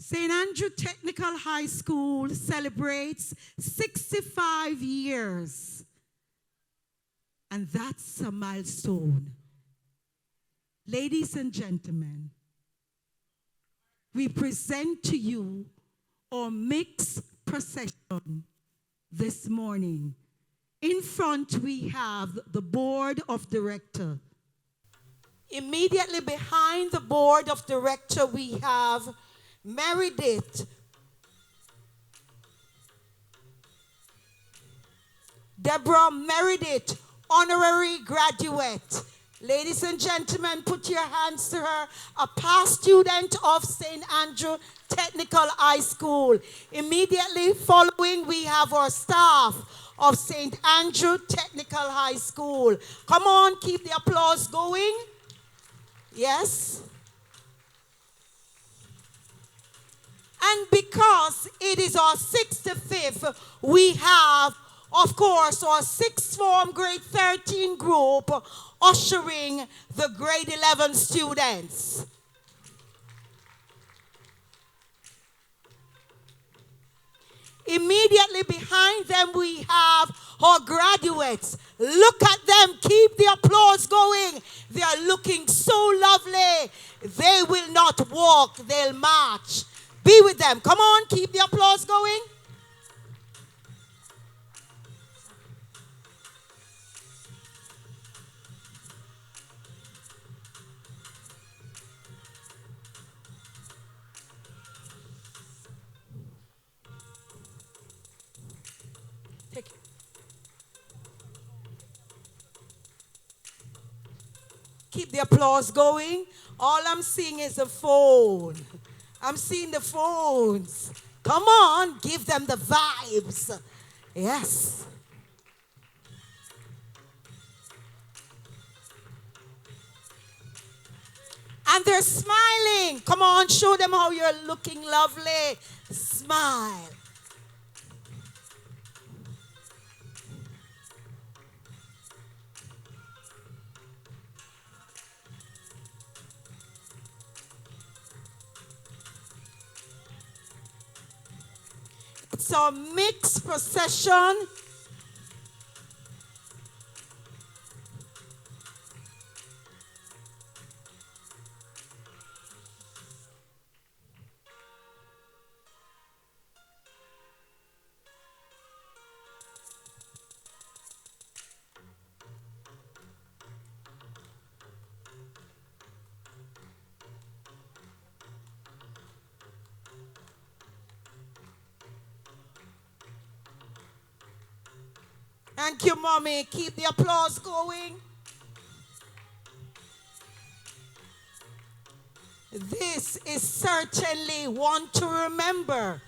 St. Andrew Technical High School celebrates 65 years. And that's a milestone. Ladies and gentlemen, we present to you our mixed procession this morning. In front, we have the board of directors. Immediately behind the board of directors, we have Meredith, Deborah Meredith, honorary graduate. Ladies and gentlemen, put your hands to her, a past student of St. Andrew Technical High School. Immediately following, we have our staff of St. Andrew Technical High School. Come on, keep the applause going. Yes. And because it is our 65th, we have, of course, our 6th form grade 13 group ushering the grade 11 students. Immediately behind them, we have our graduates. Look at them. Keep the applause going. They are looking so lovely. They will not walk. They'll march. Be with them. Come on, keep the applause going. Keep the applause going. All I'm seeing is a phone. I'm seeing the phones. Come on, give them the vibes. Yes. And they're smiling. Come on, show them how you're looking lovely. Smile. It's a mixed procession. Thank you, Mommy. Keep the applause going. This is certainly one to remember.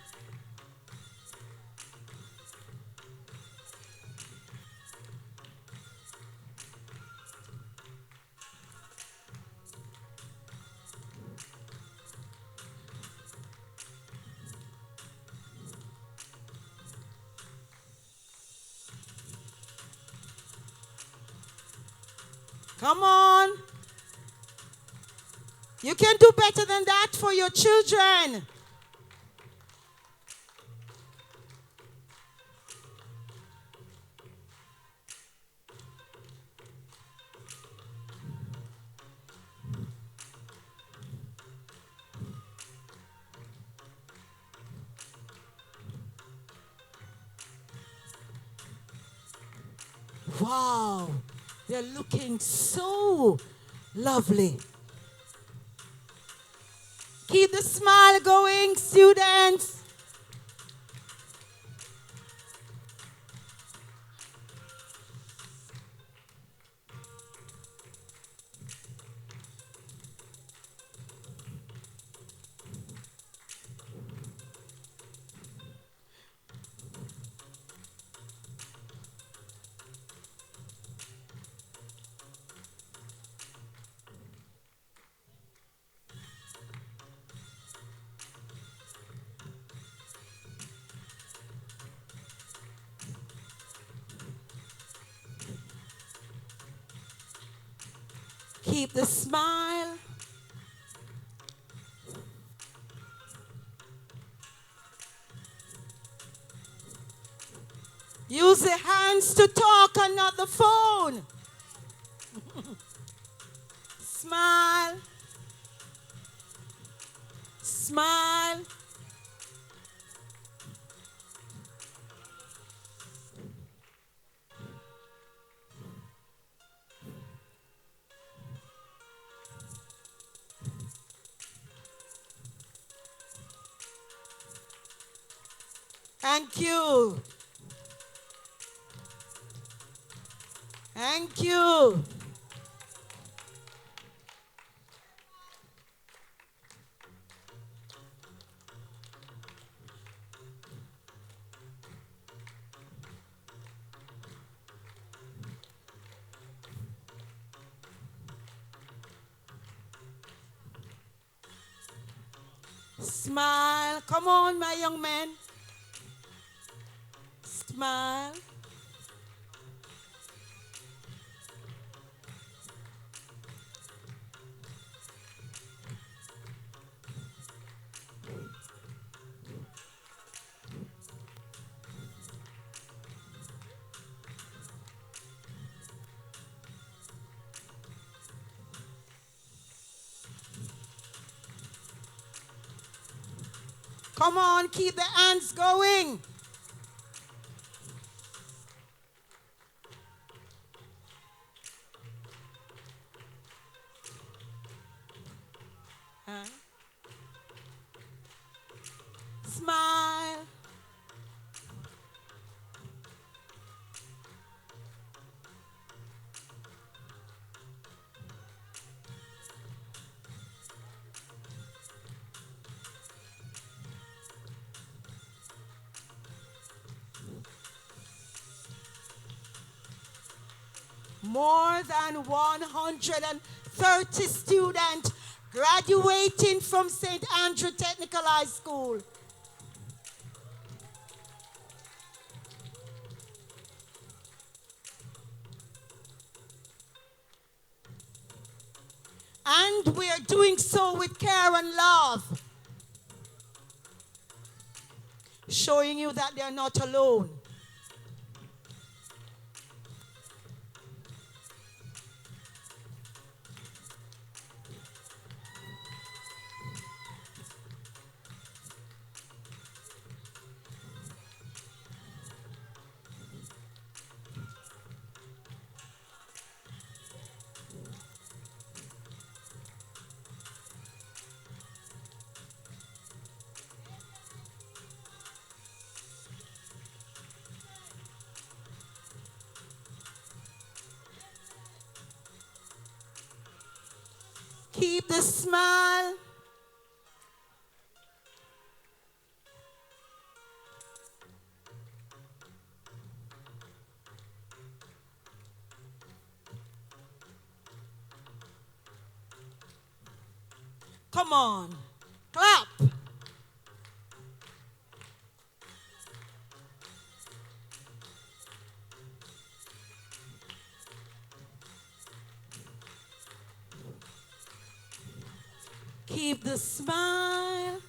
Come on. You can do better than that for your children. Wow. They're looking so lovely. Keep the smile going, students. Keep the smile. Use the hands to talk and not the phone. Smile. Smile. Thank you. Thank you. Smile. Come on, my young man. Smile. Come on, keep the hands going. Huh? Smile. More than 130 students graduating from St. Andrew Technical High School. And we are doing so with care and love, showing you that they're not alone. Keep the smile. Come on, clap. Keep the smile.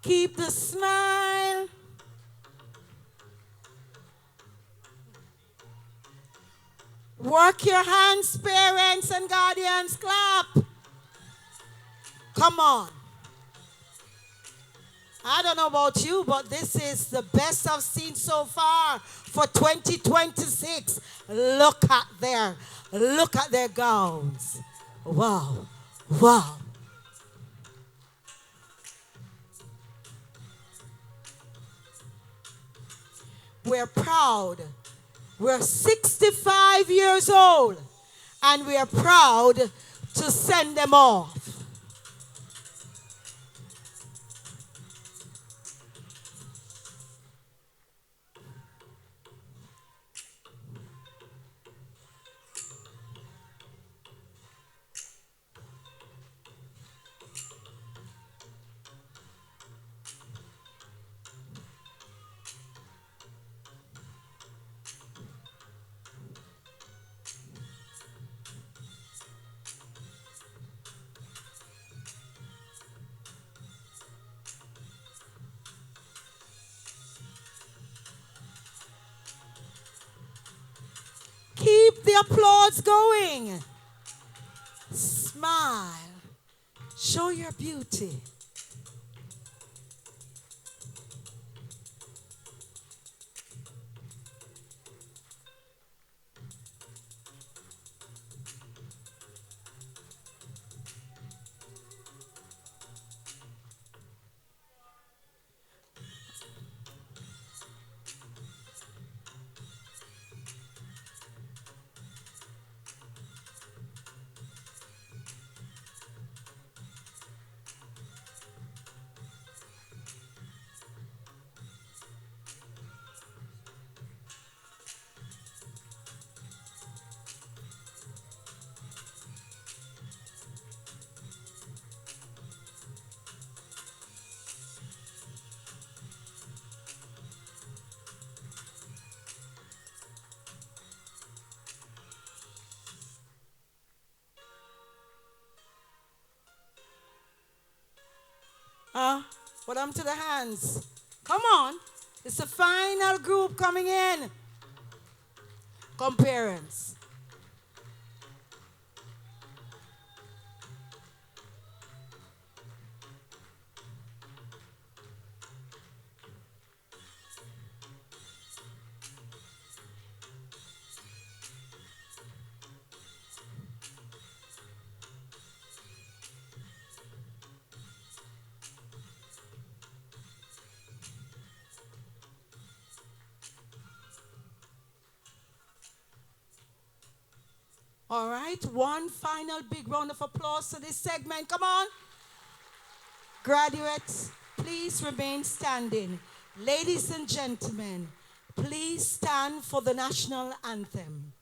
Keep the smile. Work your hands, parents and guardians. Clap. Come on. I don't know about you, but this is the best I've seen so far for 2026. Look at their gowns. Wow. Wow. We're proud. We're 65 years old, and we are proud to send them off. Keep the applause going. Smile. Show your beauty. Put them to the hands. Come on. It's the final group coming in. Come, parents. All right, one final big round of applause to this segment. Come on. Graduates, please remain standing. Ladies and gentlemen, please stand for the national anthem.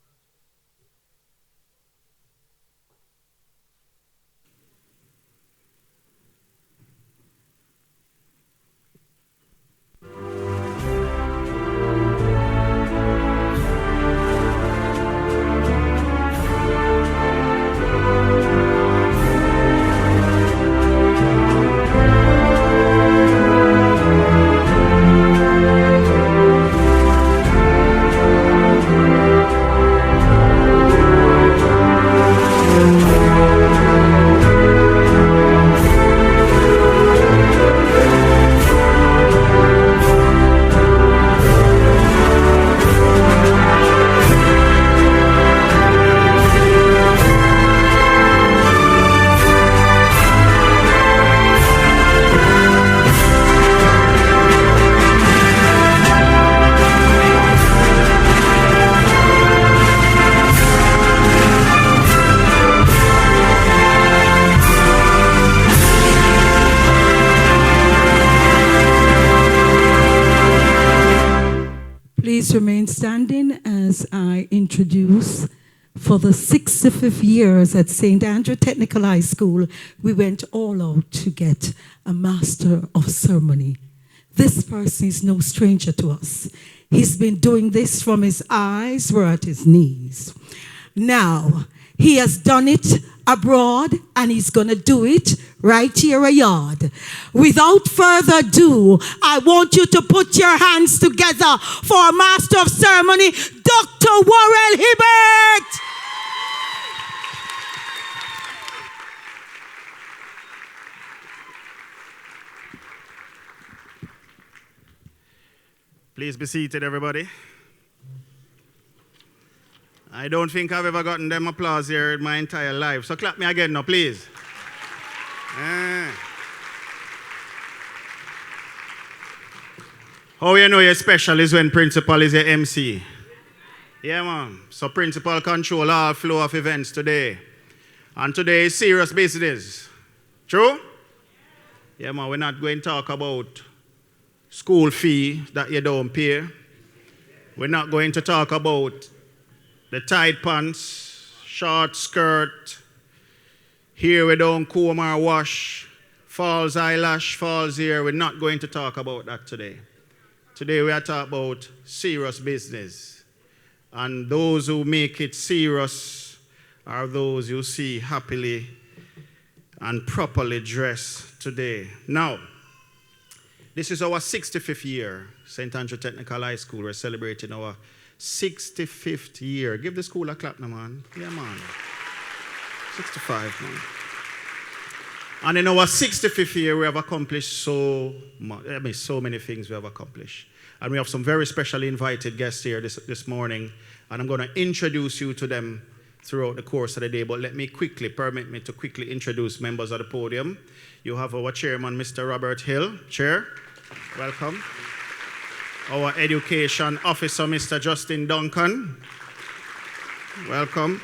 Please remain standing as I introduce, for the 65th years at St. Andrew Technical High School, we went all out to get a master of ceremony. This person is no stranger to us. He's been doing this from his eyes were at his knees. Now, he has done it abroad, and he's going to do it right here a yard. Without further ado, I want you to put your hands together for our Master of Ceremony, Dr. Worrell Hibbert. Please be seated, everybody. I don't think I've ever gotten them applause here in my entire life. So clap me again now, please. How you know you're special is when principal is your MC. Yeah, man. So principal control all flow of events today. And today is serious business. True? Yeah, man. We're not going to talk about school fee that you don't pay. We're not going to talk about the tight pants, short skirt, here we don't comb or wash, false eyelash, false hair. We're not going to talk about that today. Today we are talking about serious business. And those who make it serious are those you see happily and properly dressed today. Now, this is our 65th year, St. Andrew Technical High School. We're celebrating our 65th year. Give the school a clap now, man. Yeah, man. 65, man. And in our 65th year, we have accomplished so many things we have accomplished. And we have some very specially invited guests here this morning. And I'm going to introduce you to them throughout the course of the day. But permit me to quickly introduce members of the podium. You have our chairman, Mr. Robert Hill. Chair, welcome. Our education officer, Mr. Justin Duncan. Welcome.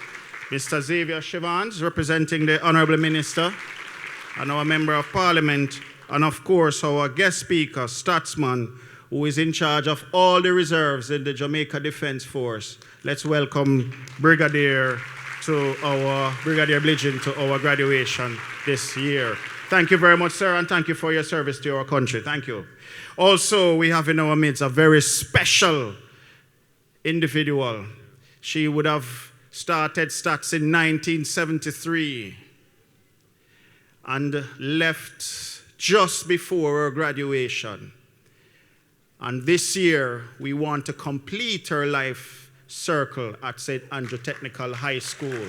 Mr. Xavier Chivans, representing the Honorable Minister, and our Member of Parliament, and of course our guest speaker, Statsman, who is in charge of all the reserves in the Jamaica Defense Force. Let's welcome Brigadier Blidgeon to our graduation this year. Thank you very much, sir, and thank you for your service to our country. Thank you. Also, we have in our midst a very special individual. She would have started STATS in 1973 and left just before her graduation. And this year, we want to complete her life circle at St. Andrew Technical High School.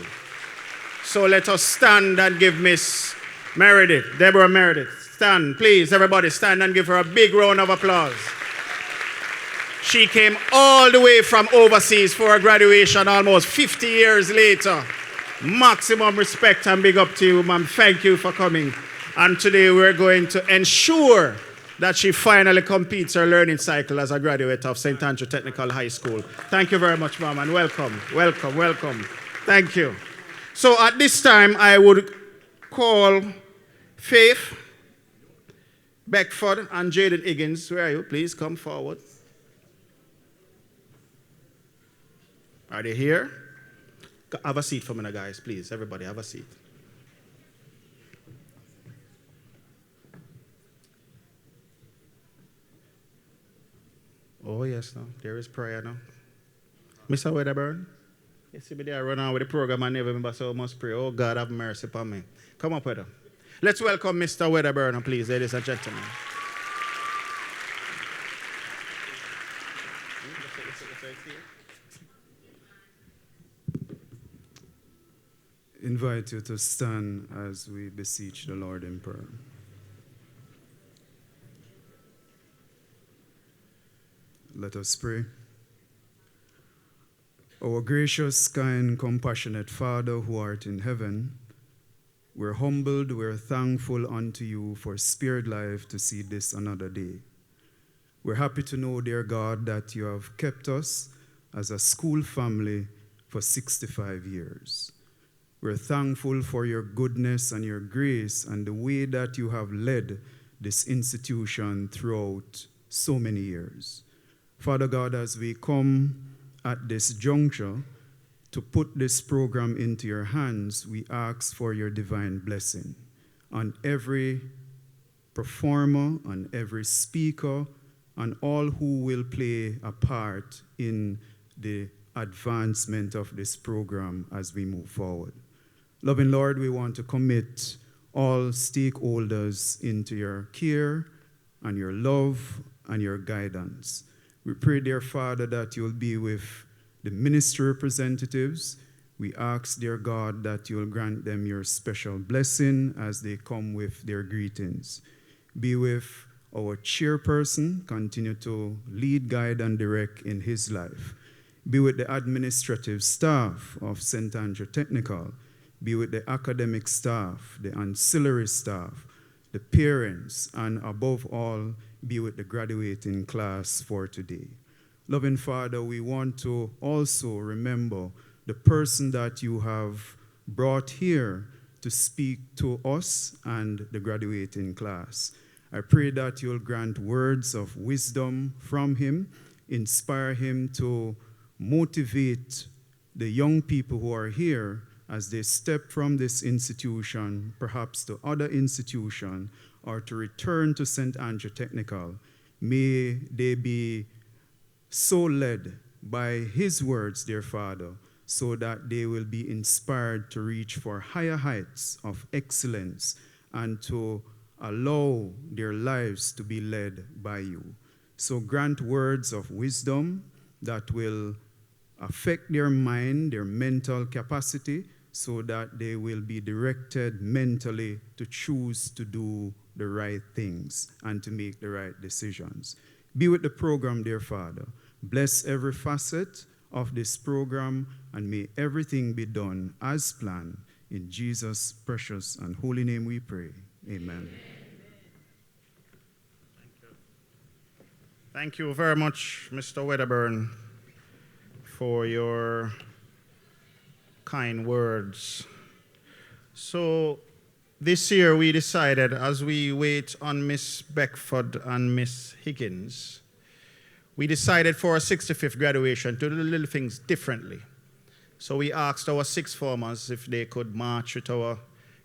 So let us stand and give Miss Meredith, Deborah Meredith. Stand, please, everybody stand and give her a big round of applause. She came all the way from overseas for her graduation almost 50 years later. Maximum respect and big up to you, ma'am. Thank you for coming. And today we're going to ensure that she finally completes her learning cycle as a graduate of St. Andrew Technical High School. Thank you very much, ma'am, and welcome, welcome, welcome. Thank you. So at this time, I would call Faith Beckford and Jaden Higgins. Where are you? Please come forward. Are they here? Have a seat for me, guys, please. Everybody, have a seat. Oh, yes, now. There is prayer now. Mr. Wedderburn? You see me there run on with the program and never remember, so I must pray. Oh, God, have mercy upon me. Come up with her. Let's welcome Mr. Wedderburn, please, ladies and gentlemen. Invite you to stand as we beseech the Lord in prayer. Let us pray. Our gracious, kind, compassionate Father who art in heaven, we're humbled, we're thankful unto you for spared life to see this another day. We're happy to know, dear God, that you have kept us as a school family for 65 years. We're thankful for your goodness and your grace and the way that you have led this institution throughout so many years. Father God, as we come at this juncture to put this program into your hands, we ask for your divine blessing on every performer, on every speaker, on all who will play a part in the advancement of this program as we move forward. Loving Lord, we want to commit all stakeholders into your care and your love and your guidance. We pray, dear Father, that you'll be with the ministry representatives. We ask, dear God, that you'll grant them your special blessing as they come with their greetings. Be with our chairperson, continue to lead, guide, and direct in his life. Be with the administrative staff of St. Andrew Technical. Be with the academic staff, the ancillary staff, the parents, and above all, be with the graduating class for today. Loving Father, we want to also remember the person that you have brought here to speak to us and the graduating class. I pray that you'll grant words of wisdom from him, inspire him to motivate the young people who are here as they step from this institution, perhaps to other institution, or to return to St. Andrew Technical. May they be so led by his words, dear Father, so that they will be inspired to reach for higher heights of excellence and to allow their lives to be led by you. So grant words of wisdom that will affect their mind, their mental capacity, so that they will be directed mentally to choose to do the right things and to make the right decisions. Be with the program, dear Father. Bless every facet of this program, and may everything be done as planned. In Jesus' precious and holy name we pray. Amen. Thank you very much, Mr. Wedderburn, for your kind words. So this year we decided, as we wait on Miss Beckford and Miss Higgins, we decided for our 65th graduation to do the little things differently. So we asked our sixth formers if they could march with our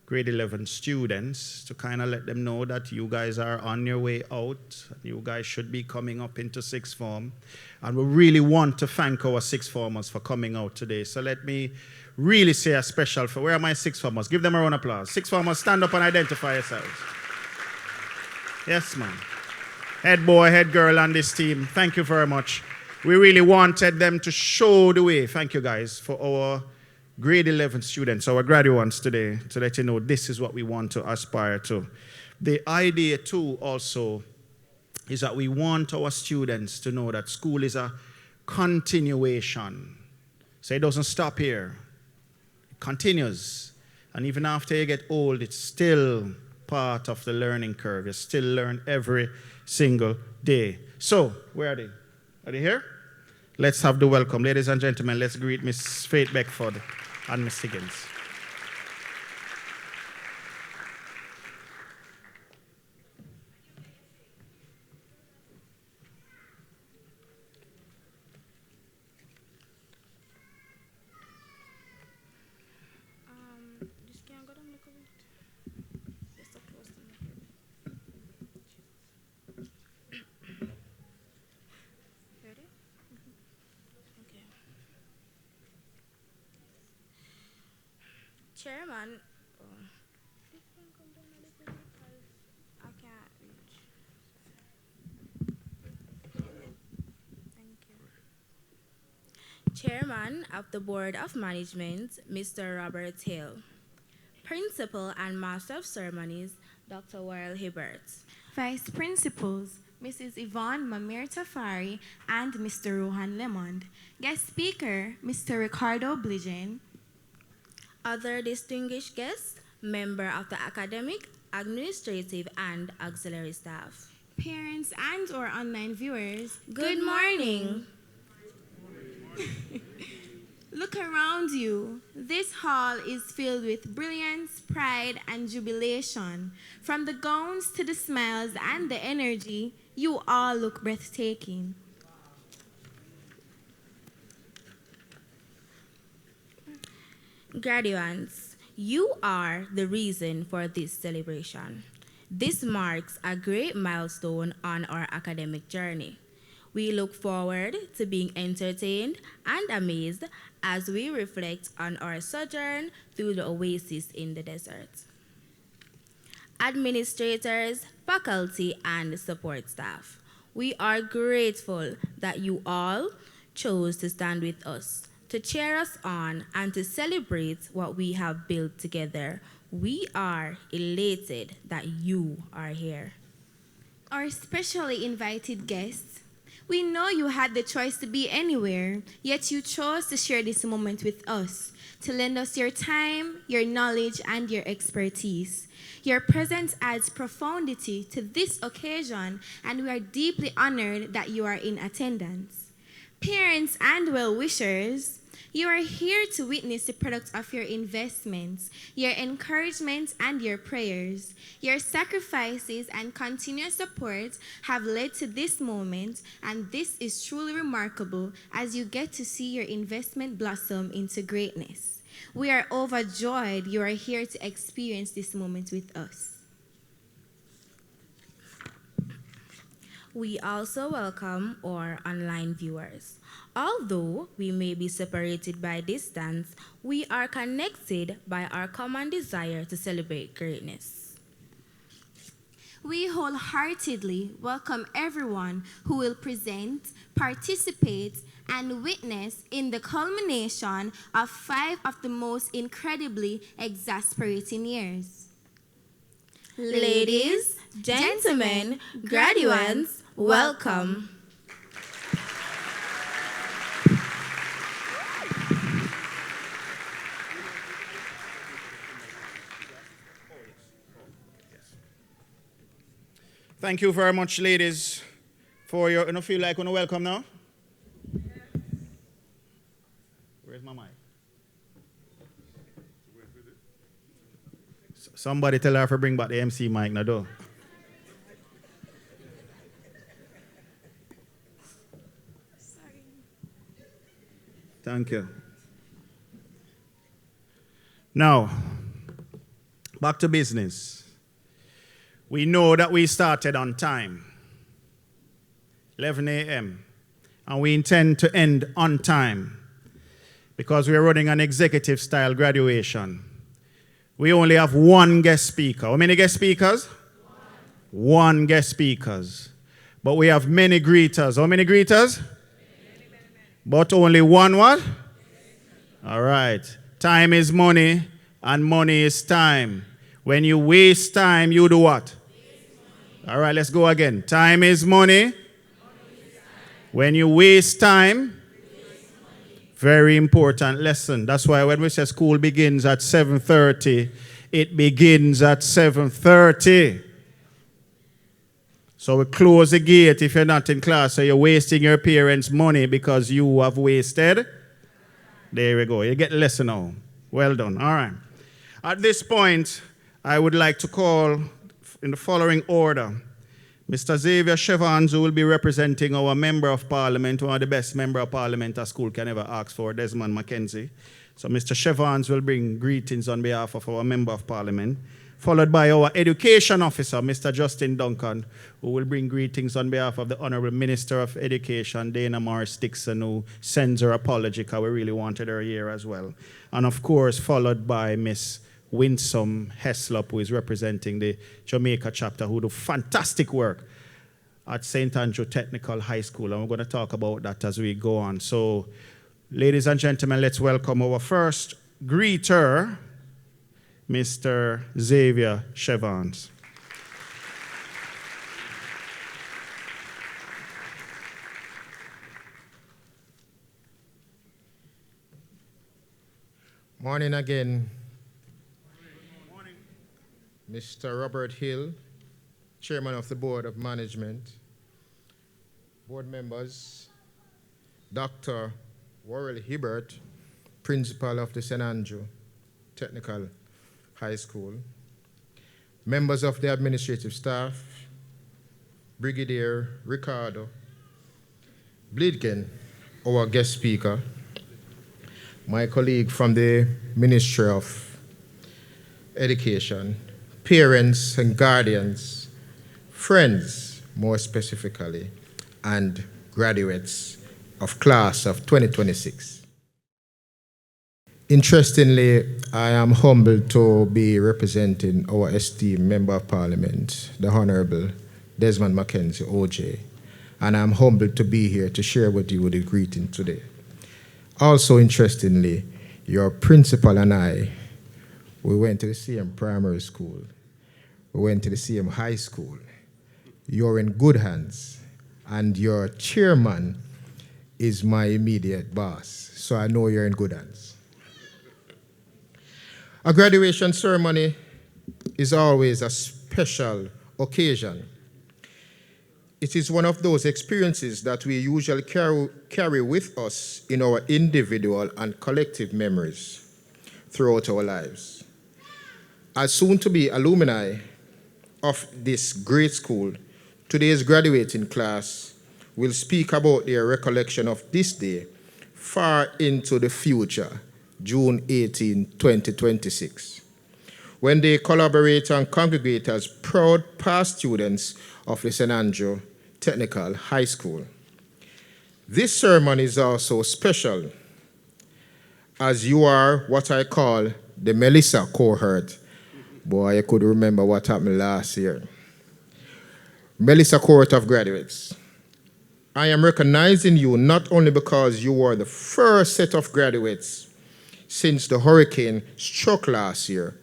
grade 11 students to kind of let them know that you guys are on your way out. You guys should be coming up into sixth form. And we really want to thank our sixth formers for coming out today. So let me really say a special for, where are my sixth formers? Give them a round of applause. Sixth formers, stand up and identify yourselves. Yes, ma'am. Head boy, head girl on this team, thank you very much. We really wanted them to show the way, thank you guys, for our grade 11 students, our graduates today, to let you know this is what we want to aspire to. The idea too also is that we want our students to know that school is a continuation. So it doesn't stop here. It continues. And even after you get old, it's still part of the learning curve. You still learn every single day. So, where are they? Are they here? Let's have the welcome. Ladies and gentlemen, let's greet Miss Faith Beckford and Miss Higgins. Chairman, I can't reach. Thank you. Chairman of the Board of Management, Mr. Robert Hill. Principal and Master of Ceremonies, Dr. Warren Hibbert. Vice Principals, Mrs. Yvonne Mamir Tafari and Mr. Rohan Lemond. Guest Speaker, Mr. Ricardo Bligen. Other distinguished guests, member of the academic, administrative, and auxiliary staff. Parents and or online viewers, Good morning. Look around you. This hall is filled with brilliance, pride, and jubilation. From the gowns to the smiles and the energy, you all look breathtaking. Graduates, you are the reason for this celebration. This marks a great milestone on our academic journey. We look forward to being entertained and amazed as we reflect on our sojourn through the oasis in the desert. Administrators, faculty, and support staff, we are grateful that you all chose to stand with us, to cheer us on, and to celebrate what we have built together. We are elated that you are here. Our specially invited guests, we know you had the choice to be anywhere, yet you chose to share this moment with us, to lend us your time, your knowledge, and your expertise. Your presence adds profundity to this occasion, and we are deeply honored that you are in attendance. Parents and well-wishers, you are here to witness the product of your investments, your encouragement, and your prayers. Your sacrifices and continuous support have led to this moment, and this is truly remarkable as you get to see your investment blossom into greatness. We are overjoyed you are here to experience this moment with us. We also welcome our online viewers. Although we may be separated by distance, we are connected by our common desire to celebrate greatness. We wholeheartedly welcome everyone who will present, participate, and witness in the culmination of 5 of the most incredibly exasperating years. Ladies, gentlemen, graduates, welcome. Thank you very much, ladies, for your. You don't feel like you want to welcome now? Where's my mic? Somebody tell her to bring back the MC mic now, though. Sorry. Thank you. Now, back to business. We know that we started on time, 11 a.m., and we intend to end on time because we are running an executive-style graduation. We only have one guest speaker. How many guest speakers? One guest speakers. But we have many greeters. How many greeters? But only one what? All right. Time is money, and money is time. When you waste time, you do what? All right, let's go again. Time is money. When you waste time, very important lesson. That's why when we say school begins at 7:30, it begins at 7:30. So we close the gate if you're not in class, so you're wasting your parents' money because you have wasted. There we go. You get the lesson now. Well done. All right. At this point, I would like to call, in the following order, Mr. Xavier Chevans, who will be representing our Member of Parliament, one of the best Member of Parliament a school can ever ask for, Desmond Mackenzie. So Mr. Chevans will bring greetings on behalf of our Member of Parliament, followed by our Education Officer, Mr. Justin Duncan, who will bring greetings on behalf of the Honorable Minister of Education, Dana Morris Dixon, who sends her apology because we really wanted her here as well. And of course, followed by Miss Winsome Heslop, who is representing the Jamaica chapter, who do fantastic work at St. Andrew Technical High School. And we're going to talk about that as we go on. So, ladies and gentlemen, let's welcome our first greeter, Mr. Xavier Chevans. Morning again. Mr. Robert Hill, Chairman of the Board of Management, board members, Dr. Worrell Hibbert, Principal of the St. Andrew Technical High School, members of the administrative staff, Brigadier Ricardo Blidgen, our guest speaker, my colleague from the Ministry of Education, parents and guardians, friends more specifically, and graduates of class of 2026. Interestingly, I am humbled to be representing our esteemed Member of Parliament, the Honorable Desmond Mackenzie, OJ, and I'm humbled to be here to share with you the greeting today. Also, interestingly, your principal and I, we went to the same primary school. We went to the same high school. You're in good hands, and your chairman is my immediate boss, so I know you're in good hands. A graduation ceremony is always a special occasion. It is one of those experiences that we usually carry with us in our individual and collective memories throughout our lives. As soon-to-be alumni of this great school, today's graduating class will speak about their recollection of this day far into the future, June 18, 2026, when they collaborate and congregate as proud past students of the St. Andrew Technical High School. This ceremony is also special, as you are what I call the Melissa cohort. Boy, I could remember what happened last year. Melissa cohort of graduates. I am recognizing you not only because you were the first set of graduates since the hurricane struck last year,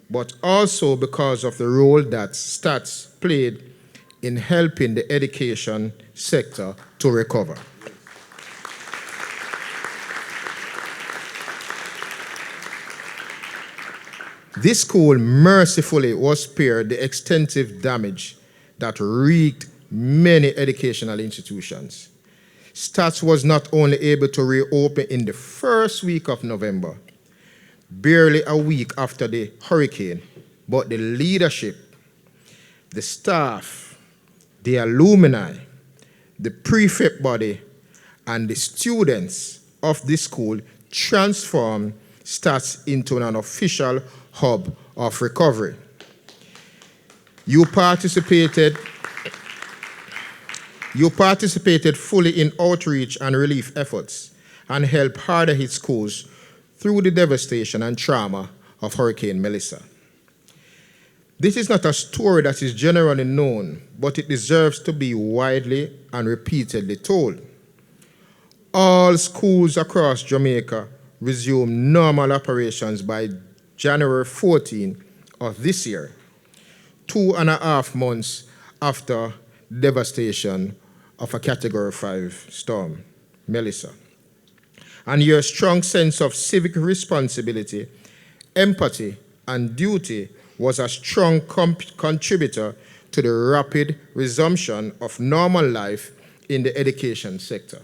but also because of the role that STATS played in helping the education sector to recover. This school mercifully was spared the extensive damage that wreaked many educational institutions. STATS was not only able to reopen in the first week of November, barely a week after the hurricane, but the leadership, the staff, the alumni, the prefect body, and the students of this school transformed STATS into an official hub of recovery. You participated fully in outreach and relief efforts and helped hard-hit schools through the devastation and trauma of Hurricane Melissa. This is not a story that is generally known, but it deserves to be widely and repeatedly told. All schools across Jamaica resumed normal operations by January 14 of this year, 2.5 months after the devastation of a Category 5 storm, Melissa. And your strong sense of civic responsibility, empathy, and duty was a strong contributor to the rapid resumption of normal life in the education sector.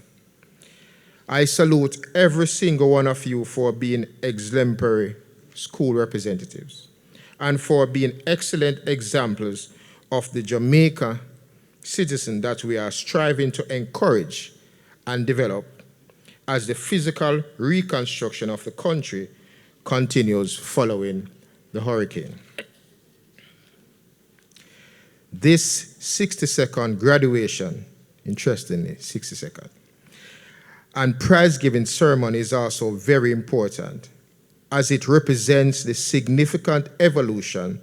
I salute every single one of you for being exemplary school representatives and for being excellent examples of the Jamaica citizen that we are striving to encourage and develop as the physical reconstruction of the country continues following the hurricane. This 60-second graduation, interestingly, 60-second, and prize-giving ceremony is also very important, as it represents the significant evolution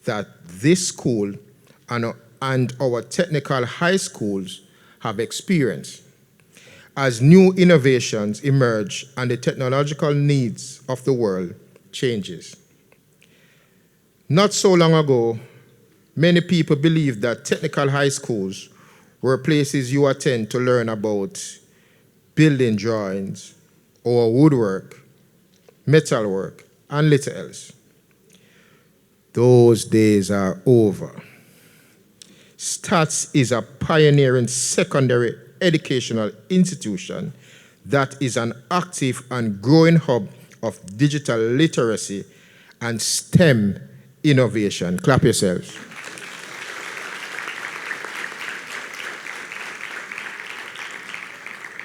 that this school and our technical high schools have experienced as new innovations emerge and the technological needs of the world changes. Not so long ago, many people believed that technical high schools were places you attend to learn about building drawings or woodwork, metalwork, and little else. Those days are over. STATS is a pioneering secondary educational institution that is an active and growing hub of digital literacy and STEM innovation. Clap yourselves.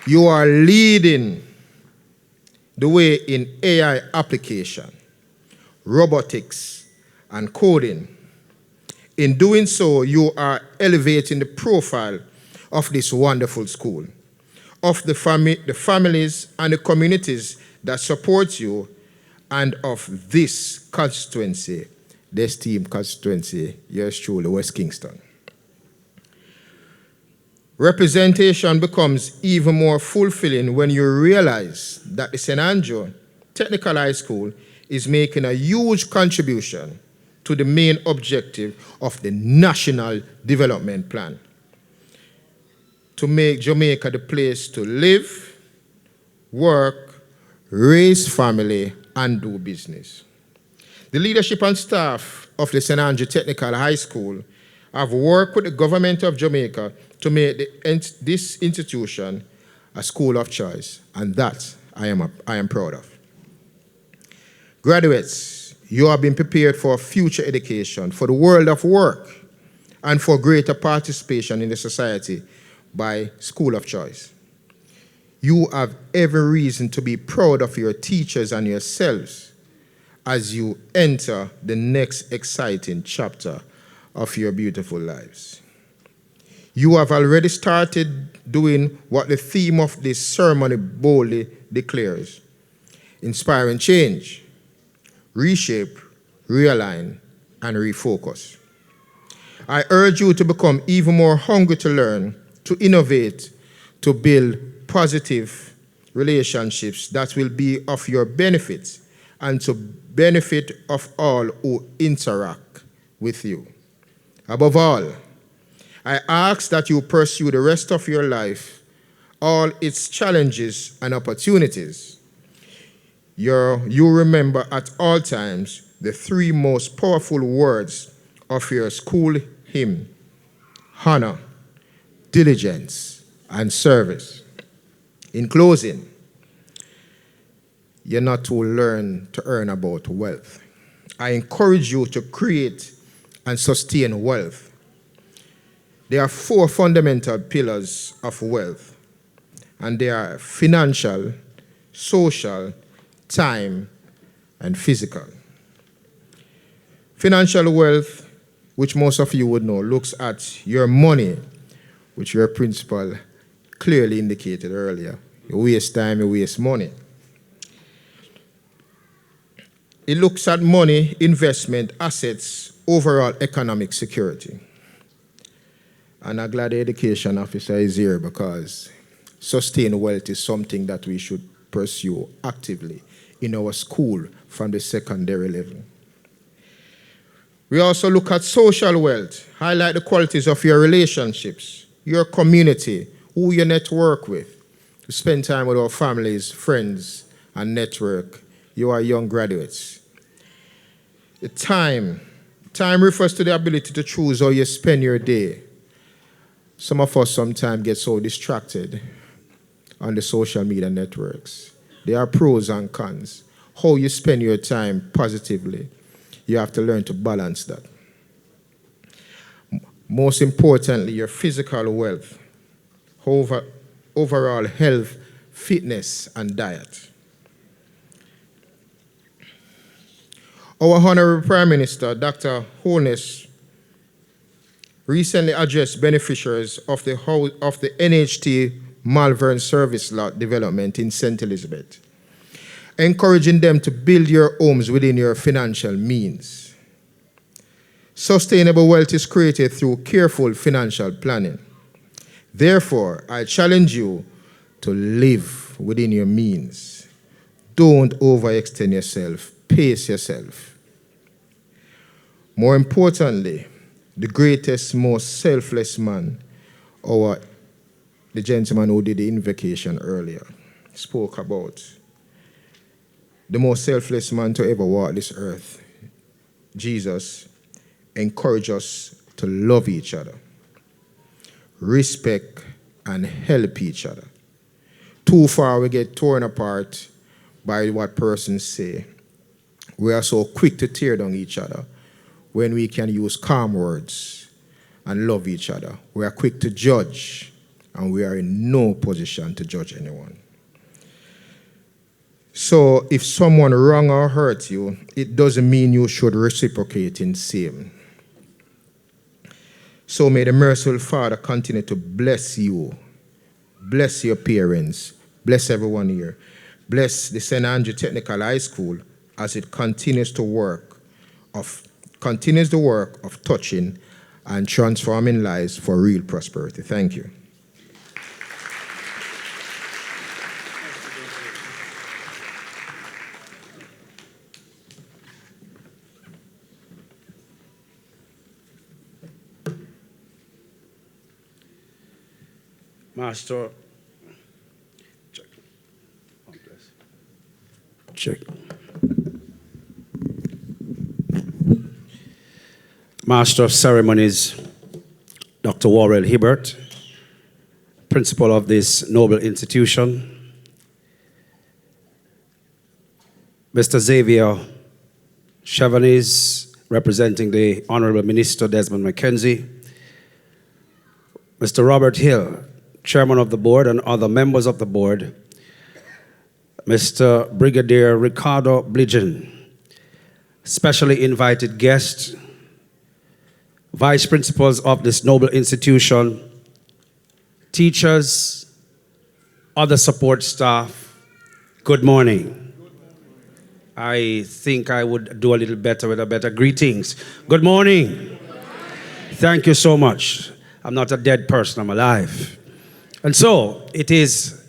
You are leading the way in AI application, robotics, and coding. In doing so, you are elevating the profile of this wonderful school, of the families and the communities that support you, and of this constituency, the esteemed constituency, yours truly, West Kingston. Representation becomes even more fulfilling when you realize that the St. Andrew Technical High School is making a huge contribution to the main objective of the National Development Plan, to make Jamaica the place to live, work, raise family, and do business. The leadership and staff of the St. Andrew Technical High School have worked with the government of Jamaica to make this institution a school of choice, and that I am proud of. Graduates, you have been prepared for future education, for the world of work, and for greater participation in the society by school of choice. You have every reason to be proud of your teachers and yourselves as you enter the next exciting chapter of your beautiful lives. You have already started doing what the theme of this ceremony boldly declares: inspiring change, reshape, realign, and refocus. I urge you to become even more hungry to learn, to innovate, to build positive relationships that will be of your benefit and to benefit of all who interact with you. Above all, I ask that you pursue the rest of your life, all its challenges and opportunities. You remember at all times the three most powerful words of your school hymn: honor, diligence, and service. In closing, you're not to learn to earn about wealth. I encourage you to create and sustain wealth. There are four fundamental pillars of wealth, and they are financial, social, time, and physical. Financial wealth, which most of you would know, looks at your money, which your principal clearly indicated earlier. You waste time, you waste money. It looks at money, investment, assets, overall economic security. And I'm glad the education officer is here because sustained wealth is something that we should pursue actively in our school from the secondary level. We also look at social wealth, highlight the qualities of your relationships, your community, who you network with, to spend time with our families, friends, and network. You are young graduates. The time refers to the ability to choose how you spend your day. Some of us sometimes get so distracted on the social media networks. There are pros and cons. How you spend your time positively, you have to learn to balance that. Most importantly, your physical wealth, overall health, fitness, and diet. Our Honorable Prime Minister, Dr. Holness, recently addressed beneficiaries of the NHT Malvern Service Lot development in St. Elizabeth, encouraging them to build your homes within your financial means. Sustainable wealth is created through careful financial planning. Therefore, I challenge you to live within your means. Don't overextend yourself. Pace yourself. More importantly, the greatest, most selfless man, the gentleman who did the invocation earlier, spoke about the most selfless man to ever walk this earth. Jesus encouraged us to love each other, respect, and help each other. Too far we get torn apart by what persons say. We are so quick to tear down each other when we can use calm words and love each other. We are quick to judge, and we are in no position to judge anyone. So if someone wrong or hurt you, it doesn't mean you should reciprocate in same. So may the merciful Father continue to bless you, bless your parents, bless everyone here, bless the St. Andrew Technical High School as it continues the work of touching and transforming lives for real prosperity. Thank you. Master, check. Master of Ceremonies, Dr. Worrell Hibbert, principal of this noble institution. Mr. Xavier Chevanez, representing the Honorable Minister Desmond McKenzie. Mr. Robert Hill, Chairman of the Board and other members of the Board. Mr. Brigadier Ricardo Bligen, specially invited guests, vice principals of this noble institution, teachers, other support staff, good morning. I think I would do a little better with a better greetings. Good morning. Thank you so much. I'm not a dead person, I'm alive. And so it is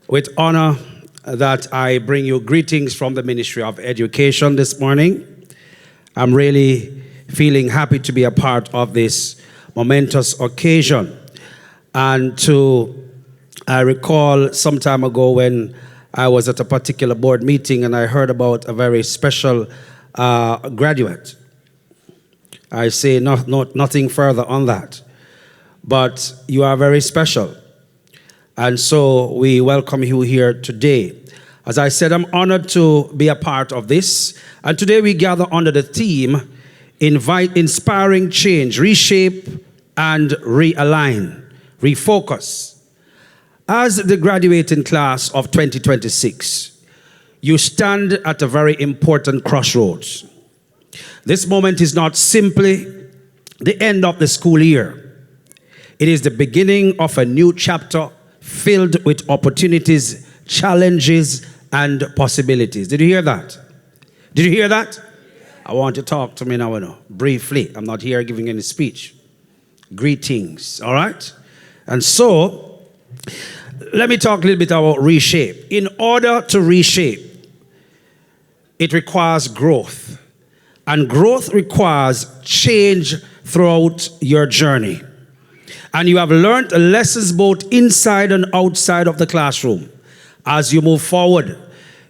with honor that I bring you greetings from the Ministry of Education this morning. I'm really feeling happy to be a part of this momentous occasion. And I recall some time ago when I was at a particular board meeting and I heard about a very special graduate. I say nothing further on that. But you are very special. And so we welcome you here today. As I said, I'm honored to be a part of this. And today we gather under the theme, Inspiring Change, Reshape and Realign, Refocus. As the graduating class of 2026, you stand at a very important crossroads. This moment is not simply the end of the school year. It is the beginning of a new chapter filled with opportunities, challenges, and possibilities. Did you hear that? Did you hear that? I want you to talk to me now, briefly. I'm not here giving any speech. Greetings, all right? And so, let me talk a little bit about reshape. In order to reshape, it requires growth. And growth requires change throughout your journey. And you have learned lessons both inside and outside of the classroom. As you move forward,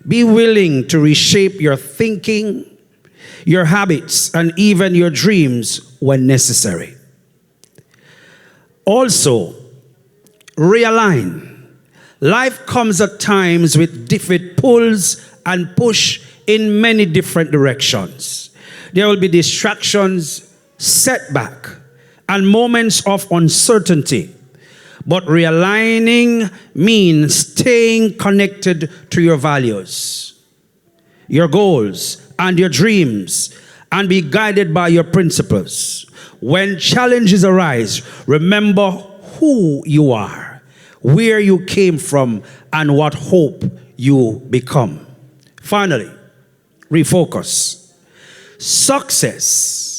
be willing to reshape your thinking, your habits, and even your dreams when necessary. Also, realign. Life comes at times with different pulls and push in many different directions. There will be distractions, setback, and moments of uncertainty. But realigning means staying connected to your values, your goals, and your dreams, and be guided by your principles. When challenges arise, remember who you are, where you came from, and what hope you become. Finally, refocus. Success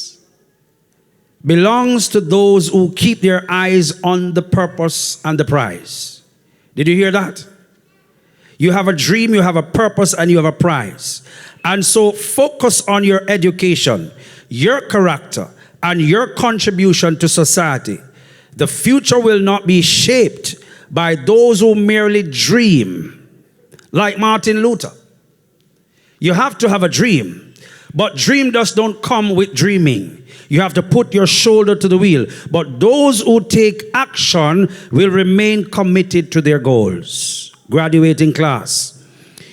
belongs to those who keep their eyes on the purpose and the prize. Did you hear that? You have a dream, you have a purpose, and you have a prize. And so focus on your education, your character, and your contribution to society. The future will not be shaped by those who merely dream, like Martin Luther. You have to have a dream, but dream just don't come with dreaming. You have to put your shoulder to the wheel. But those who take action will remain committed to their goals. Graduating class,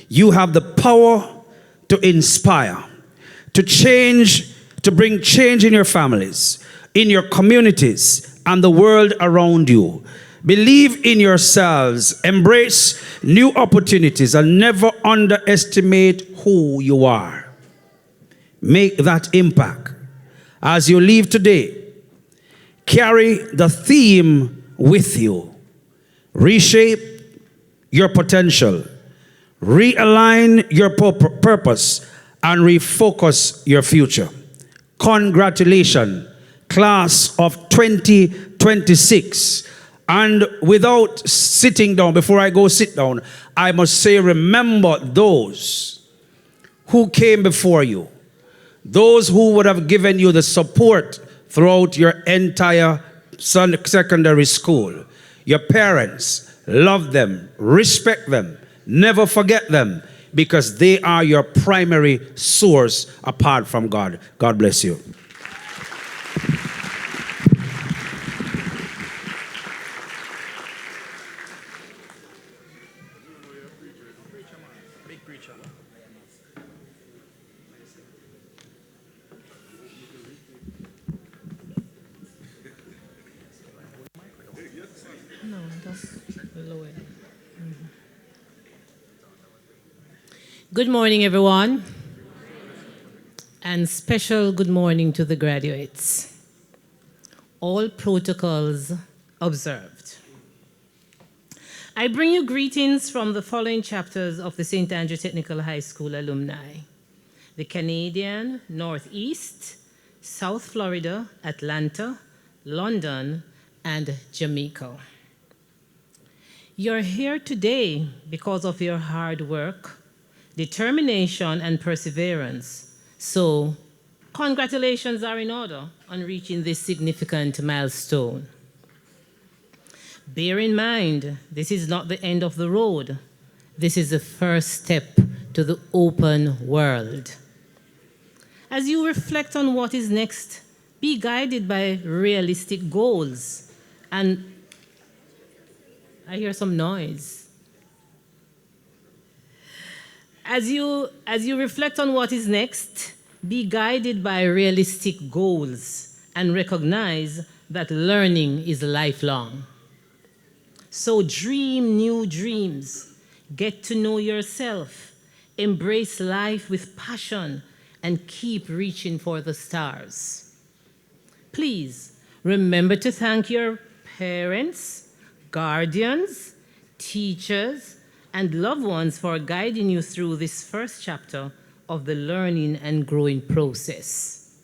you have the power to inspire, to change, to bring change in your families, in your communities, and the world around you. Believe in yourselves, embrace new opportunities, and never underestimate who you are. Make that impact. As you leave today, Carry the theme with you. Reshape your potential. Realign your purpose and refocus your future. Congratulations, class of 2026. And without sitting down, before I go sit down, I must say, remember those who came before you, those who would have given you the support throughout your entire secondary school. Your parents, love them, respect them, never forget them, because they are your primary source apart from God. God bless you. Good morning, everyone, and special good morning to the graduates. All protocols observed. I bring you greetings from the following chapters of the St. Andrew Technical High School alumni: the Canadian, Northeast, South Florida, Atlanta, London, and Jamaica. You're here today because of your hard work, determination, and perseverance. So, congratulations are in order on reaching this significant milestone. Bear in mind, this is not the end of the road. This is the first step to the open world. As you reflect on what is next, be guided by realistic goals. And I hear some noise. As you reflect on what is next, be guided by realistic goals and recognize that learning is lifelong. So dream new dreams, get to know yourself, embrace life with passion, and keep reaching for the stars. Please remember to thank your parents, guardians, teachers, and loved ones for guiding you through this first chapter of the learning and growing process.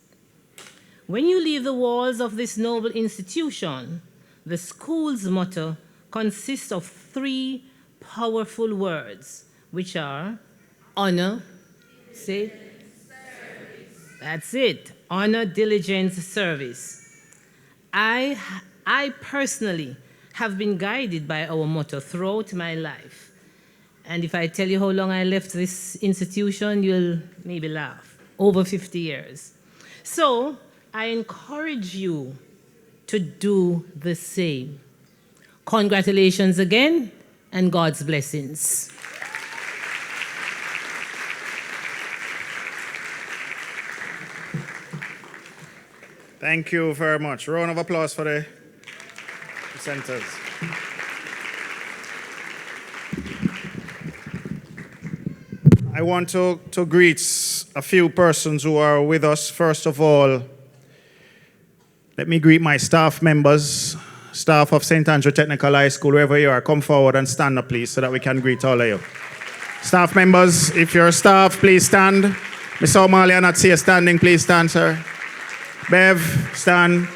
When you leave the walls of this noble institution, the school's motto consists of 3 powerful words, which are honor, say, that's it, honor, diligence, service. I personally have been guided by our motto throughout my life. And if I tell you how long I left this institution, you'll maybe laugh. Over 50 years. So I encourage you to do the same. Congratulations again, and God's blessings. Thank you very much. Round of applause for the presenters. I want to greet a few persons who are with us. First of all, let me greet my staff members, staff of St. Andrew Technical High School, wherever you are. Come forward and stand up, please, so that we can greet all of you. Staff members, if you're staff, please stand. Miss O'Malley, I'm not see you standing. Please stand, sir. Bev, stand.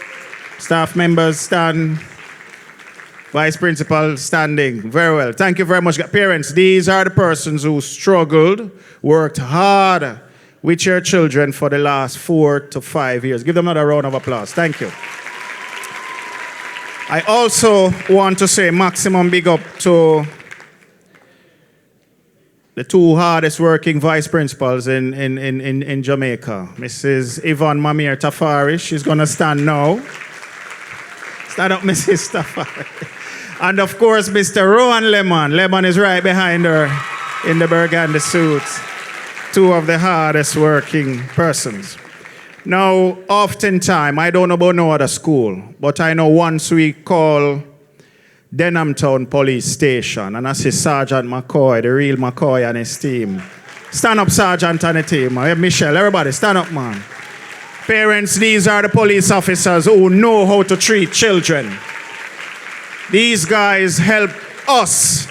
Staff members, stand. Vice Principal, standing. Very well. Thank you very much. Parents, these are the persons who struggled, worked hard with your children for the last 4 to 5 years. Give them another round of applause. Thank you. I also want to say maximum big up to the 2 hardest working vice principals in Jamaica. Mrs. Yvonne Mamir Tafari, she's going to stand now. Stand up, Mrs. Tafari. And of course, Mr. Rowan Lemon. Lemon is right behind her in the burgundy suit. 2 of the hardest working persons. Now, oftentimes, I don't know about no other school, but I know once we call Denham Town Police Station, and I see Sergeant McCoy, the real McCoy and his team. Stand up, Sergeant and the team. Michelle, everybody, stand up, man. Parents, these are the police officers who know how to treat children. These guys help us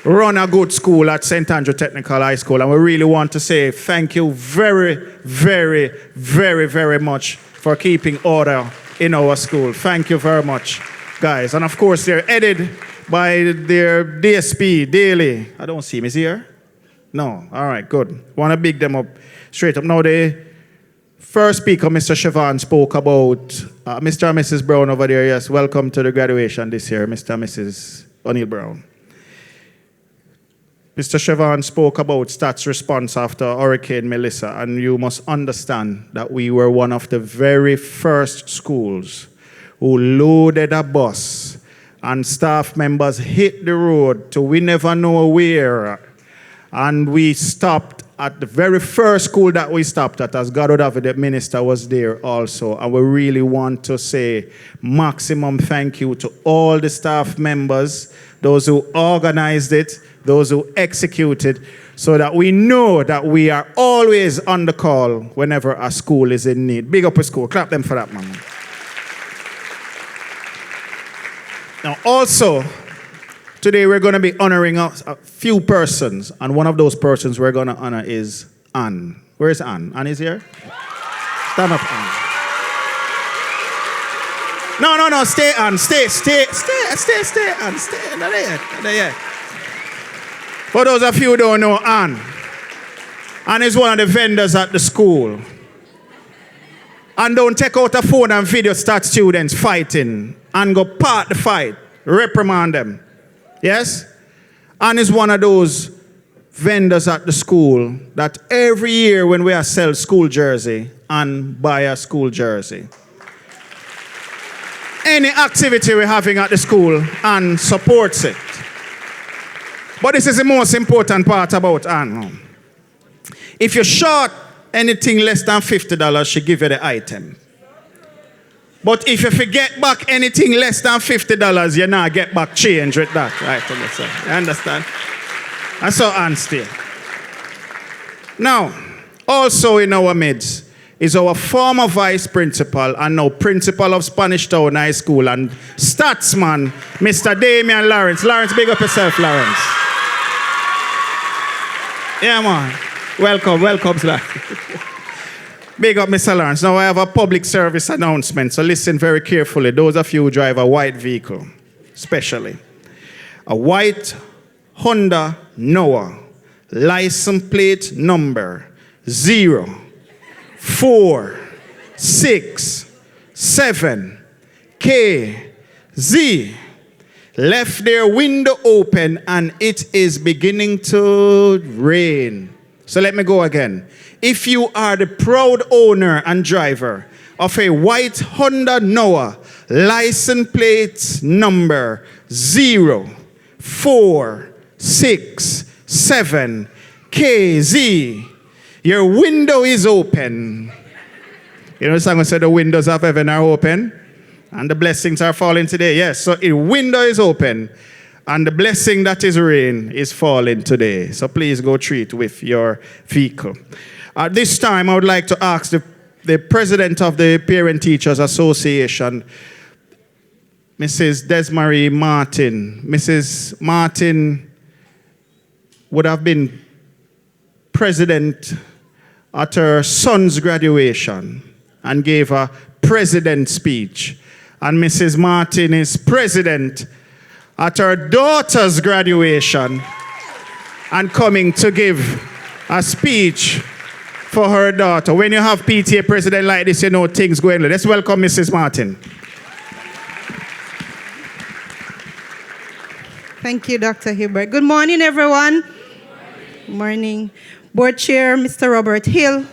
run a good school at St. Andrew Technical High School. And we really want to say thank you very, very, very, very much for keeping order in our school. Thank you very much, guys. And of course, they're headed by their DSP, Daily. I don't see him. Is he here? No. All right, good. Want to big them up straight up. Now, the first speaker, Mr. Siobhan, spoke about Mr. and Mrs. Brown over there. Yes, welcome to the graduation this year, Mr. and Mrs. O'Neill Brown. Mr. Siobhan spoke about Stats response after Hurricane Melissa, and you must understand that we were one of the very first schools who loaded a bus and staff members hit the road to we never know where. And we stopped at the very first school that we stopped at, as God would have it, the minister was there also. And we really want to say maximum thank you to all the staff members, those who organized it, those who executed, so that we know that we are always on the call whenever a school is in need. Big up a school. Clap them for that, man. Now, also, today we're going to be honoring a few persons, and one of those persons we're going to honor is Anne. Where is Anne? Anne is here? Stand up, Anne. No, stay, Anne. Stay, Anne. Stay. Not there. For those of you who don't know Anne, Anne is one of the vendors at the school. And don't take out a phone and video start students fighting and go part the fight, reprimand them. Yes? Anne is one of those vendors at the school that every year when we sell school jersey, Anne buy a school jersey. Any activity we're having at the school, Anne supports it. But this is the most important part about Anne. If you're short anything less than $50, she give you the item. But if you forget back anything less than $50, you now get back change with that item. You understand? And so Anne stay. Now, also in our midst is our former vice principal and now principal of Spanish Town High School and statsman, Mr. Damian Lawrence. Lawrence, big up yourself, Lawrence. Yeah, man. Welcome, sir. Big up, Mr. Lawrence. Now I have a public service announcement, so listen very carefully. Those of you who drive a white vehicle, especially. A white Honda Noah, license plate number 04667KZ. Left their window open and it is beginning to rain. So let me go again. If you are the proud owner and driver of a white Honda Noah, license plate number 04667KZ, your window is open. You know the song said the windows of heaven are open? And the blessings are falling today. Yes, so a window is open and the blessing that is rain is falling today. So please go treat with your vehicle. At this time, I would like to ask the president of the Parent Teachers Association, Mrs. Desmarie Martin. Mrs. Martin would have been president at her son's graduation and gave a president's speech. And Mrs. Martin is president at her daughter's graduation and coming to give a speech for her daughter. When you have PTA president like this, you know things going on. Let's welcome Mrs. Martin. Thank you, Dr. Hibbert. Good morning, everyone. Good morning. Board Chair, Mr. Robert Hill,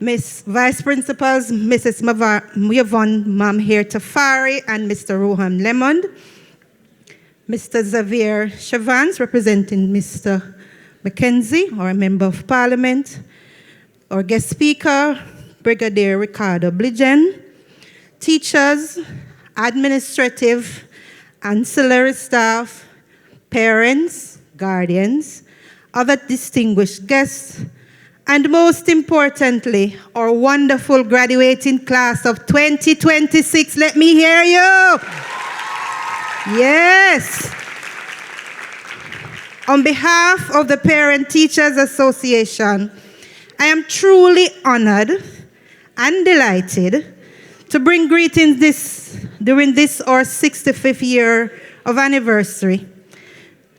Miss Vice Principals, Mrs. Yvonne Mamher Tafari, and Mr. Rohan Lemond, Mr. Xavier Chavans, representing Mr. Mackenzie, our Member of Parliament, our guest speaker, Brigadier Ricardo Bligen, teachers, administrative, ancillary staff, parents, guardians, other distinguished guests, And most importantly, our wonderful graduating class of 2026. Let me hear you. Yes. On behalf of the Parent Teachers Association, I am truly honored and delighted to bring greetings during this our 65th year of anniversary.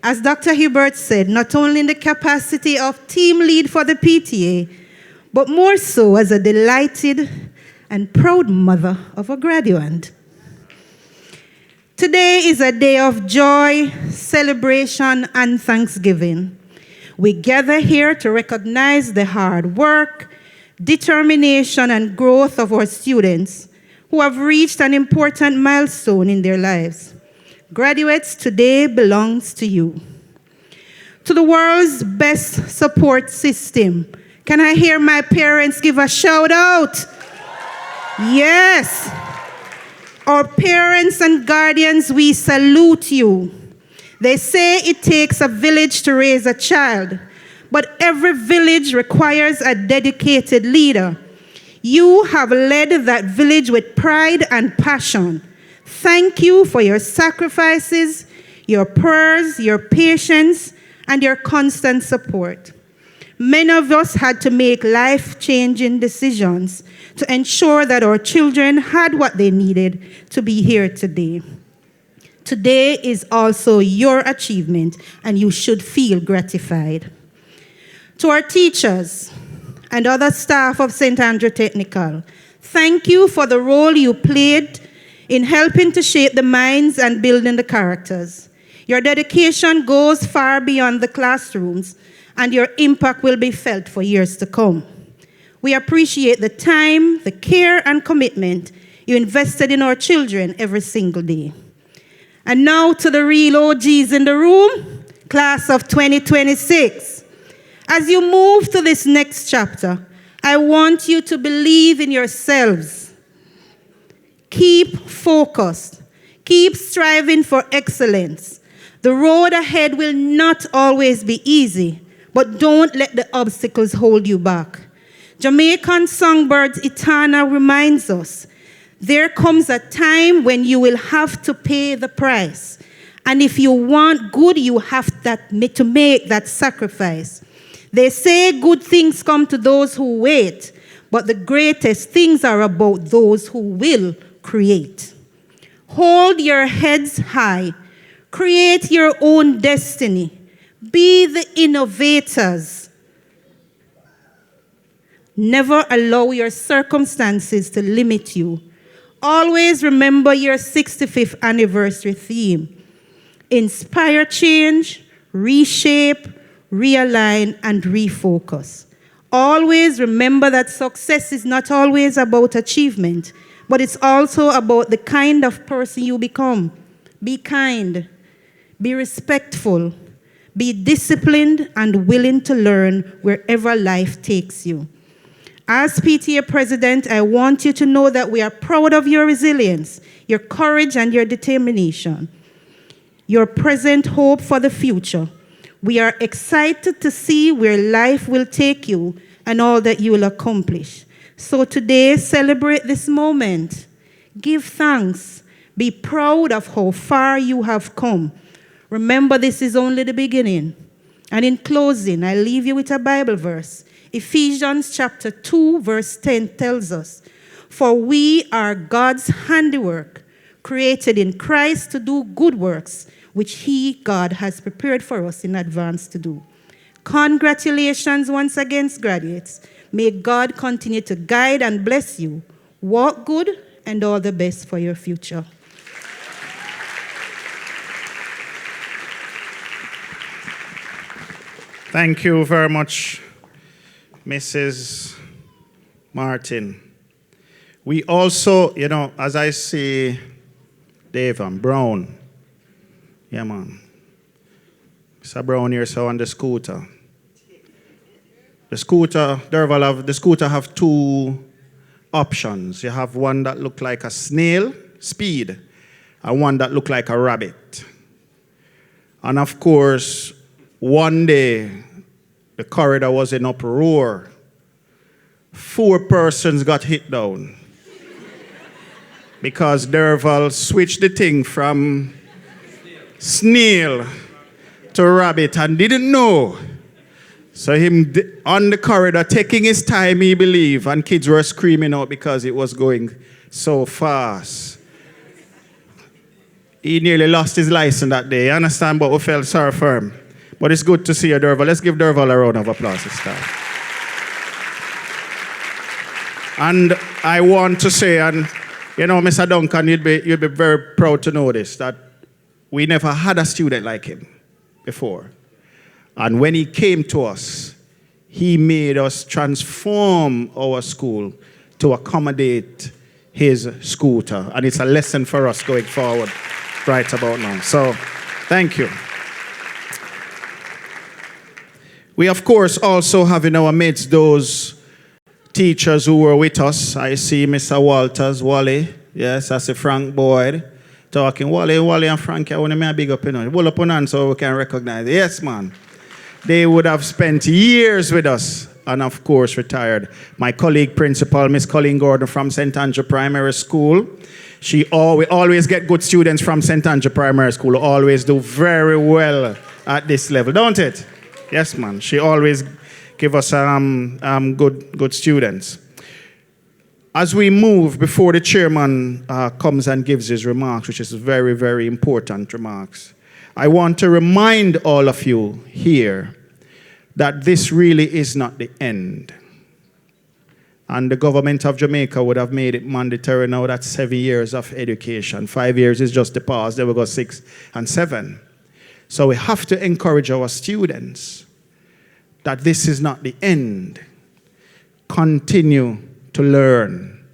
As Dr. Hibbert said, not only in the capacity of team lead for the PTA, but more so as a delighted and proud mother of a graduate. Today is a day of joy, celebration, and thanksgiving. We gather here to recognize the hard work, determination, and growth of our students who have reached an important milestone in their lives. Graduates, today belongs to you. To the world's best support system. Can I hear my parents give a shout out? Yes. Our parents and guardians, we salute you. They say it takes a village to raise a child, but every village requires a dedicated leader. You have led that village with pride and passion. Thank you for your sacrifices, your prayers, your patience, and your constant support. Many of us had to make life-changing decisions to ensure that our children had what they needed to be here today. Today is also your achievement, and you should feel gratified. To our teachers and other staff of St. Andrew Technical, thank you for the role you played in helping to shape the minds and building the characters. Your dedication goes far beyond the classrooms, and your impact will be felt for years to come. We appreciate the time, the care, and commitment you invested in our children every single day. And now to the real OGs in the room, class of 2026. As you move to this next chapter, I want you to believe in yourselves. Keep focused. Keep striving for excellence. The road ahead will not always be easy, but don't let the obstacles hold you back. Jamaican songbird Etana reminds us, there comes a time when you will have to pay the price. And if you want good, you have to make that sacrifice. They say good things come to those who wait, but the greatest things are about those who will create. Hold your heads high. Create your own destiny. Be the innovators. Never allow your circumstances to limit you. Always remember your 65th anniversary theme. Inspire change, reshape, realign, and refocus. Always remember that success is not always about achievement, but it's also about the kind of person you become. Be kind, be respectful, be disciplined, and willing to learn wherever life takes you. As PTA President, I want you to know that we are proud of your resilience, your courage, and your determination, your present hope for the future. We are excited to see where life will take you and all that you will accomplish. So today, celebrate this moment. Give thanks. Be proud of how far you have come. Remember, this is only the beginning. And in closing, I leave you with a Bible verse. Ephesians chapter 2, verse 10 tells us, "For we are God's handiwork, created in Christ to do good works, which He, God, has prepared for us in advance to do." Congratulations once again, graduates. May God continue to guide and bless you. Walk good, and all the best for your future. Thank you very much, Mrs. Martin. We also, as I see Dave and Brown. Yeah, man. Mr. Brown here, so on the scooter. The scooter have two options. You have one that look like a snail, speed, and one that look like a rabbit. And of course, one day, the corridor was in uproar 4 persons got hit down. Because Derval switched the thing from snail to rabbit and didn't know. So him on the corridor taking his time, he believed, and kids were screaming out because it was going so fast. He nearly lost his license that day. You understand? But we felt sorry for him. But it's good to see you, Derval. Let's give Derval a round of applause this time. And I want to say, and you know, Mr. Duncan, you'd be very proud to know this, that we never had a student like him before. And when he came to us, he made us transform our school to accommodate his scooter. And it's a lesson for us going forward right about now. So, thank you. We, of course, also have in our midst those teachers who were with us. I see Mr. Walters, Wally. Yes, I see Frank Boyd. Talking Wally and Frank, I want to make a big up, you know. Hold up on hand so we can recognize it. Yes, man. They would have spent years with us and, of course, retired. My colleague principal, Miss Colleen Gordon from St. Andrew Primary School. We always get good students from St. Andrew Primary School who always do very well at this level, don't it? Yes, man. She always give us good students. As we move, before the chairman comes and gives his remarks, which is very, very important remarks, I want to remind all of you here that this really is not the end. And the government of Jamaica would have made it mandatory now that 7 years of education. 5 years is just the pause. Then we go 6 and 7. So we have to encourage our students that this is not the end. Continue to learn.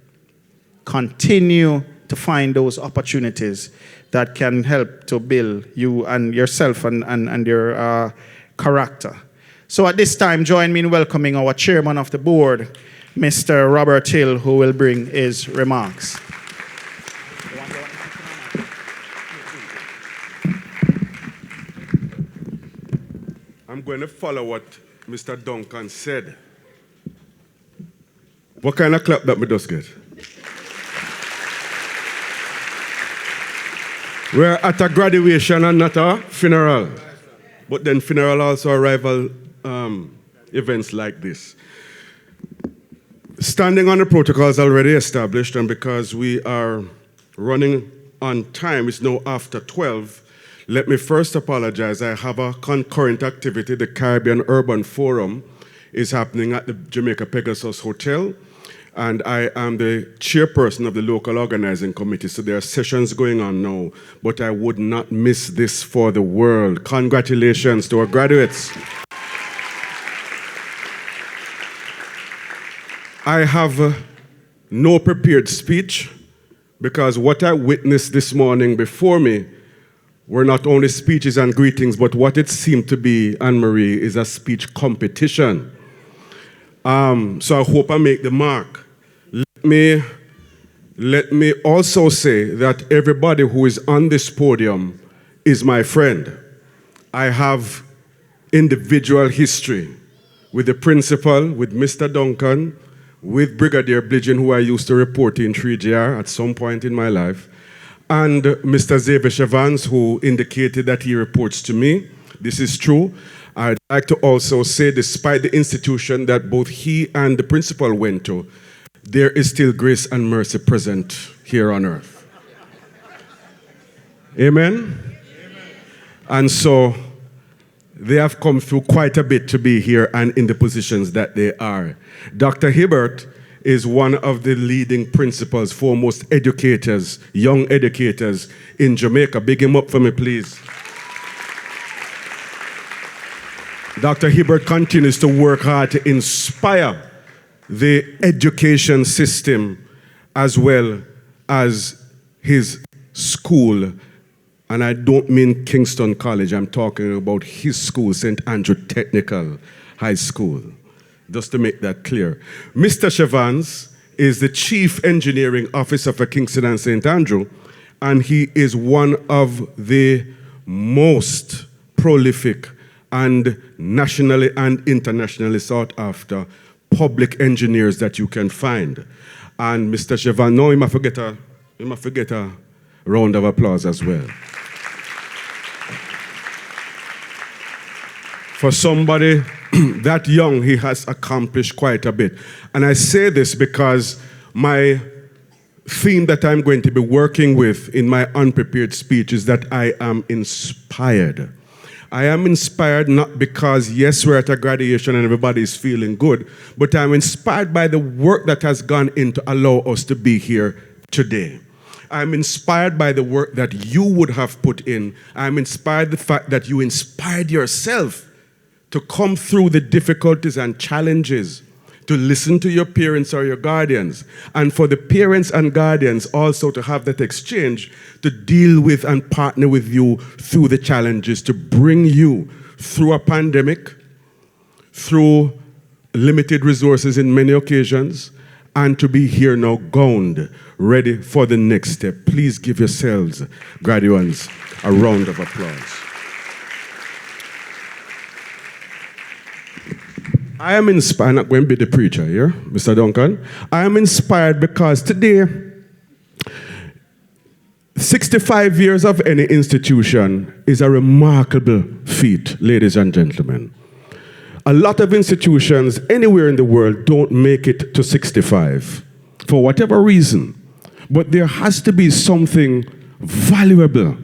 Continue to find those opportunities that can help to build you and yourself and your character. So at this time, join me in welcoming our chairman of the board, Mr. Robert Hill, who will bring his remarks. I'm going to follow what Mr. Duncan said. What kind of clap that me just get? We're at a graduation and not a funeral. But then funeral also arrival events like this. Standing on the protocols already established, and because we are running on time, it's now after 12, let me first apologize. I have a concurrent activity. The Caribbean Urban Forum is happening at the Jamaica Pegasus Hotel, and I am the chairperson of the local organizing committee, so there are sessions going on now, but I would not miss this for the world. Congratulations to our graduates. I have no prepared speech because what I witnessed this morning before me were not only speeches and greetings, but what it seemed to be, Anne-Marie, is a speech competition. So I hope I make the mark. Let me also say that everybody who is on this podium is my friend. I have individual history with the principal, with Mr. Duncan, with Brigadier Blidgen, who I used to report in 3GR at some point in my life, and Mr. Xavier Chavans, who indicated that he reports to me. This is true. I'd like to also say, despite the institution that both he and the principal went to, there is still grace and mercy present here on earth. Amen? And so they have come through quite a bit to be here and in the positions that they are. Dr. Hibbert is one of the leading principals, foremost educators, young educators in Jamaica. Big him up for me, please. Dr. Hibbert continues to work hard to inspire the education system as well as his school. And I don't mean Kingston College, I'm talking about his school, St. Andrew Technical High School, just to make that clear. Mr. Chavans is the Chief Engineering Officer for Kingston and St. Andrew, and he is one of the most prolific and nationally and internationally sought after public engineers that you can find. And Mr. Chevan, no, you must forget a round of applause as well. For somebody that young, he has accomplished quite a bit. And I say this because my theme that I'm going to be working with in my unprepared speech is that I am inspired. I am inspired not because, yes, we're at a graduation and everybody's feeling good, but I'm inspired by the work that has gone in to allow us to be here today. I'm inspired by the work that you would have put in. I'm inspired by the fact that you inspired yourself to come through the difficulties and challenges, to listen to your parents or your guardians, and for the parents and guardians also to have that exchange to deal with and partner with you through the challenges, to bring you through a pandemic, through limited resources in many occasions, and to be here now gowned, ready for the next step. Please give yourselves, graduates, a round of applause. I am inspired, I'm not going to be the preacher here, Mr. Duncan. I am inspired because today, 65 years of any institution is a remarkable feat, ladies and gentlemen. A lot of institutions anywhere in the world don't make it to 65 for whatever reason. But there has to be something valuable,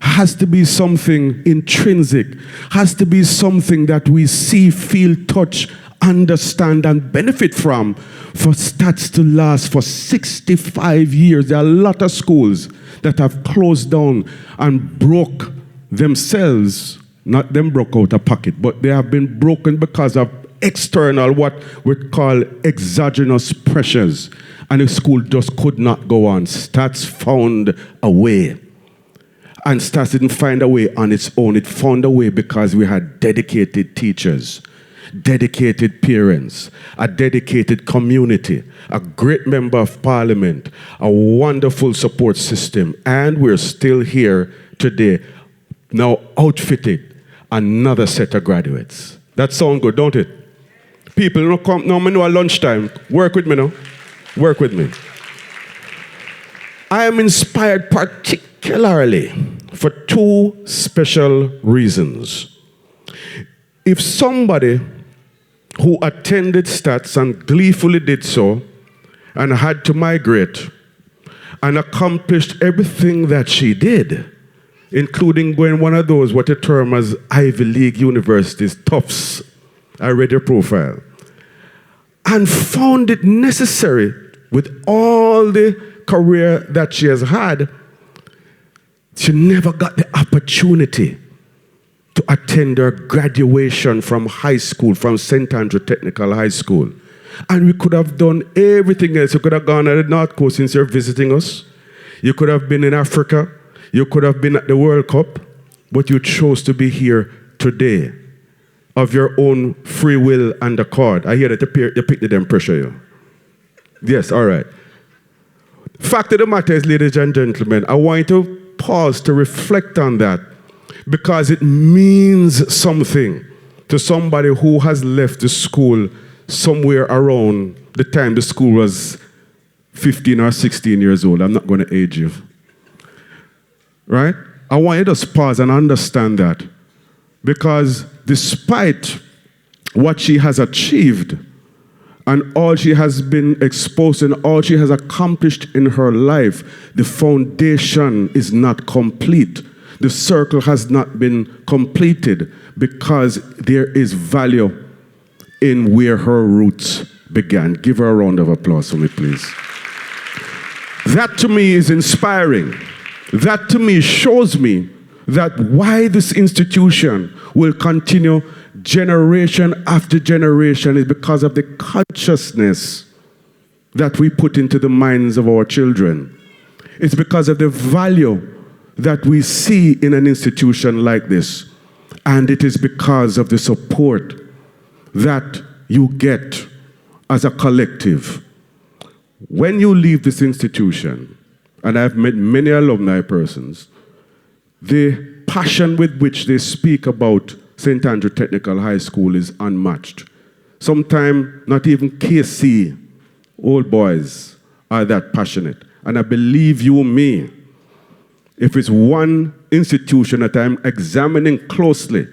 has to be something intrinsic, has to be something that we see, feel, touch, understand, and benefit from for stats to last for 65 years. There are a lot of schools that have closed down and broke themselves, not them broke out of pocket, but they have been broken because of external, what we call exogenous pressures. And the school just could not go on. Stats found a way. And Stats didn't find a way on its own. It found a way because we had dedicated teachers, dedicated parents, a dedicated community, a great member of parliament, a wonderful support system. And we're still here today, now outfitted another set of graduates. That sounds good, don't it? People, no come, no, me know at lunchtime. Work with me now. Work with me. I am inspired particularly for two special reasons. If somebody who attended Stats and gleefully did so and had to migrate and accomplished everything that she did, including going one of those what you term as Ivy League universities, Tufts, I read your profile, and found it necessary with all the career that she has had, she never got the opportunity to attend her graduation from high school, from St. Andrew Technical High School. And we could have done everything else. You could have gone at the North Coast since you're visiting us. You could have been in Africa. You could have been at the World Cup. But you chose to be here today of your own free will and accord. I hear that you picked them pressure you. Yes, all right. Fact of the matter is, ladies and gentlemen, I want you to pause to reflect on that because it means something to somebody who has left the school somewhere around the time the school was 15 or 16 years old. I'm not going to age you. Right? I want you to just pause and understand that because despite what she has achieved, and all she has been exposed and all she has accomplished in her life, the foundation is not complete. The circle has not been completed because there is value in where her roots began. Give her a round of applause for me, please. That to me is inspiring. That to me shows me that why this institution will continue generation after generation is because of the consciousness that we put into the minds of our children. It's because of the value that we see in an institution like this. And it is because of the support that you get as a collective. When you leave this institution, and I've met many alumni persons, the passion with which they speak about St. Andrew Technical High School is unmatched. Sometimes not even KC old boys are that passionate. And I believe you me, if it's one institution that I'm examining closely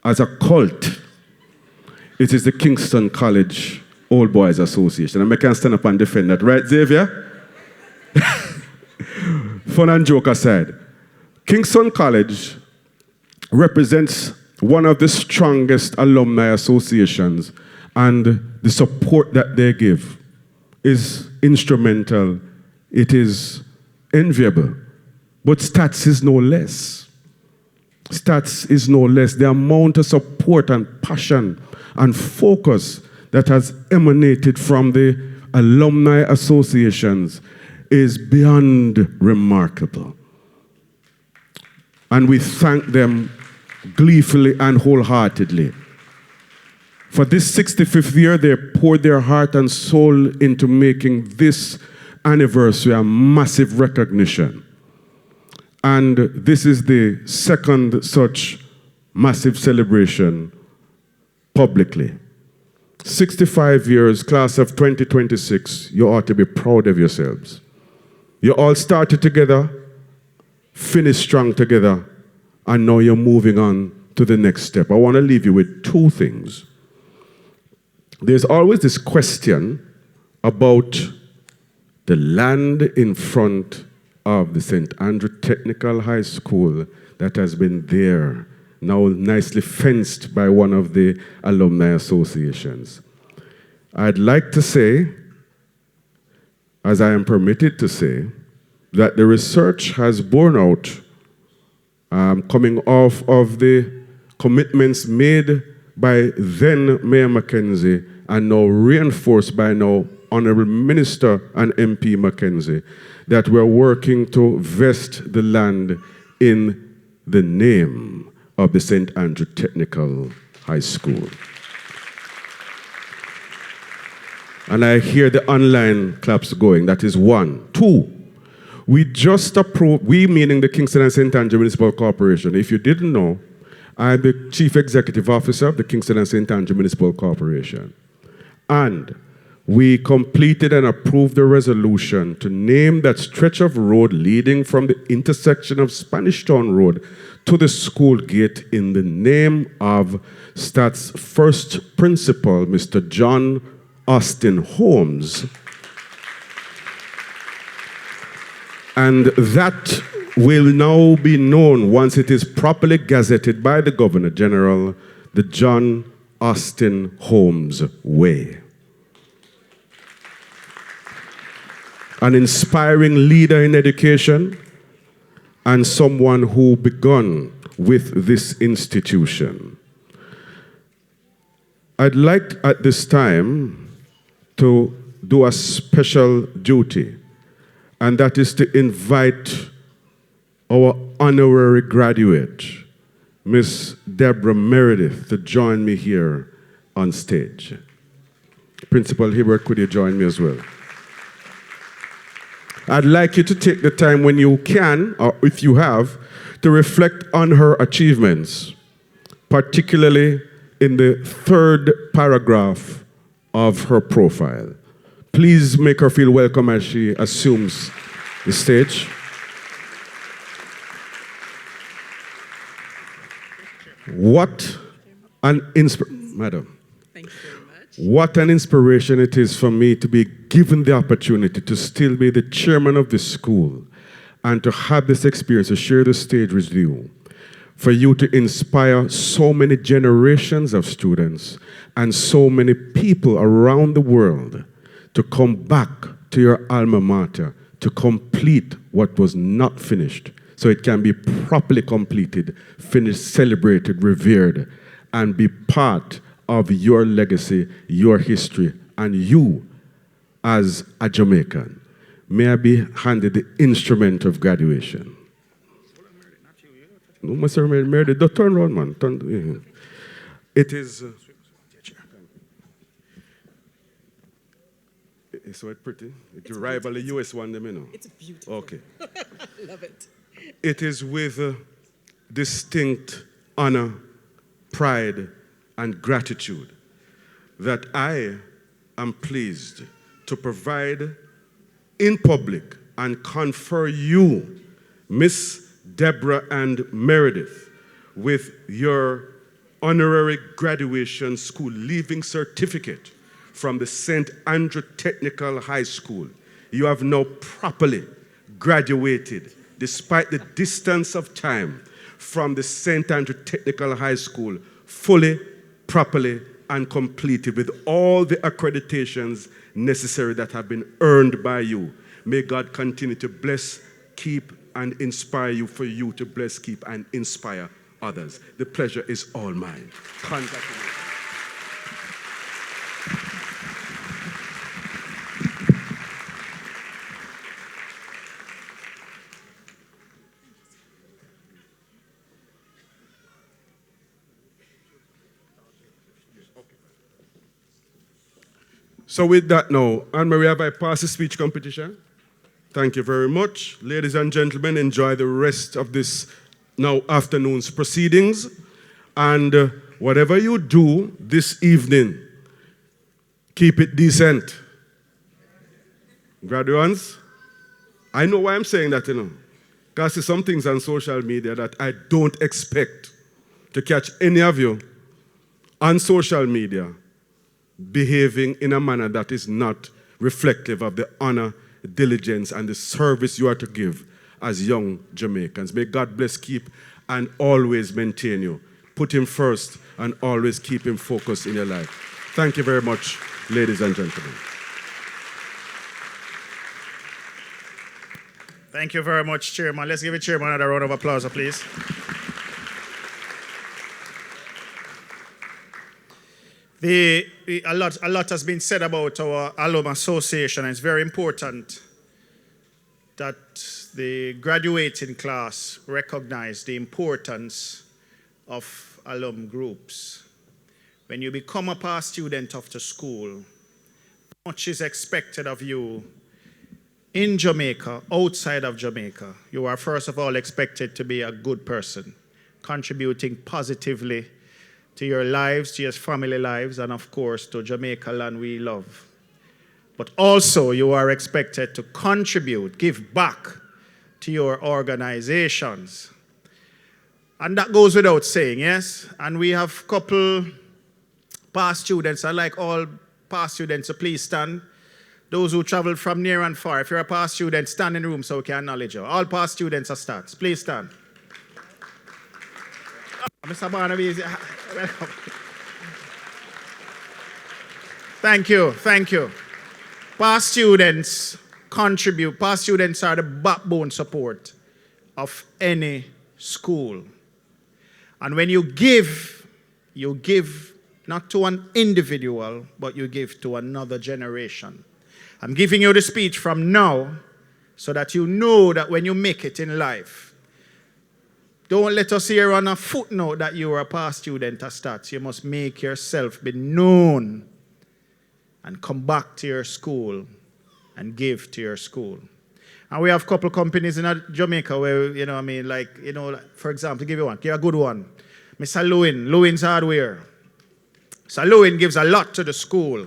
as a cult, it is the Kingston College Old Boys Association. And I can stand up and defend that. Right, Xavier? Fun and joke aside, Kingston College represents one of the strongest alumni associations, and the support that they give is instrumental. It is enviable. But Stats is no less. Stats is no less. The amount of support and passion and focus that has emanated from the alumni associations is beyond remarkable. And we thank them gleefully and wholeheartedly. For this 65th year, they poured their heart and soul into making this anniversary a massive recognition. And this is the second such massive celebration publicly. 65 years, class of 2026, you ought to be proud of yourselves. You all started together, finished strong together, and now you're moving on to the next step. I want to leave you with two things. There's always this question about the land in front of the St. Andrew Technical High School that has been there, now nicely fenced by one of the alumni associations. I'd like to say, as I am permitted to say, that the research has borne out, coming off of the commitments made by then Mayor Mackenzie and now reinforced by now Honorable Minister and MP Mackenzie, that we're working to vest the land in the name of the St. Andrew Technical High School. And I hear the online claps going. That is one. Two, we just approved, we meaning the Kingston and St. Andrew Municipal Corporation. If you didn't know, I'm the Chief Executive Officer of the Kingston and St. Andrew Municipal Corporation. And we completed and approved a resolution to name that stretch of road leading from the intersection of Spanish Town Road to the school gate in the name of Stats' first principal, Mr. John Austin Holmes. And that will now be known, once it is properly gazetted by the Governor General, the John Austin Holmes Way. An inspiring leader in education and someone who began with this institution. I'd like at this time to do a special duty, and that is to invite our honorary graduate, Miss Deborah Meredith, to join me here on stage. Principal Hibbert, could you join me as well? I'd like you to take the time when you can, or if you have, to reflect on her achievements, particularly in the third paragraph of her profile. Please make her feel welcome as she assumes the stage. What an Madam. Thank you very much. What an inspiration it is for me to be given the opportunity to still be the chairman of this school and to have this experience, to share the stage with you, for you to inspire so many generations of students and so many people around the world to come back to your alma mater to complete what was not finished, so it can be properly completed, finished, celebrated, revered, and be part of your legacy, your history, and you as a Jamaican. May I be handed the instrument of graduation? No, Mr. Meredith, don't turn around, man. It is... It's so pretty. It's a rival the US one, you know. It's beautiful. Okay. Love it. It is with distinct honor, pride, and gratitude that I am pleased to provide in public and confer you, Miss Deborah and Meredith, with your honorary graduation school leaving certificate from the St. Andrew Technical High School. You have now properly graduated, despite the distance of time, from the St. Andrew Technical High School, fully, properly, and completed with all the accreditations necessary that have been earned by you. May God continue to bless, keep, and inspire you for you to bless, keep, and inspire others. The pleasure is all mine. Congratulations. So with that now, Anne-Marie, have I passed the speech competition? Thank you very much. Ladies and gentlemen, enjoy the rest of this now afternoon's proceedings. And whatever you do this evening, keep it decent. Graduates, I know why I'm saying that, because there's some things on social media that I don't expect to catch any of you on social media behaving in a manner that is not reflective of the honor, diligence, and the service you are to give as young Jamaicans. May God bless, keep, and always maintain you. Put him first and always keep him focused in your life. Thank you very much, ladies and gentlemen. Thank you very much, Chairman. Let's give the Chairman another round of applause, please. A lot has been said about our alum association, and it's very important that the graduating class recognize the importance of alum groups. When you become a past student of the school, much is expected of you in Jamaica, outside of Jamaica. You are first of all expected to be a good person, contributing positively to your lives, to your family lives, and of course to Jamaica land we love. But also you are expected to contribute, give back to your organizations. And that goes without saying, yes? And we have a couple past students. I'd like all past students to please stand. Those who travel from near and far. If you're a past student, stand in the room so we can acknowledge you. All past students are stars. Please stand. Mr. Barnaby, welcome. Thank you, thank you. Past students contribute. Past students are the backbone support of any school. And when you give not to an individual, but you give to another generation. I'm giving you the speech from now so that you know that when you make it in life, don't let us hear on a footnote that you are a past student at Stats. You must make yourself be known and come back to your school and give to your school. And we have a couple companies in Jamaica where, for example, give you a good one. Mr. Lewin's Hardware. So Lewin gives a lot to the school.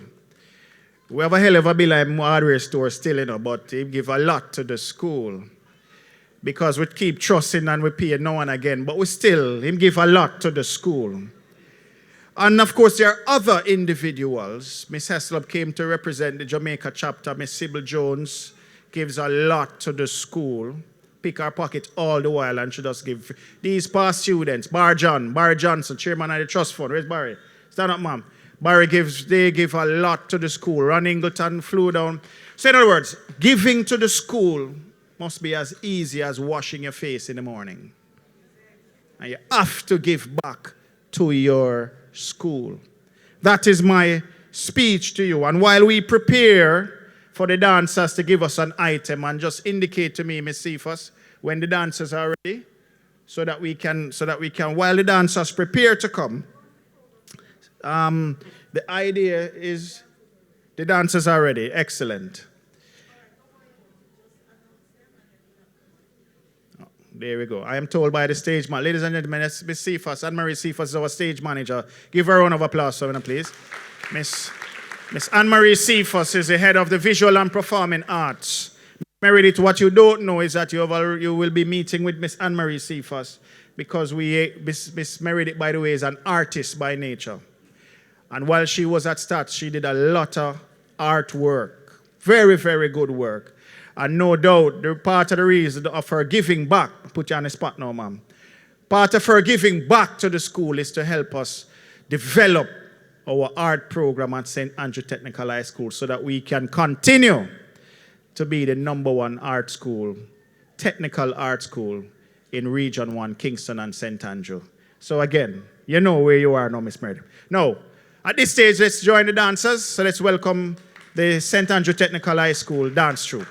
We have a hell of a bill of hardware store still, but he gives a lot to the school. Because we keep trusting and we pay now and again, but we still, him give a lot to the school. And of course, there are other individuals. Miss Heslop came to represent the Jamaica chapter. Miss Sybil Jones gives a lot to the school. Pick her pocket all the while and she just give. These past students, Barry Johnson, chairman of the trust fund. Where's Barry? Stand up, ma'am. They give a lot to the school. Ron Ingleton flew down. So in other words, giving to the school must be as easy as washing your face in the morning. And you have to give back to your school. That is my speech to you. And while we prepare for the dancers to give us an item, and just indicate to me, Ms. Cephas, when the dancers are ready, so that we can, while the dancers prepare to come, the idea is the dancers are ready. Excellent. There we go. I am told by the stage man. Ladies and gentlemen, Ms. Cephas, Anne-Marie Cephas is our stage manager. Give her a round of applause for her, please. Miss Anne-Marie Cephas is the head of the Visual and Performing Arts. Meredith, what you don't know is that you will be meeting with Miss Anne-Marie Cephas because Miss Meredith, by the way, is an artist by nature. And while she was at Stats, she did a lot of artwork. Very, very good work. And no doubt, the part of the reason of her giving back, put you on the spot now, ma'am. Part of her giving back to the school is to help us develop our art program at St. Andrew Technical High School so that we can continue to be the #1 art school, technical art school in Region 1, Kingston and St. Andrew. So again, you know where you are now, Miss Meredith. Now, at this stage, let's join the dancers. So let's welcome the St. Andrew Technical High School dance troupe.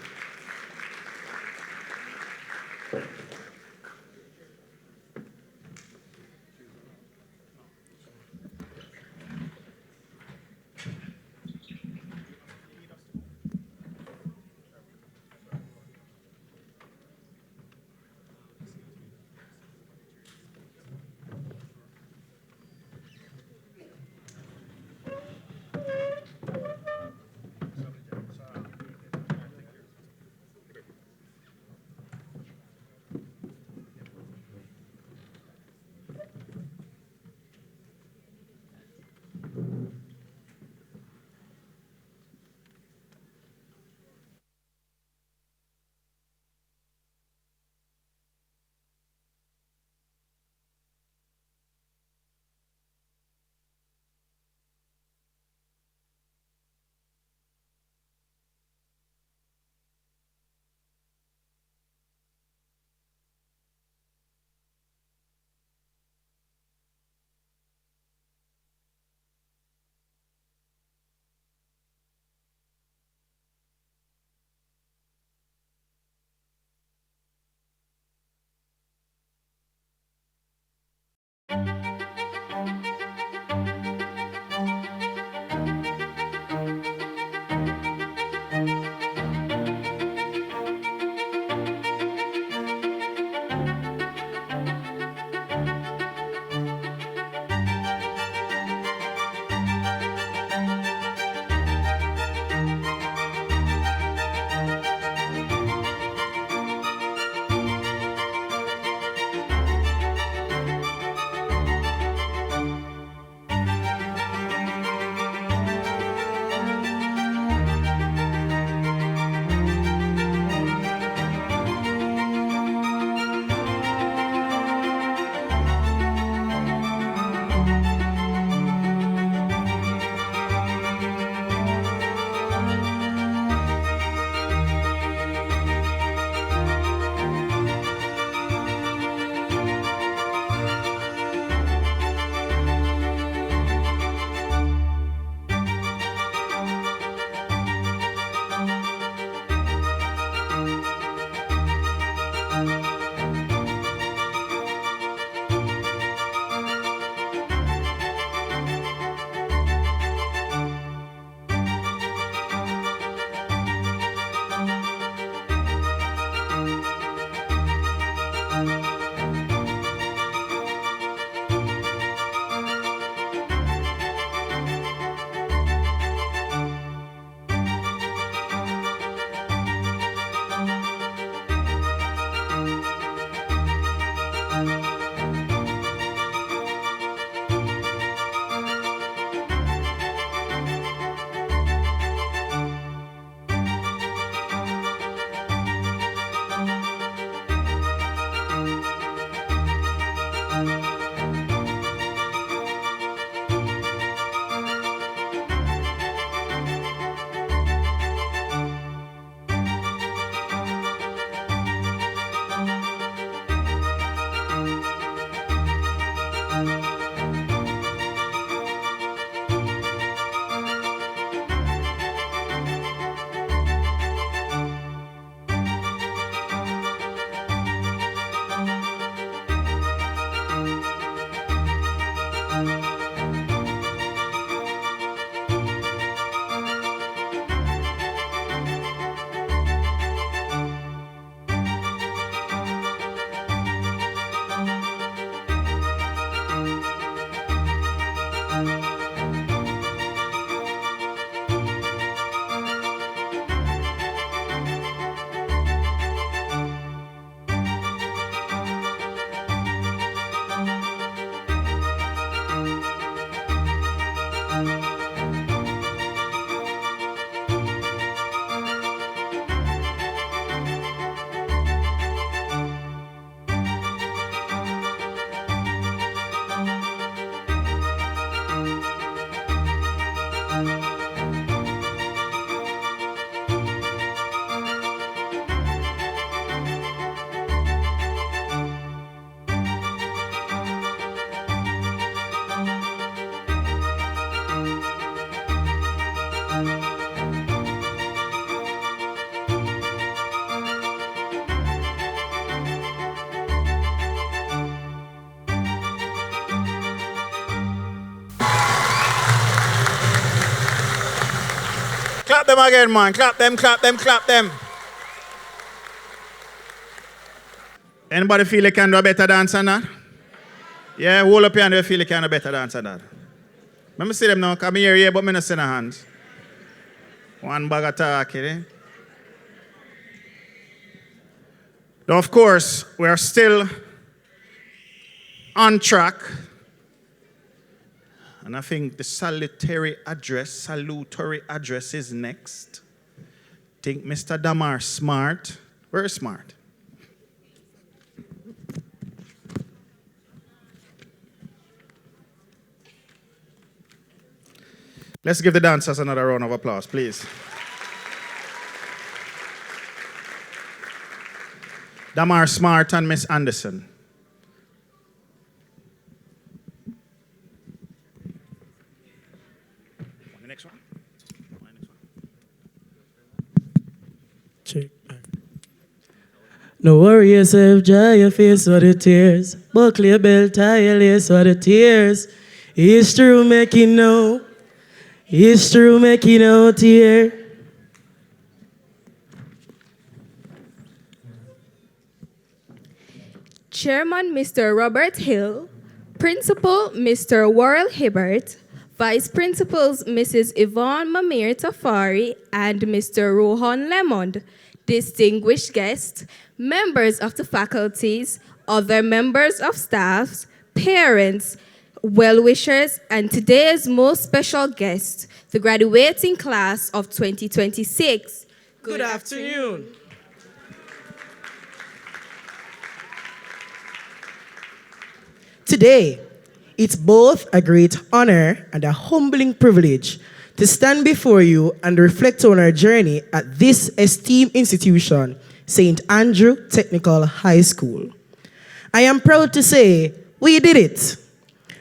Clap them again, man. Clap them, clap them, clap them. Anybody feel they can do a better dance than that? Yeah, hold up your hand if you feel they can do a better dance than that. Let me see them now. Come here, but me not see no hands. One bag of talk, eh? Now, of course, we are still on track. And I think the salutary address is next. I think Mr. Damar Smart. Very smart. Let's give the dancers another round of applause, please. Damar Smart and Miss Anderson. The next one. Check. No worry yourself, dry your face for the tears. Buckle your belt, tie your lace for the tears. It's true, make you know. It's true, make you know, tear. Chairman Mr. Robert Hill, Principal Mr. Worrell Hibbert, Vice Principals Mrs. Yvonne Mamir Tafari and Mr. Rohan Lemond, distinguished guests, members of the faculties, other members of staff, parents, well-wishers, and today's most special guest, the graduating class of 2026. Good afternoon. Today, it's both a great honor and a humbling privilege to stand before you and reflect on our journey at this esteemed institution, St. Andrew Technical High School. I am proud to say we did it.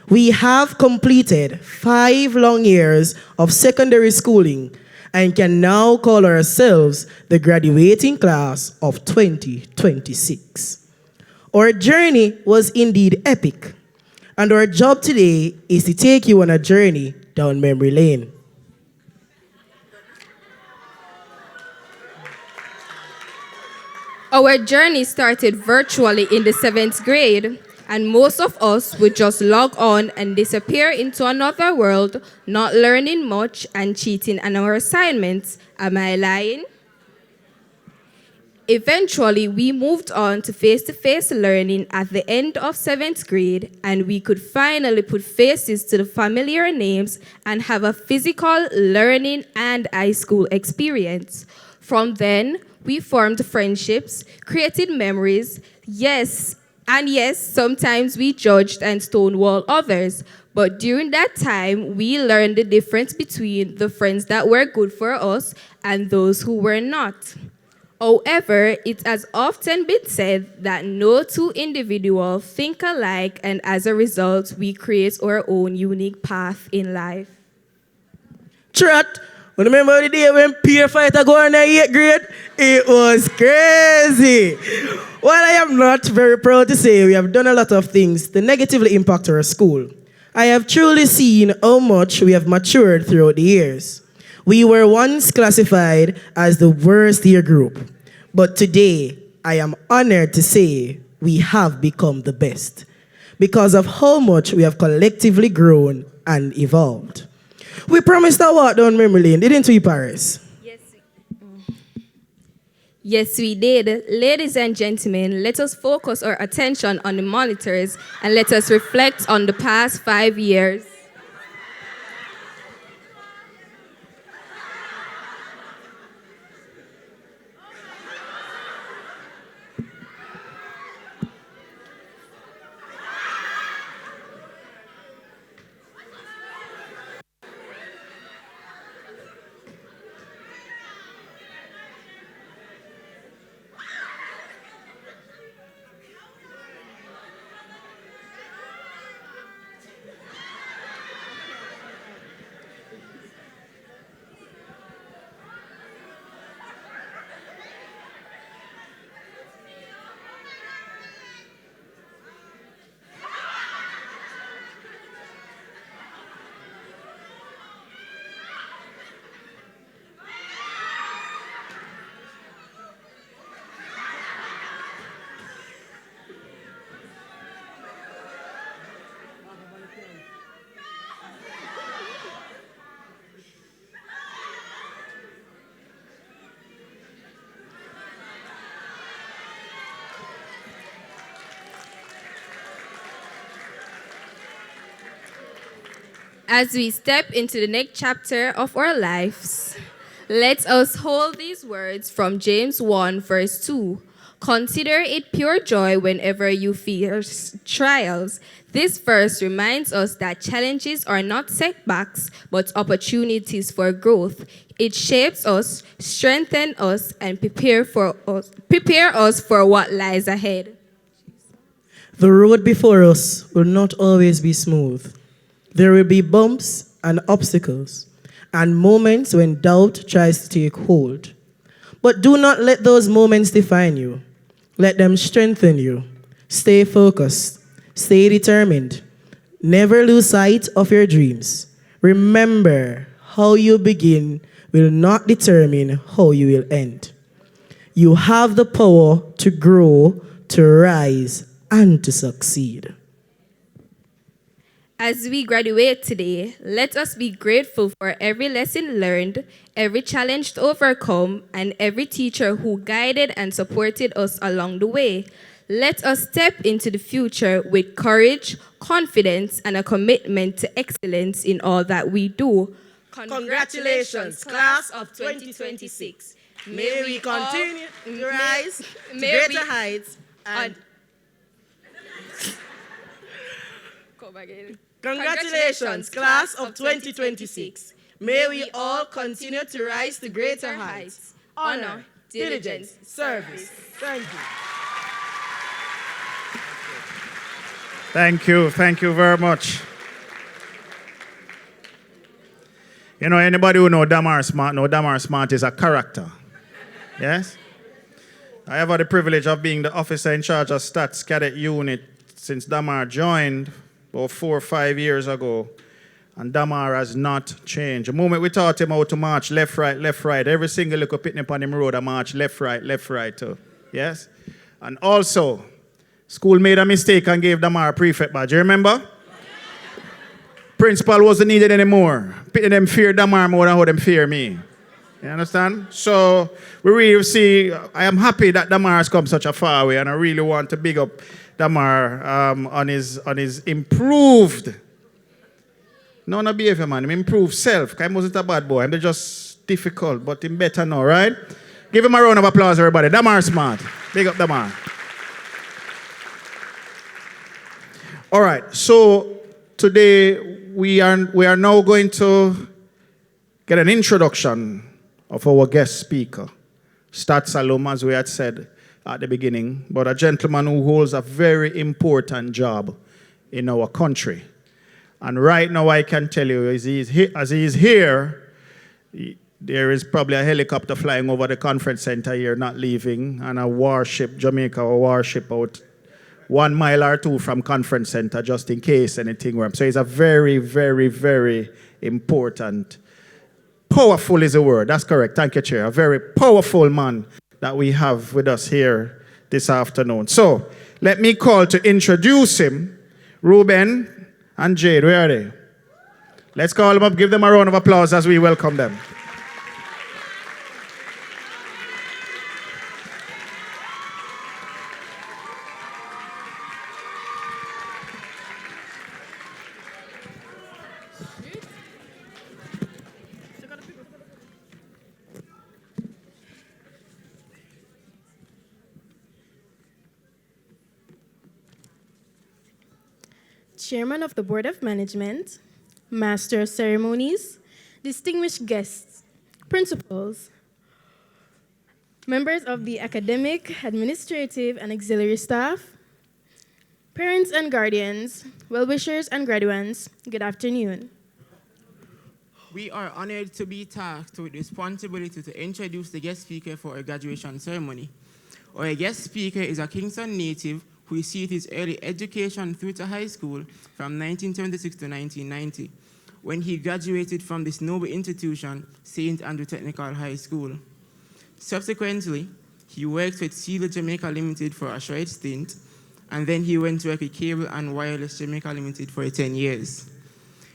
We have completed 5 long years of secondary schooling and can now call ourselves the graduating class of 2026. Our journey was indeed epic, and our job today is to take you on a journey down memory lane. Our journey started virtually in the 7th grade, and most of us would just log on and disappear into another world, not learning much and cheating on our assignments. Am I lying? Eventually, we moved on to face-to-face learning at the end of 7th grade, and we could finally put faces to the familiar names and have a physical learning and high school experience. From then, we formed friendships, created memories, yes, sometimes we judged and stonewalled others. But during that time, we learned the difference between the friends that were good for us and those who were not. However, it has often been said that no two individuals think alike, and as a result, we create our own unique path in life. Trot, remember the day when peer fighter go in the 8th grade? It was crazy. While I am not very proud to say we have done a lot of things to negatively impact our school, I have truly seen how much we have matured throughout the years. We were once classified as the worst year group, but today I am honored to say we have become the best because of how much we have collectively grown and evolved. We promised a walk down memory lane, didn't we, Paris? Yes, we did. Ladies and gentlemen, let us focus our attention on the monitors and let us reflect on the past 5 years. As we step into the next chapter of our lives, let us hold these words from James 1, verse 2. Consider it pure joy whenever you face trials. This verse reminds us that challenges are not setbacks, but opportunities for growth. It shapes us, strengthens us, and prepare us for what lies ahead. The road before us will not always be smooth. There will be bumps and obstacles, and moments when doubt tries to take hold. But do not let those moments define you. Let them strengthen you. Stay focused. Stay determined. Never lose sight of your dreams. Remember, how you begin will not determine how you will end. You have the power to grow, to rise, and to succeed. As we graduate today, let us be grateful for every lesson learned, every challenge to overcome, and every teacher who guided and supported us along the way. Let us step into the future with courage, confidence, and a commitment to excellence in all that we do. Congratulations, class of 2026. May we continue to rise to greater heights and congratulations, class of 2026. May we all continue to rise to greater heights. Honor, diligence, service. Thank you. Thank you very much. You know, anybody who know Damar Smart is a character. Yes? I have had the privilege of being the officer in charge of Stats Cadet Unit since Damar joined about 4 or 5 years ago. And Damar has not changed. The moment we taught him how to march left, right, every single little pitney upon him road, I march left, right too. Yes? And also, school made a mistake and gave Damar a prefect badge. You remember? Principal wasn't needed anymore. Them fear Damar more than how them fear me. You understand? So we really see, I am happy that Damar has come such a far way, and I really want to big up Damar on his improved, no behavior, man, him improved self. I wasn't a bad boy. I'm just difficult, but him better now, right? Give him a round of applause, everybody. Damar Smart. Big up Damar. All right, so today we are now going to get an introduction of our guest speaker, Stats alum, as we had said at the beginning, but a gentleman who holds a very important job in our country. And right now I can tell you, as he is here, there is probably a helicopter flying over the conference center here, not leaving, and a warship, Jamaica, a warship out 1 mile or 2 from conference center, just in case anything were. So he's a very, very, very important, powerful is the word. That's correct. Thank you, Chair. A very powerful man that we have with us here this afternoon. So let me call to introduce him, Ruben and Jade. Where are they? Let's call them up. Give them a round of applause as we welcome them. Chairman of the Board of Management, Master of Ceremonies, distinguished guests, principals, members of the academic, administrative, and auxiliary staff, parents and guardians, well-wishers and graduates, good afternoon. We are honored to be tasked with the responsibility to introduce the guest speaker for a graduation ceremony. Our guest speaker is a Kingston native who received his early education through to high school from 1976 to 1990, when he graduated from this noble institution, St. Andrew Technical High School. Subsequently, he worked with Sealer Jamaica Limited for a short stint, and then he went to work with Cable and Wireless Jamaica Limited for 10 years.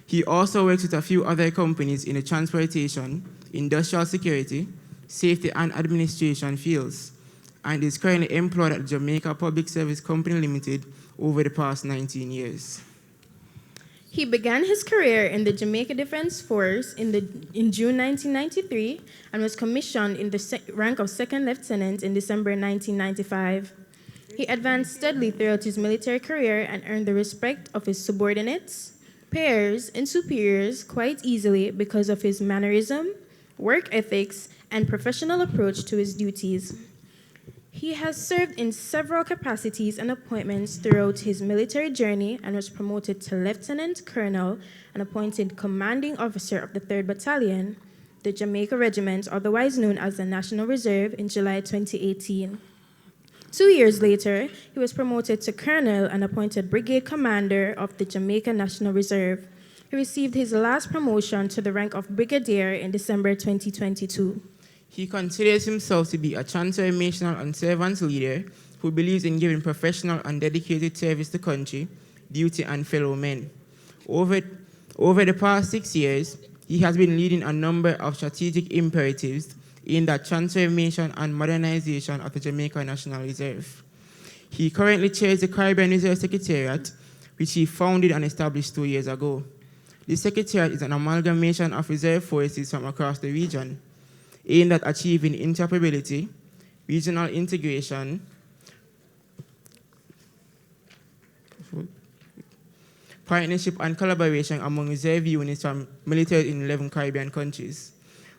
He also worked with a few other companies in the transportation, industrial security, safety and administration fields, and is currently employed at Jamaica Public Service Company Limited over the past 19 years. He began his career in the Jamaica Defense Force in June 1993 and was commissioned in the rank of second lieutenant in December 1995. He advanced steadily throughout his military career and earned the respect of his subordinates, peers, and superiors quite easily because of his mannerism, work ethics, and professional approach to his duties. He has served in several capacities and appointments throughout his military journey and was promoted to lieutenant colonel and appointed commanding officer of the 3rd Battalion, the Jamaica Regiment, otherwise known as the National Reserve, in July 2018. 2 years later, he was promoted to colonel and appointed brigade commander of the Jamaica National Reserve. He received his last promotion to the rank of brigadier in December 2022. He considers himself to be a transformational and servant leader who believes in giving professional and dedicated service to country, duty, and fellow men. Over the past 6 years, he has been leading a number of strategic imperatives in the transformation and modernization of the Jamaica National Reserve. He currently chairs the Caribbean Reserve Secretariat, which he founded and established 2 years ago. The Secretariat is an amalgamation of reserve forces from across the region, aimed at achieving interoperability, regional integration, partnership and collaboration among reserve units from military in 11 Caribbean countries.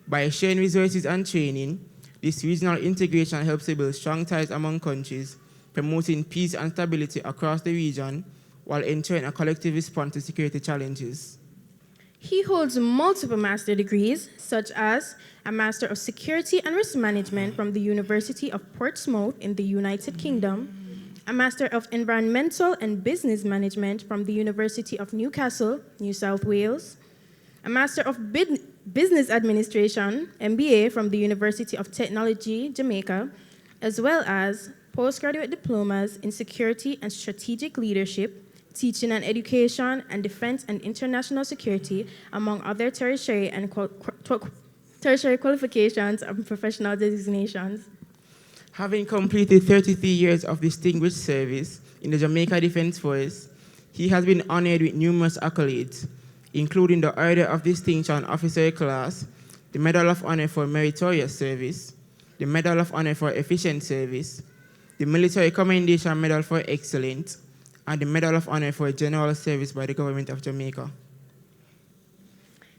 By sharing resources and training, this regional integration helps to build strong ties among countries, promoting peace and stability across the region, while ensuring a collective response to security challenges. He holds multiple master degrees, such as a Master of Security and Risk Management from the University of Portsmouth in the United Kingdom, a Master of Environmental and Business Management from the University of Newcastle, New South Wales, a Master of Business Administration, MBA, from the University of Technology, Jamaica, as well as postgraduate diplomas in Security and Strategic Leadership, Teaching and Education, and Defense and International Security, among other tertiary and tertiary qualifications and professional designations. Having completed 33 years of distinguished service in the Jamaica Defense Force, he has been honored with numerous accolades, including the Order of Distinction Officer Class, the Medal of Honor for Meritorious Service, the Medal of Honor for Efficient Service, the Military Commendation Medal for Excellence, and the Medal of Honor for General Service by the Government of Jamaica.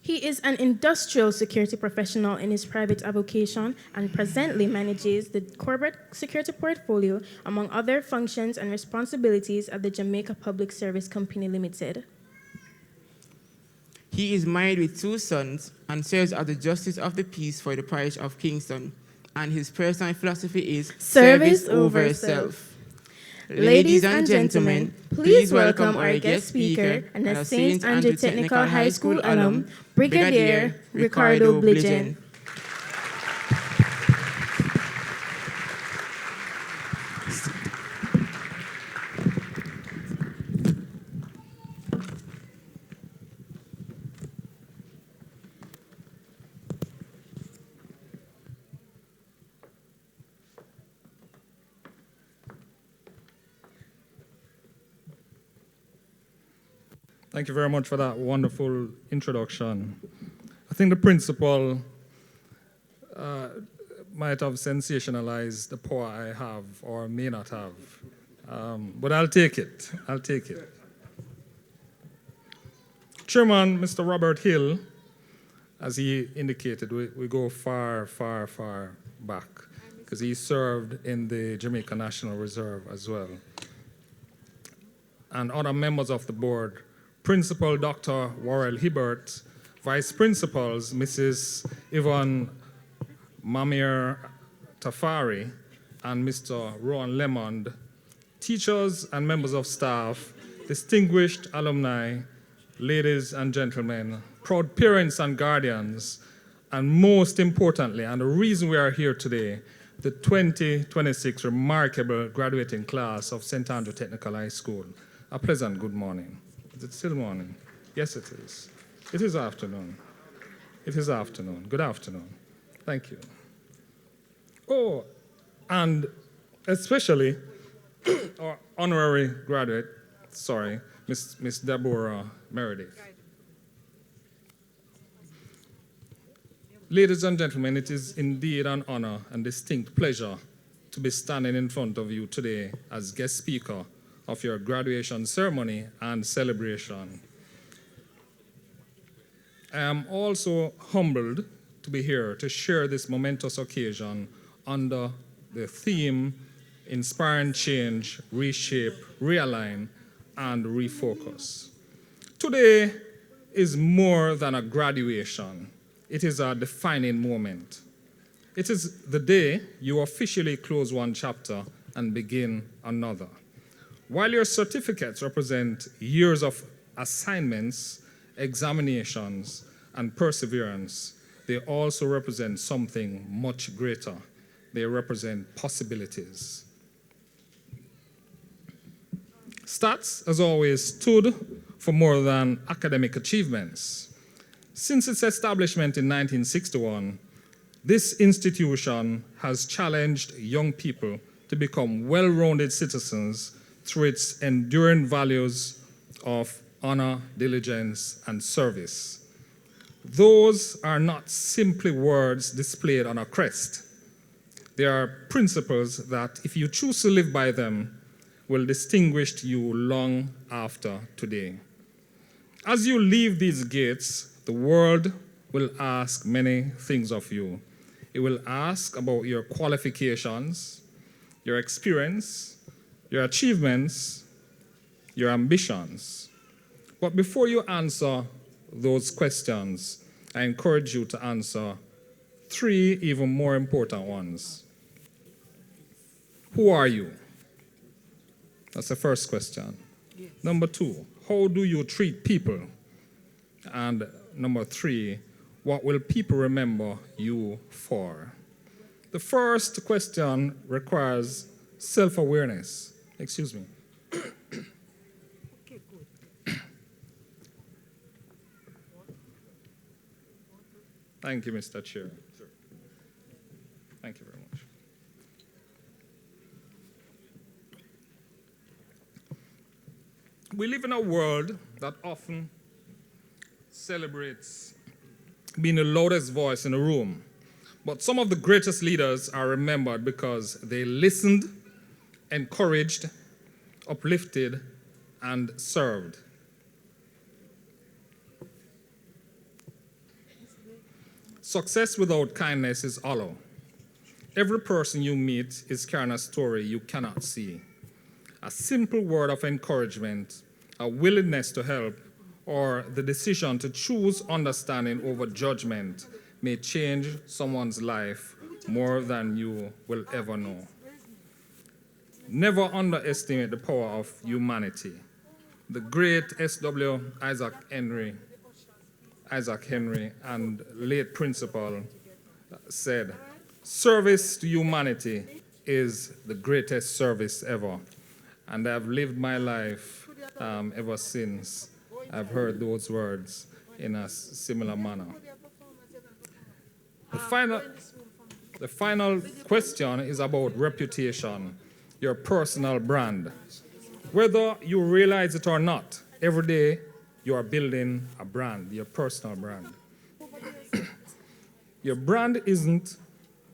He is an industrial security professional in his private avocation and presently manages the corporate security portfolio, among other functions and responsibilities at the Jamaica Public Service Company Limited. He is married with 2 sons and serves as the Justice of the Peace for the Parish of Kingston, and his personal philosophy is service over self. Ladies and gentlemen, please welcome our guest speaker and a St. Andrew Technical High School alum, Brigadier Ricardo Blijen. Thank you very much for that wonderful introduction. I think the principal might have sensationalized the power I have or may not have, but I'll take it. I'll take it. Chairman, Mr. Robert Hill, as he indicated, we go far, far, far back because he served in the Jamaica National Reserve as well. And other members of the board, Principal Dr. Worrell Hibbert, Vice Principals Mrs. Yvonne Mamir Tafari and Mr. Rowan Lemond, teachers and members of staff, distinguished alumni, ladies and gentlemen, proud parents and guardians, and most importantly, and the reason we are here today, the 2026 remarkable graduating class of St. Andrew Technical High School. A pleasant good morning. Is it still morning? Yes, it is. It is afternoon. It is afternoon. Good afternoon. Thank you. Oh, and especially our honorary graduate, Miss Deborah Meredith. Ladies and gentlemen, it is indeed an honor and distinct pleasure to be standing in front of you today as guest speaker of your graduation ceremony and celebration. I am also humbled to be here to share this momentous occasion under the theme Inspiring Change, Reshape, Realign, and Refocus. Today is more than a graduation. It is a defining moment. It is the day you officially close one chapter and begin another. While your certificates represent years of assignments, examinations, and perseverance, they also represent something much greater. They represent possibilities. STATS has always stood for more than academic achievements. Since its establishment in 1961, this institution has challenged young people to become well-rounded citizens through its enduring values of honor, diligence, and service. Those are not simply words displayed on a crest. They are principles that, if you choose to live by them, will distinguish you long after today. As you leave these gates, the world will ask many things of you. It will ask about your qualifications, your experience, your achievements, your ambitions. But before you answer those questions, I encourage you to answer three even more important ones. Who are you? That's the first question. Yes. Number two, how do you treat people? And number three, what will people remember you for? The first question requires self-awareness. Excuse me. Thank you, Mr. Chair. Thank you very much. We live in a world that often celebrates being the loudest voice in the room. But some of the greatest leaders are remembered because they listened, encouraged, uplifted, and served. Success without kindness is hollow. Every person you meet is carrying a story you cannot see. A simple word of encouragement, a willingness to help, or the decision to choose understanding over judgment may change someone's life more than you will ever know. Never underestimate the power of humanity. The great S.W. Isaac Henry and late principal said, "Service to humanity is the greatest service ever." And I've lived my life ever since I've heard those words in a similar manner. The final question is about reputation, your personal brand. Whether you realize it or not, every day you are building a brand, your personal brand. Your brand isn't,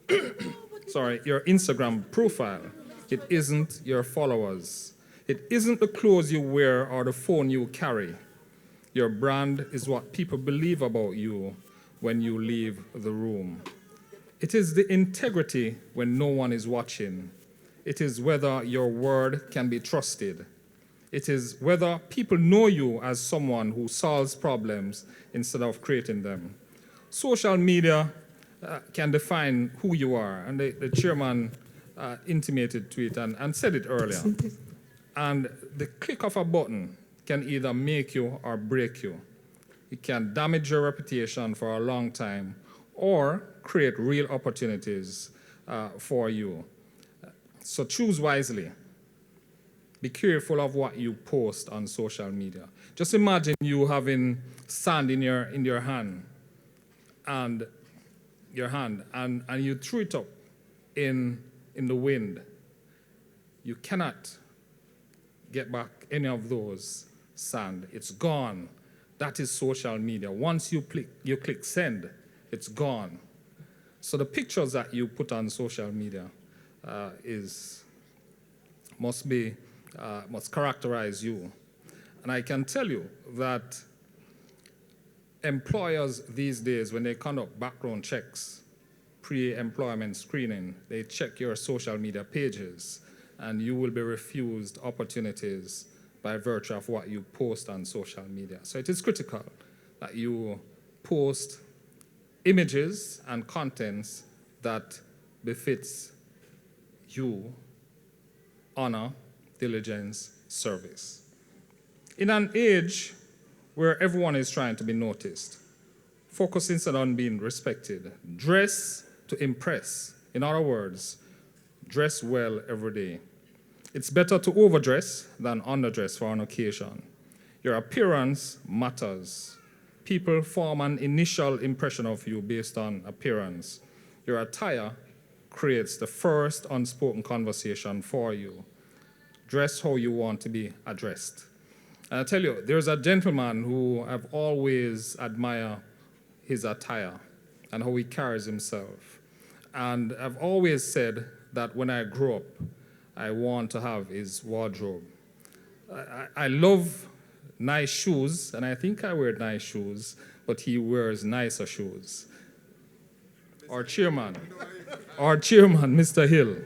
your Instagram profile. It isn't your followers. It isn't the clothes you wear or the phone you carry. Your brand is what people believe about you when you leave the room. It is the integrity when no one is watching. It is whether your word can be trusted. It is whether people know you as someone who solves problems instead of creating them. Social media can define who you are, and the chairman intimated to it and said it earlier. And the click of a button can either make you or break you. It can damage your reputation for a long time or create real opportunities for you. So choose wisely. Be careful of what you post on social media. Just imagine you having sand in your hand and you threw it up in the wind. You cannot get back any of those sand. It's gone. That is social media. Once you click send, it's gone. So the pictures that you put on social media must characterize you. And I can tell you that employers these days, when they conduct background checks, pre-employment screening, they check your social media pages, and you will be refused opportunities by virtue of what you post on social media. So it is critical that you post images and contents that befits you, honor, diligence, service. In an age where everyone is trying to be noticed, focus instead on being respected. Dress to impress. In other words, dress well every day. It's better to overdress than underdress for an occasion. Your appearance matters. People form an initial impression of you based on appearance. Your attire creates the first unspoken conversation for you. Dress how you want to be addressed. And I tell you, there's a gentleman who I've always admired his attire and how he carries himself. And I've always said that when I grow up, I want to have his wardrobe. I love nice shoes, and I think I wear nice shoes, but he wears nicer shoes. Our chairman, Mr. Hill,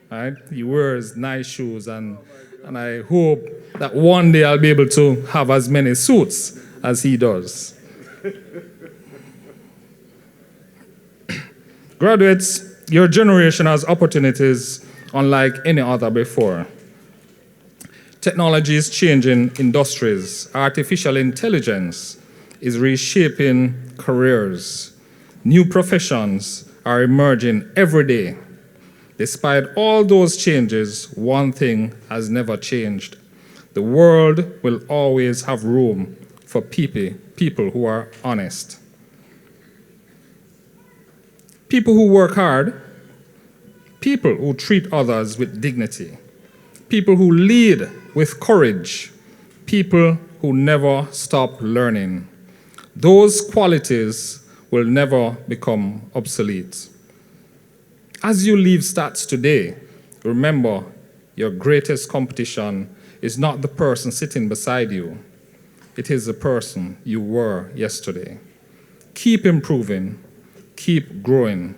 right? He wears nice shoes, and I hope that one day I'll be able to have as many suits as he does. Graduates, your generation has opportunities unlike any other before. Technology is changing industries. Artificial intelligence is reshaping careers. New professions are emerging every day. Despite all those changes, one thing has never changed. The world will always have room for people who are honest. People who work hard, people who treat others with dignity, people who lead with courage, people who never stop learning. Those qualities will never become obsolete. As you leave Stats today, remember your greatest competition is not the person sitting beside you. It is the person you were yesterday. Keep improving, keep growing.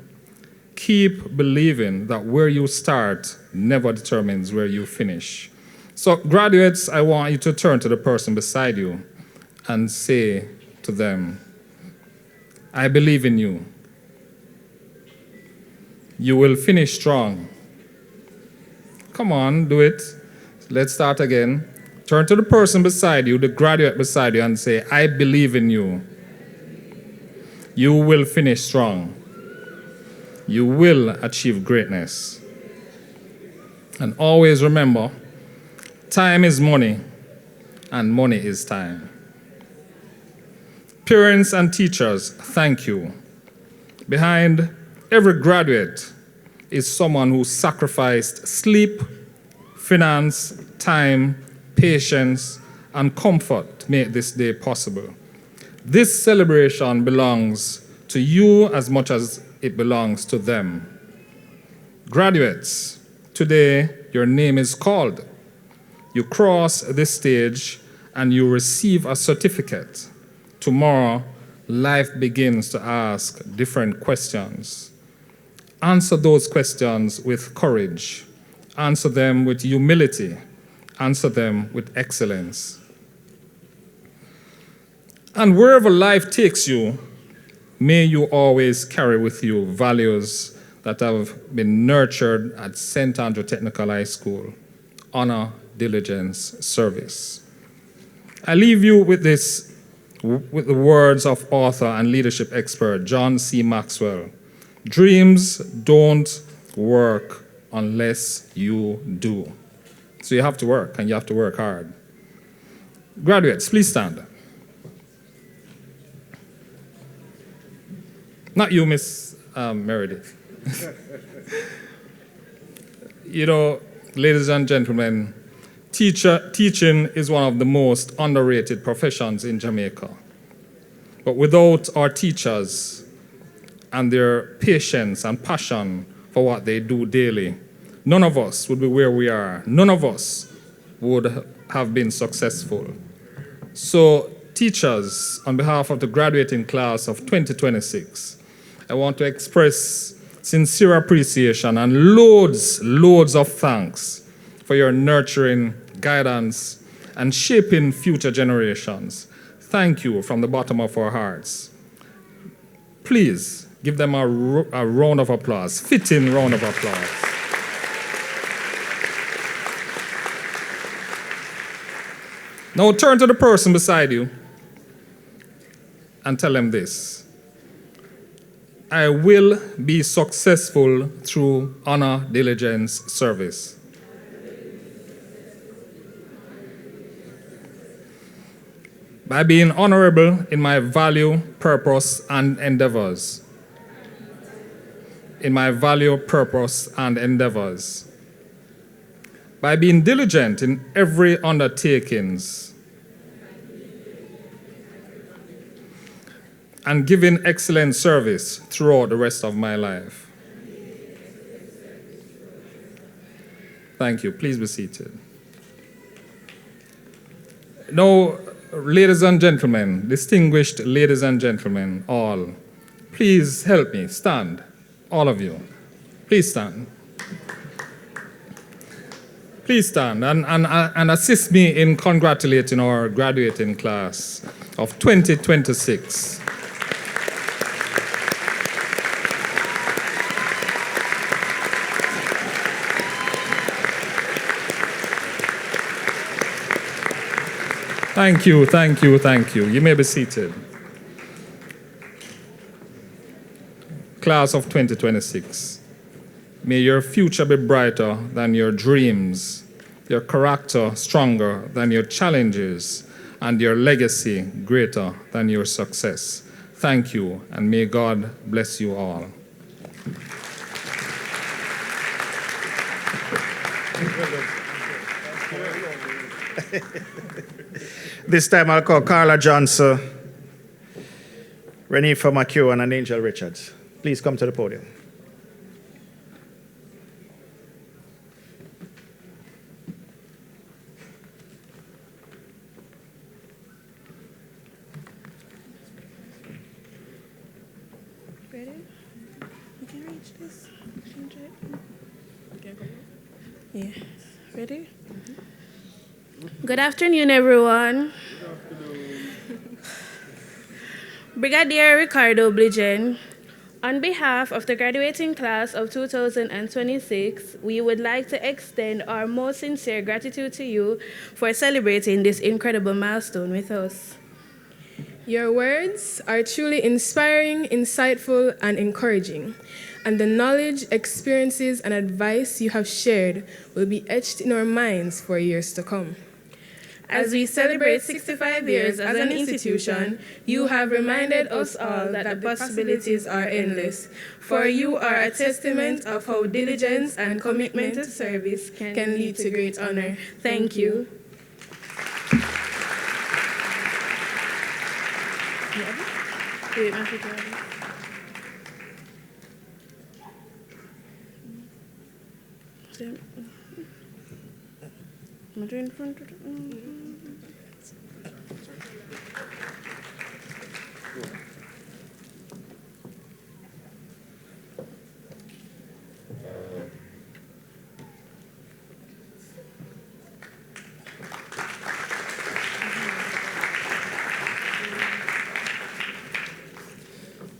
Keep believing that where you start never determines where you finish. So graduates, I want you to turn to the person beside you and say to them, I believe in you. You will finish strong. Come on, do it. Let's start again. Turn to the person beside you, the graduate beside you, and say, I believe in you. You will finish strong. You will achieve greatness. And always remember, time is money, and money is time. Parents and teachers, thank you. Behind every graduate is someone who sacrificed sleep, finance, time, patience, and comfort to make this day possible. This celebration belongs to you as much as it belongs to them. Graduates, today your name is called. You cross this stage and you receive a certificate. Tomorrow, life begins to ask different questions. Answer those questions with courage. Answer them with humility. Answer them with excellence. And wherever life takes you, may you always carry with you values that have been nurtured at St. Andrew Technical High School: honor, diligence, service. I leave you with the words of author and leadership expert John C. Maxwell. Dreams don't work unless you do. So you have to work, and you have to work hard. Graduates, please stand. Not you, Miss Meredith. You know, ladies and gentlemen, Teaching is one of the most underrated professions in Jamaica. But without our teachers and their patience and passion for what they do daily, none of us would be where we are. None of us would have been successful. So, teachers, on behalf of the graduating class of 2026, I want to express sincere appreciation and loads of thanks for your nurturing, guidance, and shaping future generations. Thank you from the bottom of our hearts. Please give them a round of applause, fitting round of applause. Now turn to the person beside you and tell them this. I will be successful through honor, diligence, service. By being honorable in my value, purpose, and endeavors. In my value, purpose, and endeavors. By being diligent in every undertakings. And giving excellent service throughout the rest of my life. Thank you. Please be seated. Now, ladies and gentlemen, distinguished ladies and gentlemen, all, please help me stand. All of you. Please stand. Please stand and assist me in congratulating our graduating class of 2026. Thank you, thank you, thank you. You may be seated. Class of 2026, may your future be brighter than your dreams, your character stronger than your challenges, and your legacy greater than your success. Thank you, and may God bless you all. This time I'll call Carla Johnson, Renifa McEwen, and Angel Richards. Please come to the podium. Ready? You can reach this. Change it. Yeah. Ready? Good afternoon, everyone. Brigadier Ricardo Blijen, on behalf of the graduating class of 2026, we would like to extend our most sincere gratitude to you for celebrating this incredible milestone with us. Your words are truly inspiring, insightful, and encouraging, and the knowledge, experiences, and advice you have shared will be etched in our minds for years to come. As we celebrate 65 years as an institution, you have reminded us all that the possibilities are endless, for you are a testament of how diligence and commitment to service can lead to great honor. Thank you.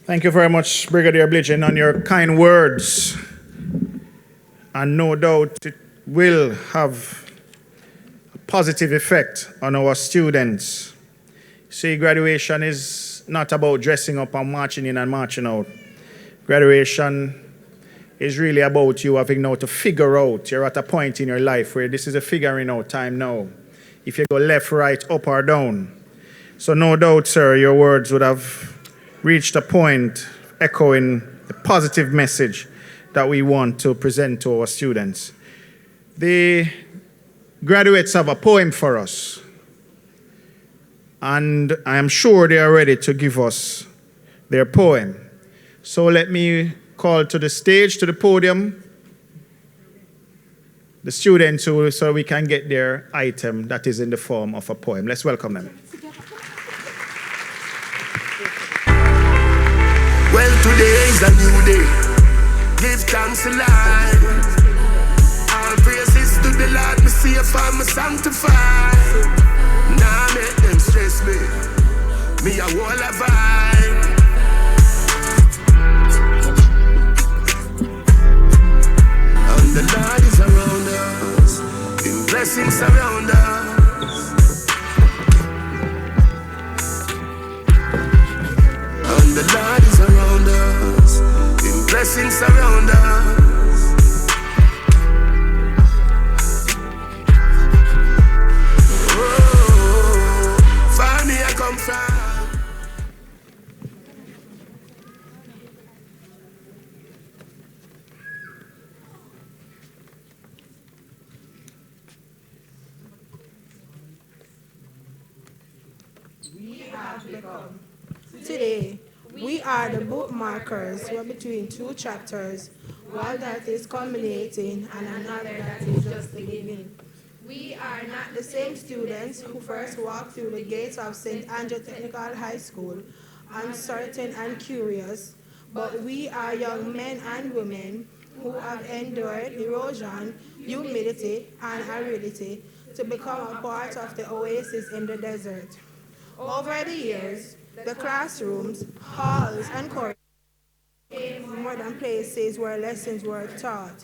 Thank you very much, Brigadier Blijen, on your kind words. And no doubt it will have a positive effect on our students. See, graduation is not about dressing up and marching in and marching out. Graduation is really about you having now to figure out. You're at a point in your life where this is a figuring out time now. If you go left, right, up, or down. So no doubt, sir, your words would have reached a point echoing the positive message that we want to present to our students. The graduates have a poem for us. And I am sure they are ready to give us their poem. So let me call to the stage, to the podium, the students so we can get their item that is in the form of a poem. Let's welcome them. Well, today is a new day. Give thanks to life. All praises to the Lord, me safe and me sanctified. Nah, make them stress me. Me a wall of vibe. And the Lord is around us. In blessings surround us. And the Lord is around us. In blessings surround us. Today, we are the bookmarkers who are between two chapters, one that is culminating and another that is just beginning. We are not the same students who first walked through the gates of St. Andrew Technical High School, uncertain and curious, but we are young men and women who have endured erosion, humidity, and aridity to become a part of the oasis in the desert. Over the years, the classrooms, halls, and corridors became more than places where lessons were taught.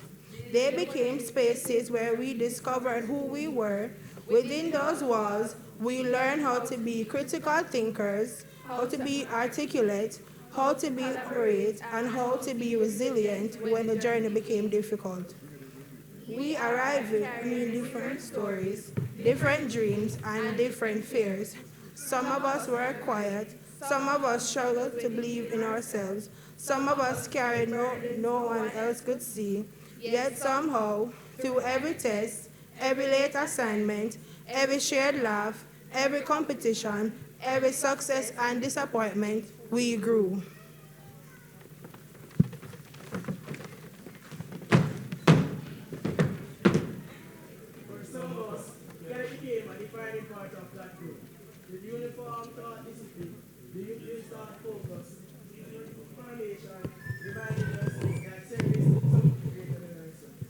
They became spaces where we discovered who we were. Within those walls, we learned how to be critical thinkers, how to be articulate, how to be great, and how to be resilient when the journey became difficult. We arrived with different stories, different dreams, and different fears. Some of us were quiet, some of us struggled to believe in ourselves, some of us carried no one else could see. Yet somehow, through every test, every late assignment, every shared laugh, every competition, every success and disappointment, we grew. For some of us, that became a defining part of that group. The uniform taught discipline, the youth taught focus, the formation divided us that service is something greater than ourselves.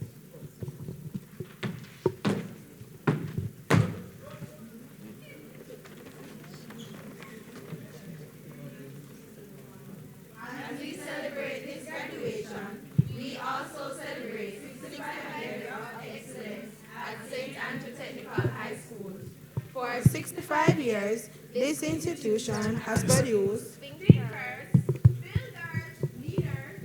As we celebrate this graduation, we also celebrate 65 years of excellence at St. Andrew Technical High School. For 65 years, this institution has produced thinkers, builders, leaders,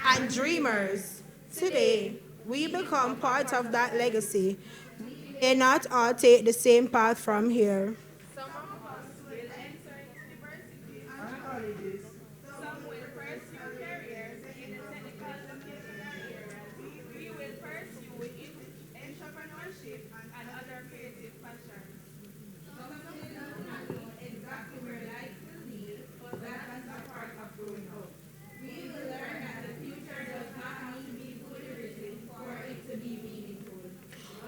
and dreamers. Today, we become part of that legacy. We may not all take the same path from here. Some of us will enter universities and colleges. Some will pursue careers in the technical and technical areas. We will pursue entrepreneurship and other creative passions. Some will not know exactly where life will lead, but that is a part of growing up. We will learn that the future does not need to be fully written for it to be meaningful.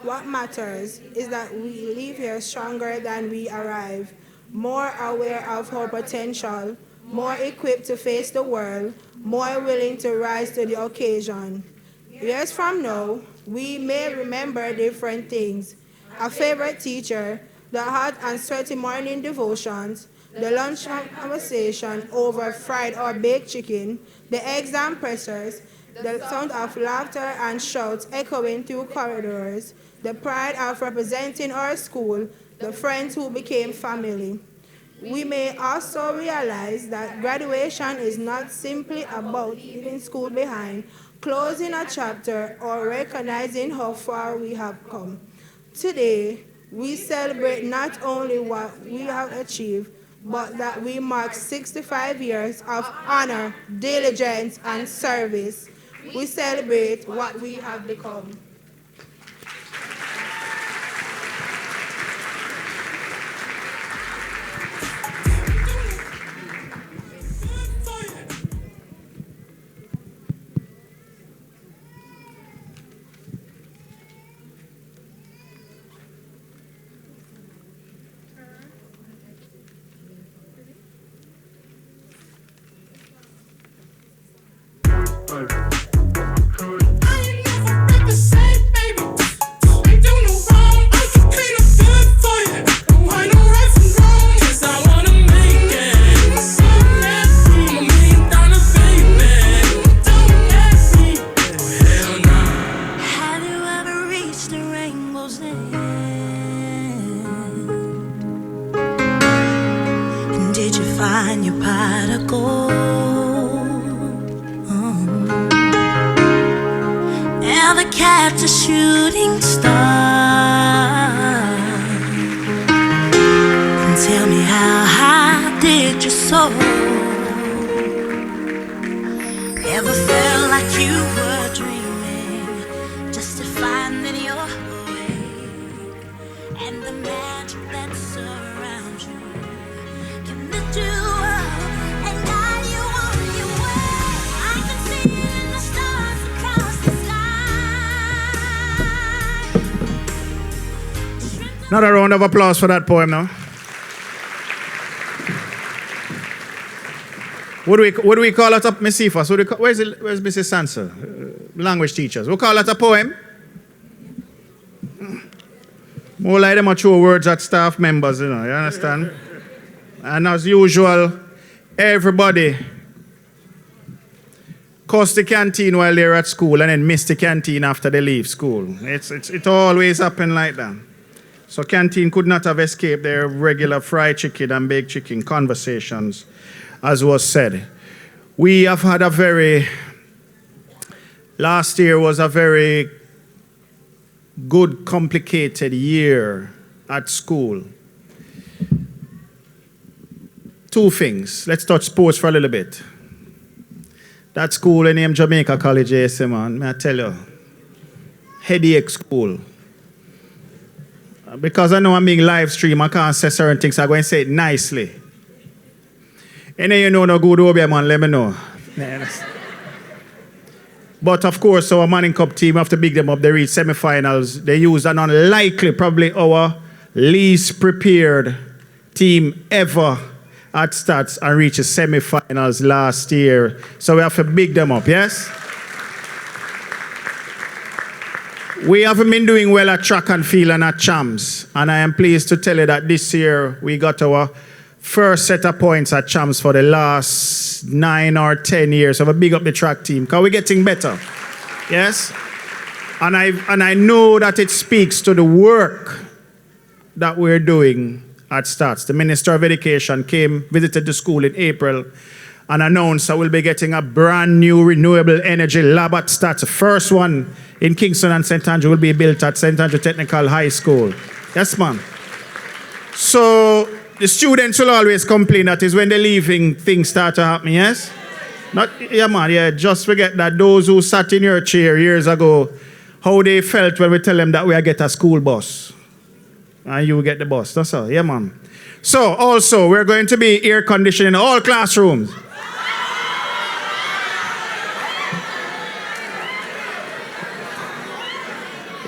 What matters is that we leave here stronger than we arrive, more aware of our potential, more equipped to face the world, more willing to rise to the occasion. Years from now, we may remember different things. A favorite teacher, the hot and sweaty morning devotions, the lunchtime conversation over fried or baked chicken, the exam pressures, the sound of laughter and shouts echoing through corridors, the pride of representing our school, the friends who became family. We may also realize that graduation is not simply about leaving school behind, closing a chapter, or recognizing how far we have come. Today, we celebrate not only what we have achieved, but that we mark 65 years of honor, diligence, and service. We celebrate what we have become. Find your pot of gold. Ever catch a shooting star? And tell me how high did you soar? Ever felt like you were dreaming just to find that you're awake, and the magic that surrounds you can lift you up and guide you on your way. I can see it in the stars across the sky. Another round of applause for that poem now. What do we call it up, Miss Cephas? Where's Mrs. Sansa? Language teachers. We call it a poem? More like them are true words at staff members, you know, you understand? And as usual, everybody cuss the canteen while they're at school and then miss the canteen after they leave school. It always happen like that. So canteen could not have escaped their regular fried chicken and baked chicken conversations, as was said. We have had last year was a very good, complicated year at school. Two things. Let's touch sports for a little bit. That school named Jamaica College, man, may I tell you, headache school. Because I know I'm being live streamed, I can't say certain things, I'm going to say it nicely. And then you know no good over, man, let me know. But of course, our Manning Cup team, have to big them up, they reach semifinals. They used an unlikely, probably our least prepared team ever at stats and reached the semifinals last year. So we have to big them up, yes? We haven't been doing well at track and field and at champs. And I am pleased to tell you that this year we got our first set of points at champs for the last 9 or 10 years. So we big up the track team because we're getting better. Yes? And I know that it speaks to the work that we're doing at Stats. The Minister of Education visited the school in April and announced that we'll be getting a brand new renewable energy lab at Stats. The first one in Kingston and St. Andrew will be built at St. Andrew Technical High School. Yes, ma'am. So the students will always complain that is when they're leaving, things start to happen, yes? Not, yeah, man, yeah, just forget that those who sat in your chair years ago, how they felt when we tell them that we get a school bus. And you get the bus, that's all, yeah, ma'am. So, also, we're going to be air conditioning in all classrooms.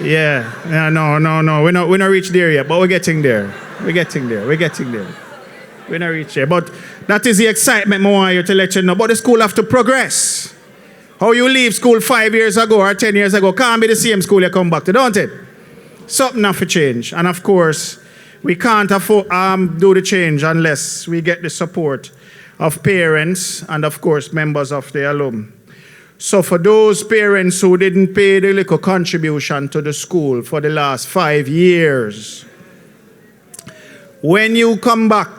Yeah, no, we're not reached there yet, but we're getting there. We're not reached there, but that is the excitement I want you to let you know. But the school have to progress. How you leave school 5 years ago or 10 years ago can't be the same school you come back to, don't it? Something have to change, and of course, we can't afford do the change unless we get the support of parents and of course members of the alum. So for those parents who didn't pay the little contribution to the school for the last 5 years, when you come back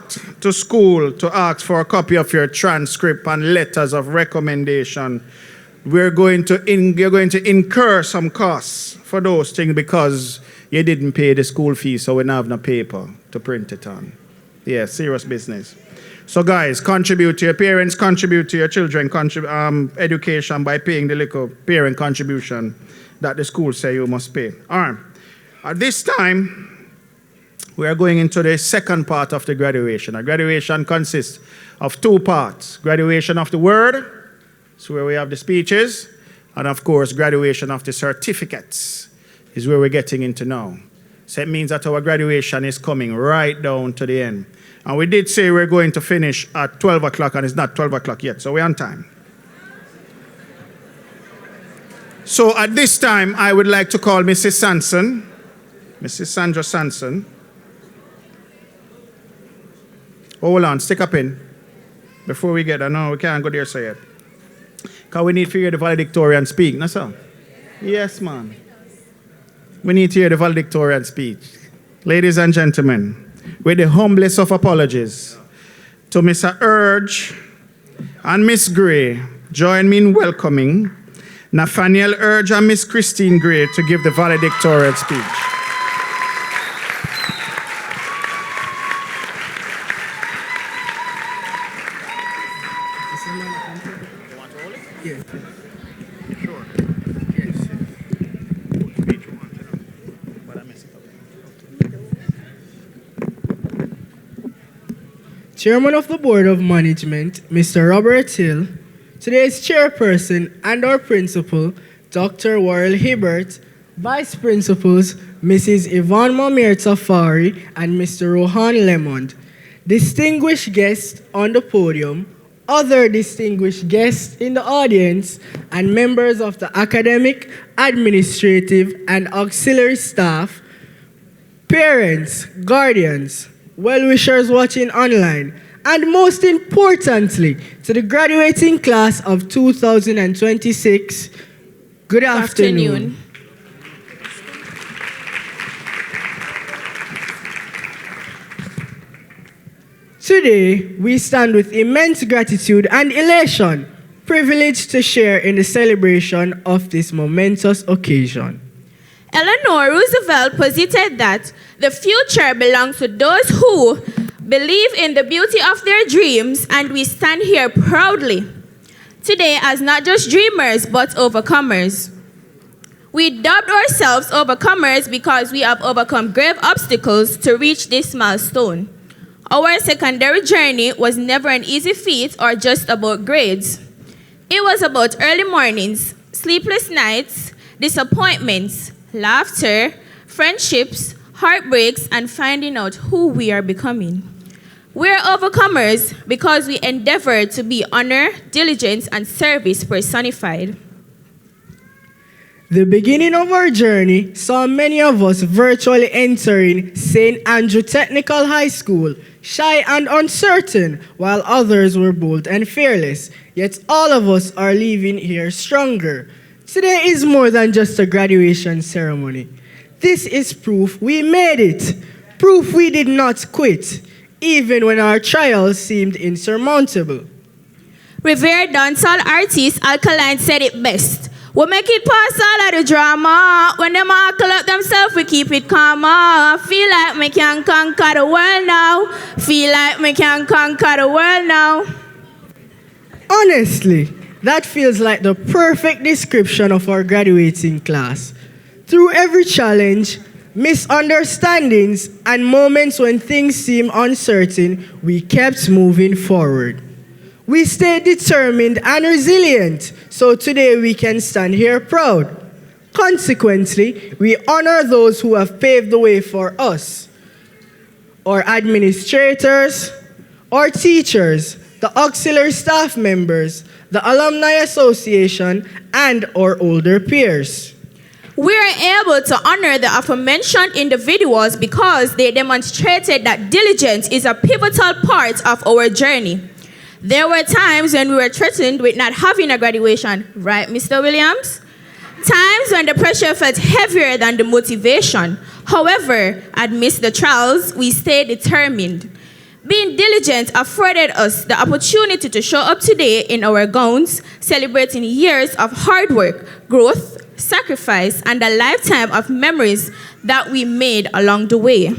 to school to ask for a copy of your transcript and letters of recommendation, you're going to incur some costs for those things because you didn't pay the school fee, so we don't have no paper to print it on. Yeah, serious business. So guys, contribute to your parents, contribute to your children, education by paying the little parent contribution that the school say you must pay. All right. At this time, we are going into the second part of the graduation. A graduation consists of 2 parts. Graduation of the word, so where we have the speeches, and of course, graduation of the certificates is where we're getting into now. So it means that our graduation is coming right down to the end. And we did say we're going to finish at 12 o'clock, and it's not 12 o'clock yet, so we're on time. So at this time, I would like to call Mrs. Sanson, Mrs. Sandra Sanson. Hold on, stick up in. Before we get there, no, we can't go there so yet. Because we need to hear the valedictorian speak, no sir? Yes, man. We need to hear the valedictorian speech. Ladies and gentlemen, with the humblest of apologies, to Mr. Urge and Miss Gray, join me in welcoming Nathaniel Urge and Miss Christine Gray to give the valedictorian speech. Chairman of the Board of Management, Mr. Robert Hill, today's chairperson and our principal, Dr. Warrell Hibbert, vice principals, Mrs. Yvonne Mamir Tafari and Mr. Rohan Lemond, distinguished guests on the podium, other distinguished guests in the audience, and members of the academic, administrative, and auxiliary staff, parents, guardians, well-wishers watching online, and most importantly, to the graduating class of 2026, good afternoon. Today, we stand with immense gratitude and elation, privileged to share in the celebration of this momentous occasion. Eleanor Roosevelt posited that the future belongs to those who believe in the beauty of their dreams, and we stand here proudly today as not just dreamers, but overcomers. We dubbed ourselves overcomers because we have overcome grave obstacles to reach this milestone. Our secondary journey was never an easy feat or just about grades. It was about early mornings, sleepless nights, disappointments, laughter, friendships, heartbreaks, and finding out who we are becoming. We're overcomers because we endeavor to be honor, diligence, and service personified. The beginning of our journey saw many of us virtually entering St. Andrew Technical High School, shy and uncertain, while others were bold and fearless. Yet all of us are leaving here stronger. Today is more than just a graduation ceremony. This is proof we made it, proof we did not quit, even when our trials seemed insurmountable. Revered dancehall artist Alkaline said it best. We make it past all of the drama. When them all collect themselves, we keep it calmer. Feel like we can conquer the world now. Feel like we can conquer the world now. Honestly, that feels like the perfect description of our graduating class. Through every challenge, misunderstandings, and moments when things seem uncertain, we kept moving forward. We stayed determined and resilient, so today we can stand here proud. Consequently, we honor those who have paved the way for us. Our administrators, our teachers, the auxiliary staff members, the Alumni Association, and our older peers. We are able to honor the aforementioned individuals because they demonstrated that diligence is a pivotal part of our journey. There were times when we were threatened with not having a graduation, right, Mr. Williams? Times when the pressure felt heavier than the motivation. However, amidst the trials, we stayed determined. Being diligent afforded us the opportunity to show up today in our gowns, celebrating years of hard work, growth, sacrifice, and a lifetime of memories that we made along the way.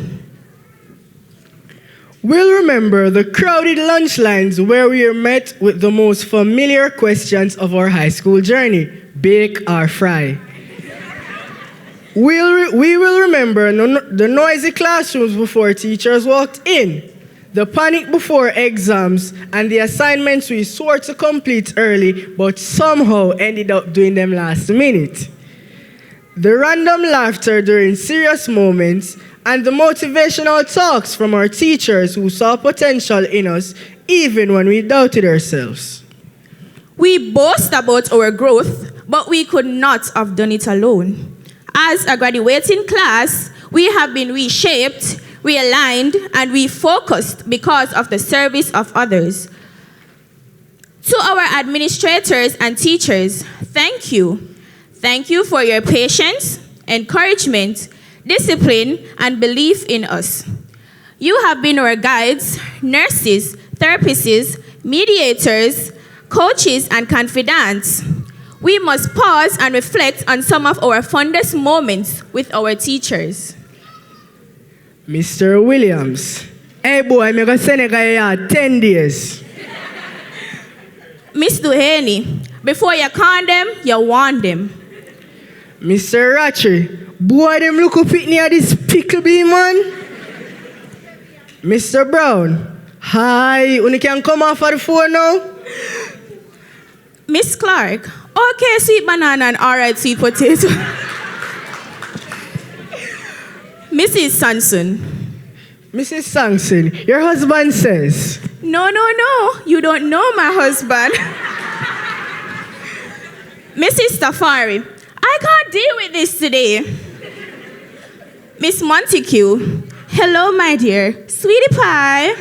We'll remember the crowded lunch lines where we were met with the most familiar questions of our high school journey: bake or fry. We will remember the noisy classrooms before teachers walked in, the panic before exams, and the assignments we swore to complete early but somehow ended up doing them last minute. The random laughter during serious moments, and the motivational talks from our teachers who saw potential in us even when we doubted ourselves. We boast about our growth, but we could not have done it alone. As a graduating class, we have been reshaped, realigned, and refocused because of the service of others. To our administrators and teachers, thank you. Thank you for your patience, encouragement, discipline, and belief in us. You have been our guides, nurses, therapists, mediators, coaches, and confidants. We must pause and reflect on some of our fondest moments with our teachers. Mr. Williams, hey boy, I'm going to send a 10 days. Miss Duhaney, before you con them, you warn them. Mr. Ratchery, boy, them look up at me at this pickle bee, man. Mr. Brown, hi, you can come off of the phone now? Miss Clark, okay, sweet banana and all right, sweet potato. Mrs. Sanson. Mrs. Sanson, your husband says. No, you don't know my husband. Mrs. Tafari, I can't deal with this today. Miss Montague, hello, my dear. Sweetie pie.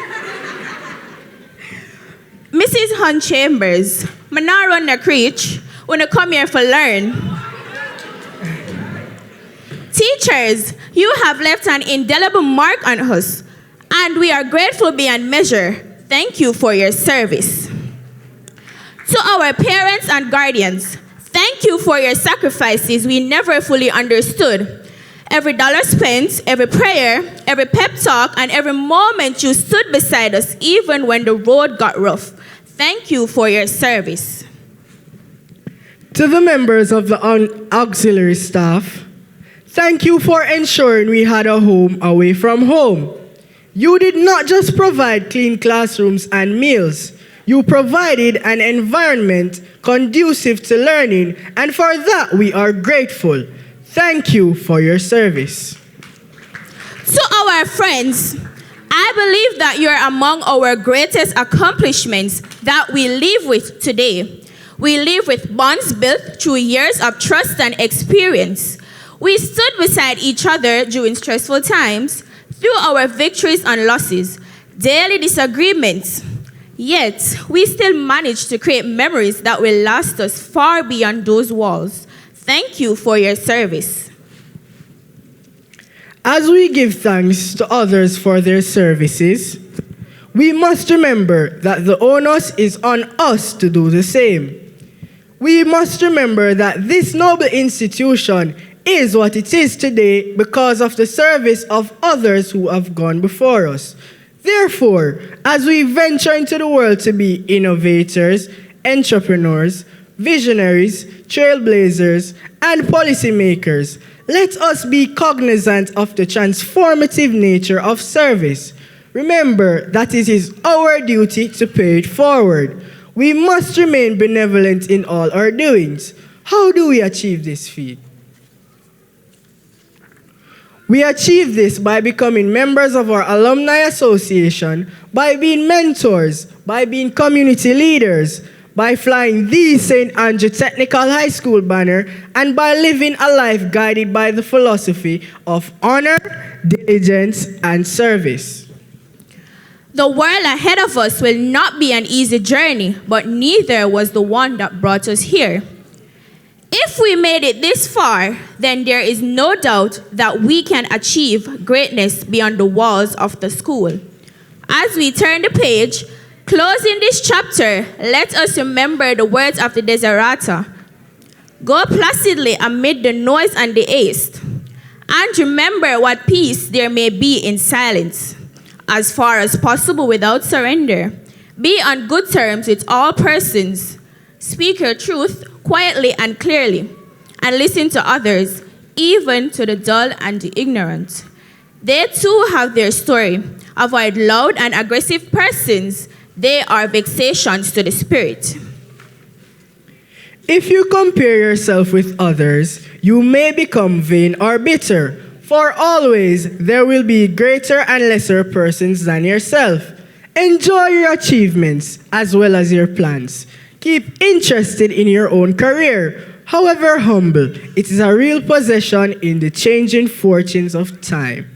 Mrs. Hunt Chambers, Manaro and the Creech, when you come here for learn. Teachers, you have left an indelible mark on us, and we are grateful beyond measure. Thank you for your service. To our parents and guardians, thank you for your sacrifices we never fully understood. Every dollar spent, every prayer, every pep talk, and every moment you stood beside us, even when the road got rough. Thank you for your service. To the members of the auxiliary staff, thank you for ensuring we had a home away from home. You did not just provide clean classrooms and meals. You provided an environment conducive to learning, and for that we are grateful. Thank you for your service. To our friends, I believe that you're among our greatest accomplishments that we live with today. We live with bonds built through years of trust and experience. We stood beside each other during stressful times, through our victories and losses, daily disagreements. Yet, we still managed to create memories that will last us far beyond those walls. Thank you for your service. As we give thanks to others for their services, we must remember that the onus is on us to do the same. We must remember that this noble institution is what it is today because of the service of others who have gone before us. Therefore, as we venture into the world to be innovators, entrepreneurs, visionaries, trailblazers, and policymakers, let us be cognizant of the transformative nature of service. Remember that it is our duty to pay it forward. We must remain benevolent in all our doings. How do we achieve this feat? We achieve this by becoming members of our alumni association, by being mentors, by being community leaders, by flying the St. Andrew Technical High School banner, and by living a life guided by the philosophy of honor, diligence, and service. The world ahead of us will not be an easy journey, but neither was the one that brought us here. If we made it this far, then there is no doubt that we can achieve greatness beyond the walls of the school. As we turn the page, closing this chapter, let us remember the words of the Desiderata. Go placidly amid the noise and the haste, and remember what peace there may be in silence. As far as possible without surrender. Be on good terms with all persons. Speak your truth quietly and clearly, and listen to others, even to the dull and the ignorant. They too have their story. Avoid loud and aggressive persons. They are vexations to the spirit. If you compare yourself with others, you may become vain or bitter, for always there will be greater and lesser persons than yourself. Enjoy your achievements as well as your plans. Keep interested in your own career. However humble, it is a real possession in the changing fortunes of time.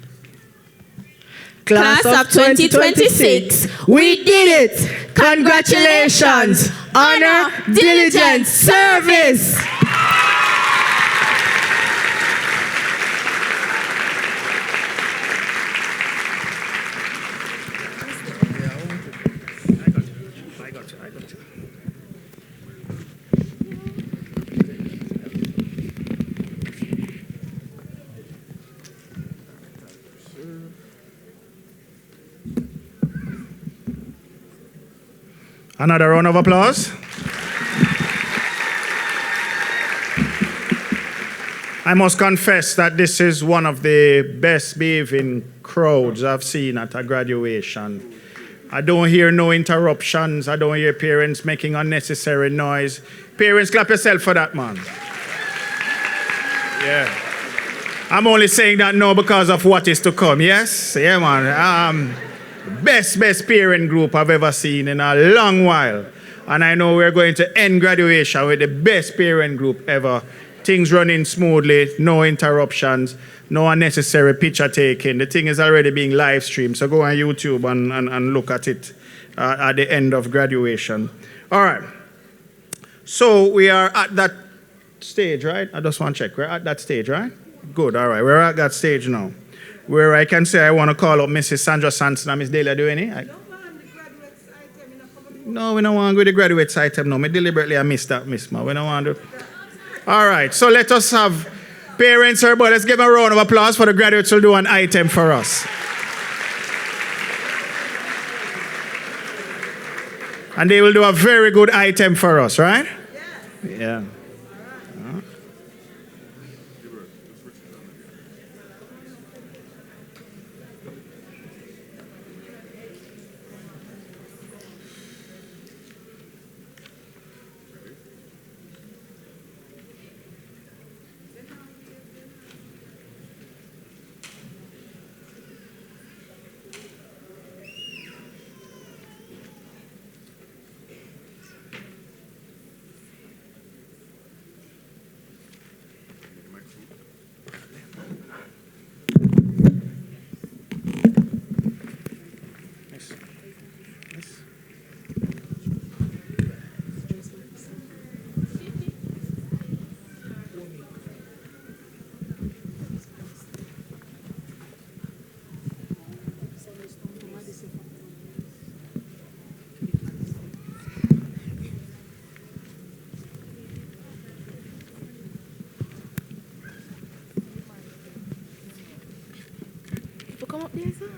Class of 2026, we did it! Congratulations! Honor, diligence, service! Another round of applause. I must confess that this is one of the best behaving crowds I've seen at a graduation. I don't hear no interruptions. I don't hear parents making unnecessary noise. Parents, clap yourself for that, man. Yeah. I'm only saying that now because of what is to come, yes? Yeah, man. Best parent group I've ever seen in a long while. And I know we're going to end graduation with the best parent group ever. Things running smoothly, no interruptions, no unnecessary picture taking. The thing is already being live streamed, so go on YouTube and look at it at the end of graduation. All right. So we are at that stage, right? I just want to check. We're at that stage, right? Good, all right. We're at that stage now, where I can say I want to call up Mrs. Sandra Sanson and Miss Delia Duane. No, we don't want to go with the graduates item now. I deliberately missed that, Miss Ma. We don't want to. All right, so let us have parents here, but let's give a round of applause for the graduates who will do an item for us. And they will do a very good item for us, right? Yeah. Come up there, sir.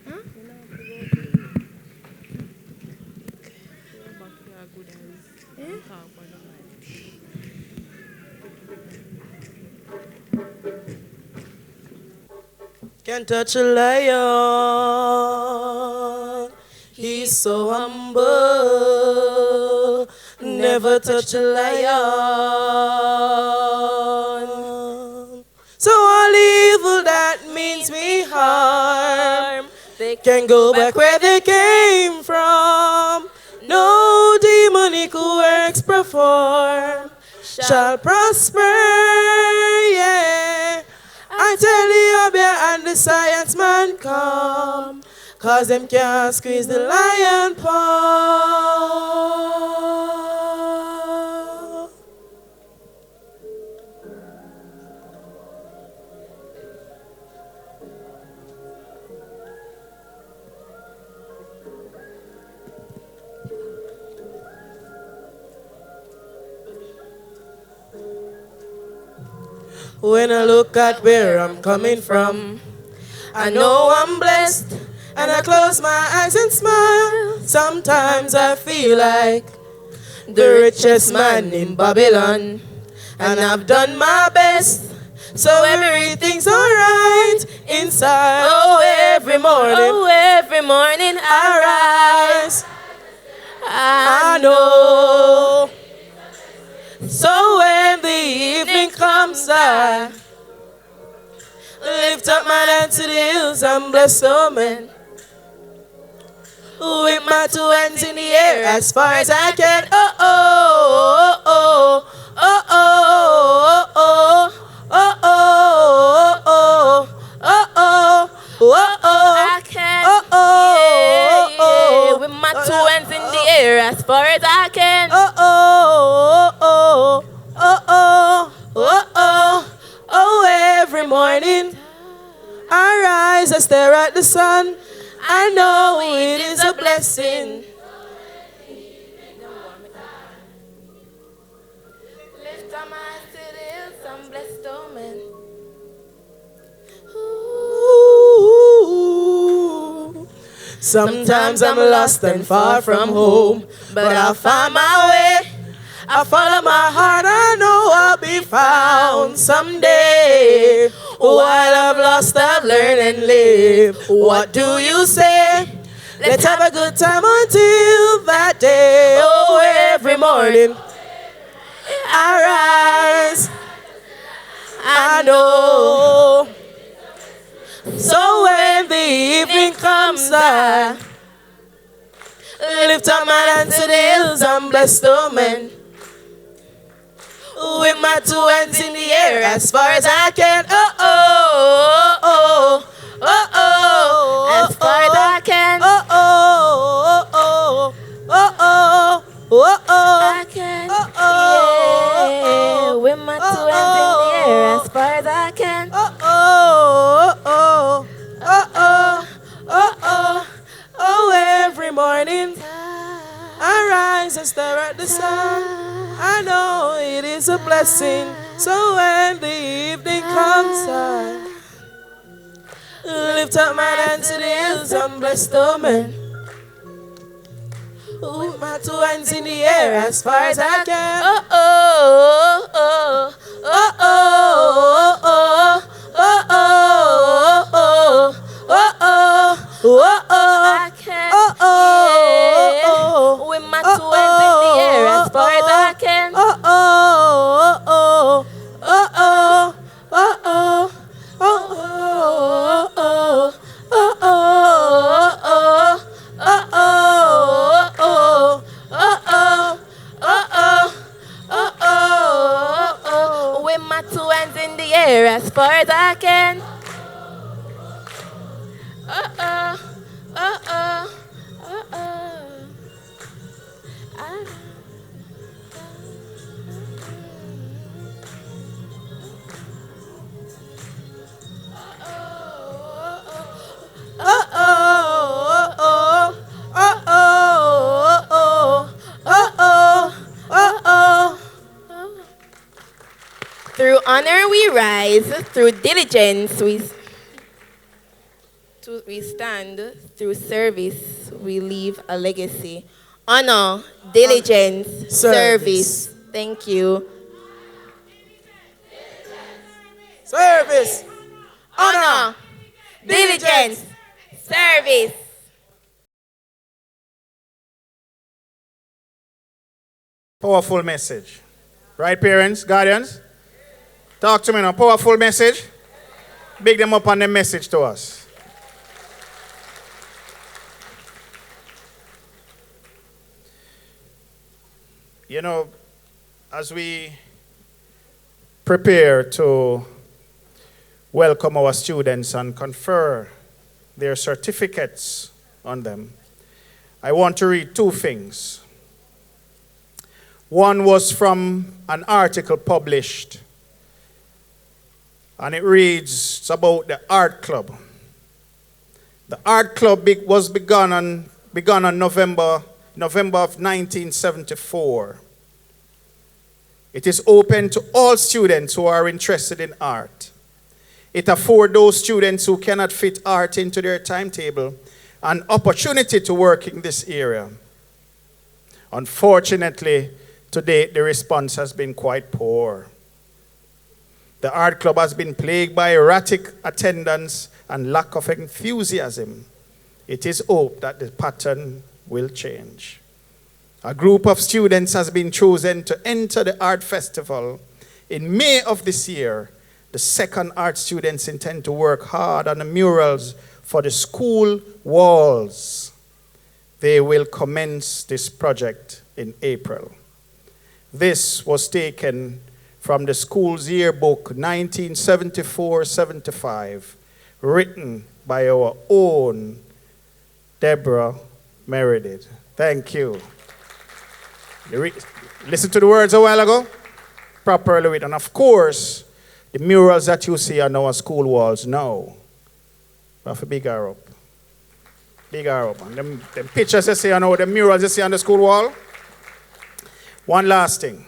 Huh? Can't touch a lion, he's so humble. Never touch a lion. So all evil that means me harm, they can go back where they came from. No demonic works perform shall prosper, yeah. I tell you, Abia and the science man come, cause them can't squeeze the lion paw. When I look at where I'm coming from, I know I'm blessed, and I close my eyes and smile. Sometimes I feel like the richest man in Babylon, and I've done my best, so everything's alright inside. Oh, every morning I rise, I know. So when the evening comes, I lift up my hand to the hills and bless the man. With my two hands in the air as far as I can. Oh, oh, oh, oh. stare at the sun, I know it is a blessing. Lift our minds to the hills, some blessed omen. Sometimes I'm lost and far from home, but I'll find my way. I follow my heart, I know I'll be found someday. While I've lost, I've learned and lived. What do you say? Let's have a good time until that day. Oh, every morning I rise, I know. So when the evening comes, I lift up my hands to the hills, I'm blessed, oh man. With my two hands in the air as far as I can. Oh, oh, oh, oh, oh, As far as I can. Oh, oh, oh, oh, oh, oh, oh, I can. oh, oh, Yeah, with my two hands in the air as far as I can. oh, oh, oh, oh, oh, oh, oh, oh, every morning I rise and stare at the sun. I know it is a blessing. So when the evening comes, I lift up my hands to the hills, I'm blessed, oh man. With my two hands in the air as far as I can. Oh, oh, oh, oh, oh, oh, oh, oh, oh, oh, oh, oh, oh, I can. oh, oh, Yeah, oh, with my two hands in the air as far as I can. oh, oh, oh, oh, oh, oh, oh, oh, oh, oh, oh, oh, with my two hands in the air as far as I can. Through honor we rise, through diligence we stand, through service we leave a legacy. Honor, diligence, service. Thank you. Service, Honor, diligence, service. Powerful message. Right, parents, guardians? Talk to me now. Powerful message. Big them up on the message to us. You know, as we prepare to welcome our students and confer their certificates on them, I want to read two things. One was from an article published, and it reads, it's about the art club. The art club was begun on November of 1974. It is open to all students who are interested in art. It affords those students who cannot fit art into their timetable an opportunity to work in this area. Unfortunately, to date, the response has been quite poor. The art club has been plagued by erratic attendance and lack of enthusiasm. It is hoped that the pattern will change. A group of students has been chosen to enter the art festival. In May of this year, the second art students intend to work hard on the murals for the school walls. They will commence this project in April. This was taken from the school's yearbook 1974-75, written by our own Deborah Meredith. Thank you. Listen to the words a while ago? Properly written. Of course, the murals that you see on our school walls now We have to big her up. Big her up. And them pictures you see on the murals you see on the school wall. One last thing.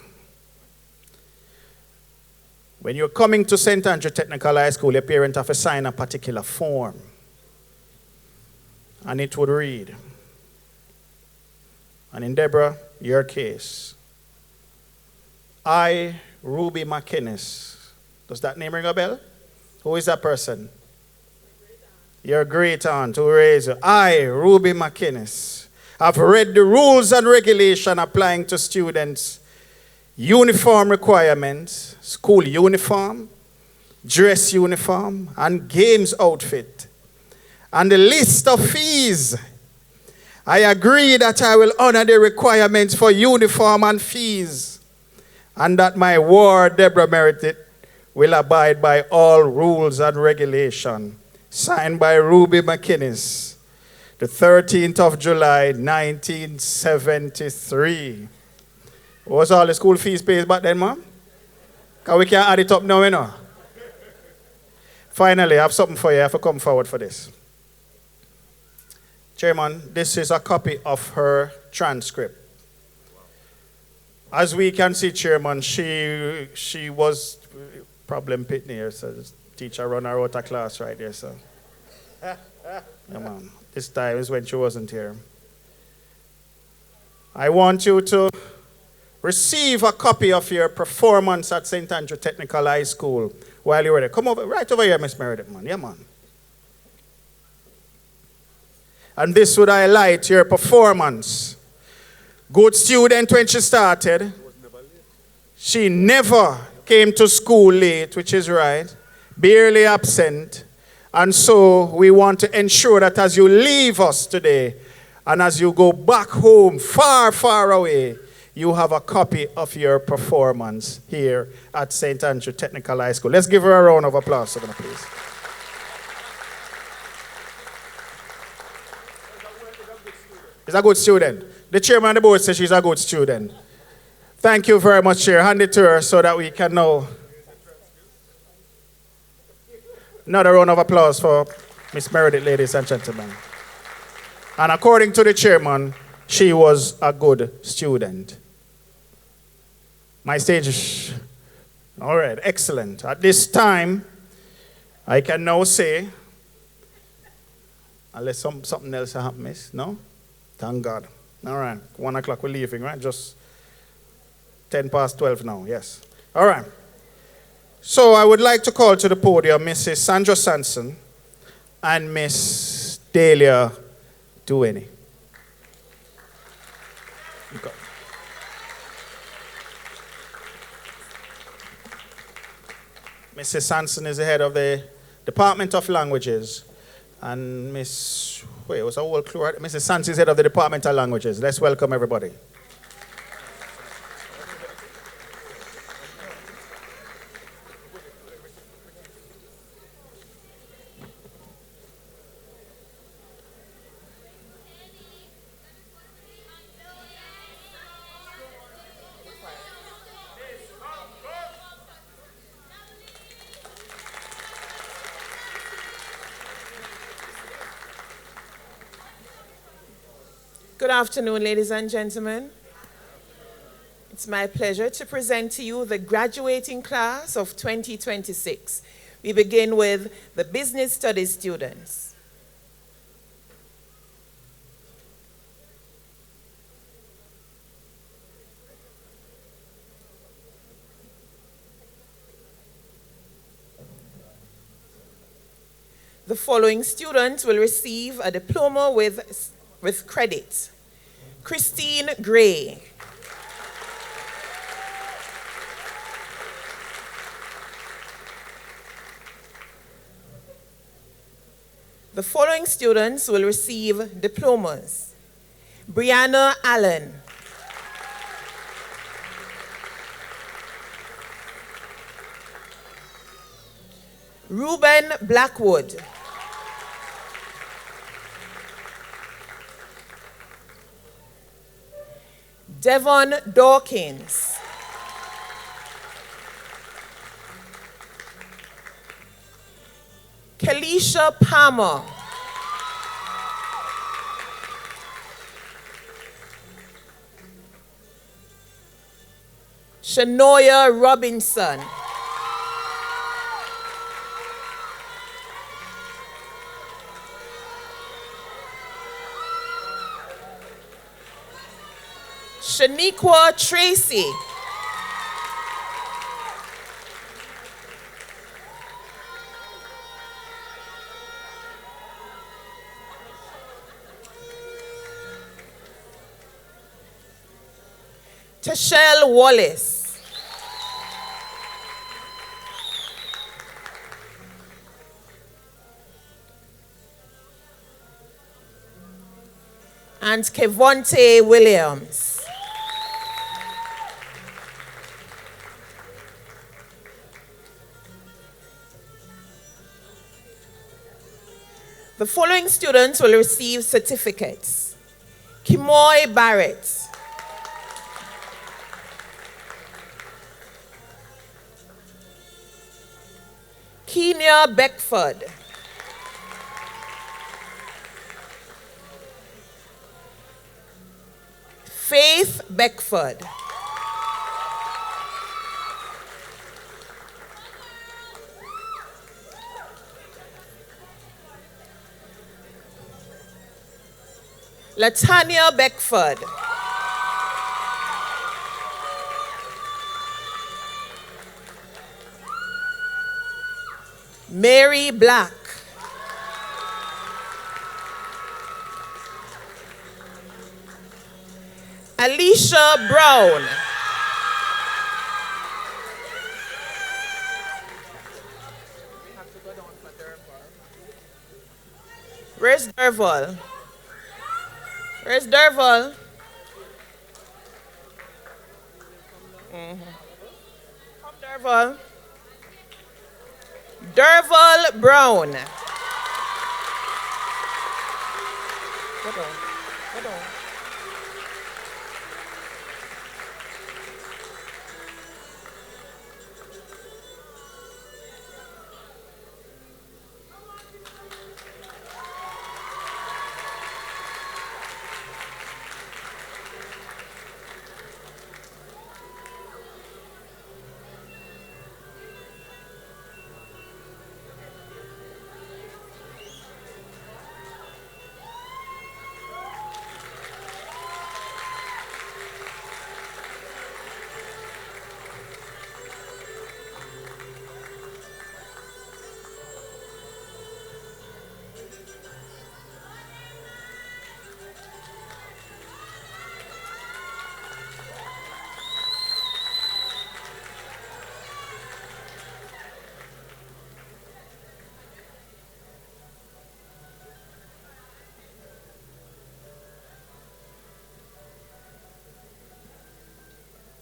When you're coming to St. Andrew Technical High School, your parents have to sign a particular form. And it would read, and in Deborah, your case, I, Ruby McInnes. Does that name ring a bell? Who is that person? Your great aunt who raised you. I, Ruby McInnes, have read the rules and regulations applying to students' uniform requirements, school uniform, dress uniform, and games outfit, and the list of fees. I agree that I will honor the requirements for uniform and fees, and that my ward, Deborah Meredith, will abide by all rules and regulations. Signed by Ruby McInnes, the 13th of July, 1973. What was all the school fees paid back then, Mom? Because we can't add it up now, you know. Finally, I have something for you. I have to come forward for this. Chairman, this is a copy of her transcript. As we can see, Chairman, she was problem pitney here, so the teacher run her out of class right there, so. Yeah, man. This time is when she wasn't here. I want you to receive a copy of your performance at St. Andrew Technical High School while you were there. Come over, right over here, Miss Meredith, man. Yeah, man. And this would highlight your performance. Good student when she started. She never came to school late, which is right. Barely absent. And so we want to ensure that as you leave us today and as you go back home far, far away, you have a copy of your performance here at St. Andrew Technical High School. Let's give her a round of applause, please. She's a good student. The chairman of the board says she's a good student. Thank you very much, Chair. Hand it to her so that we can know. Another round of applause for Miss Meredith, ladies and gentlemen. And according to the chairman, she was a good student. My stage, all right, excellent. At this time, I can now say, unless something else happens, no? Thank God. All right, 1 o'clock we're leaving, right? Just 10 past 12 now, yes. All right. So I would like to call to the podium Mrs. Sandra Sanson and Miss Delia Dueni. Okay. Mrs. Sanson is the head of the Department of Languages, and Mrs. Sanson is head of the Department of Languages. Let's welcome everybody. Good afternoon, ladies and gentlemen. It's my pleasure to present to you the graduating class of 2026. We begin with the Business Studies students. The following students will receive a diploma with credit. Christine Gray. The following students will receive diplomas. Brianna Allen. Ruben Blackwood. Devon Dawkins. Kelisha Palmer. Shanoya Robinson. Shaniqua Tracy. Tashelle Wallace. And Kevonte Williams. The following students will receive certificates. Kimoy Barrett. Kenya Beckford. Faith Beckford. Latanya Beckford. Mary Black. Alicia Brown. Where's Derval? Where's Derval? Come, Derval. Derval Brown. Go down. Go down.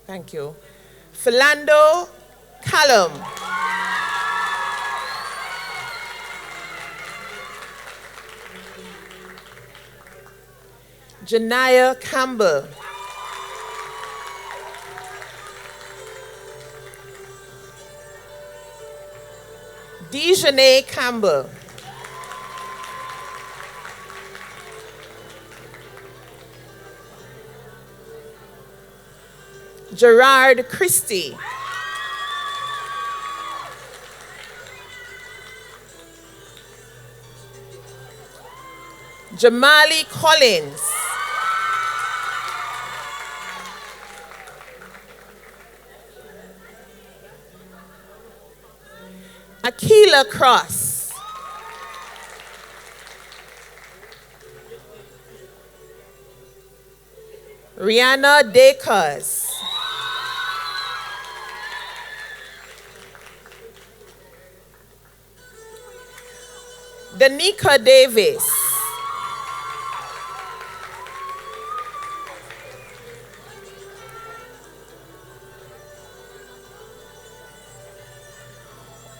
Thank you. Philando Callum. Janaya Campbell. Dejanay Campbell. Gerard Christie. Jamali Collins. Akila Cross. Rihanna Dekers. Danica Davis.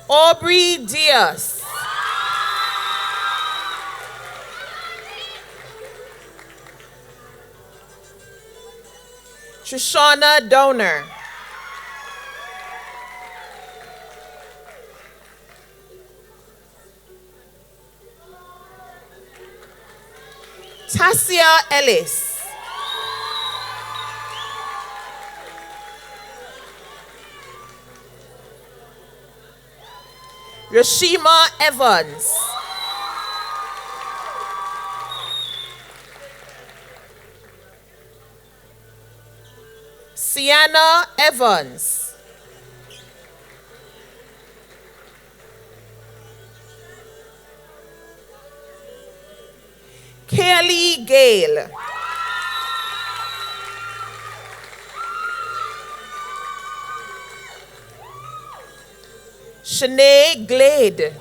Aubrey Diaz. Trishana Donor. Tasia Ellis. Yoshima Evans. Sienna Evans. Kaylee Gale. Shanae Glade.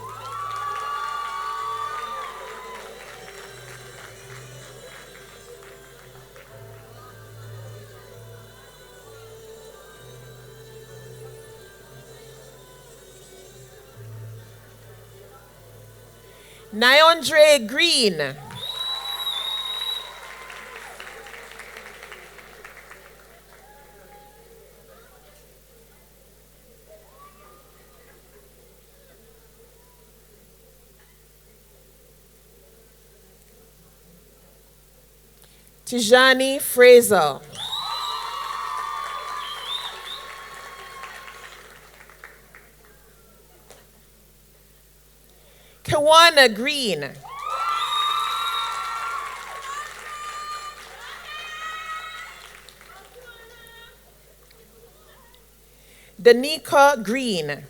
Nyondre Green. Tijani Fraser. Kawana Green. Danica Green.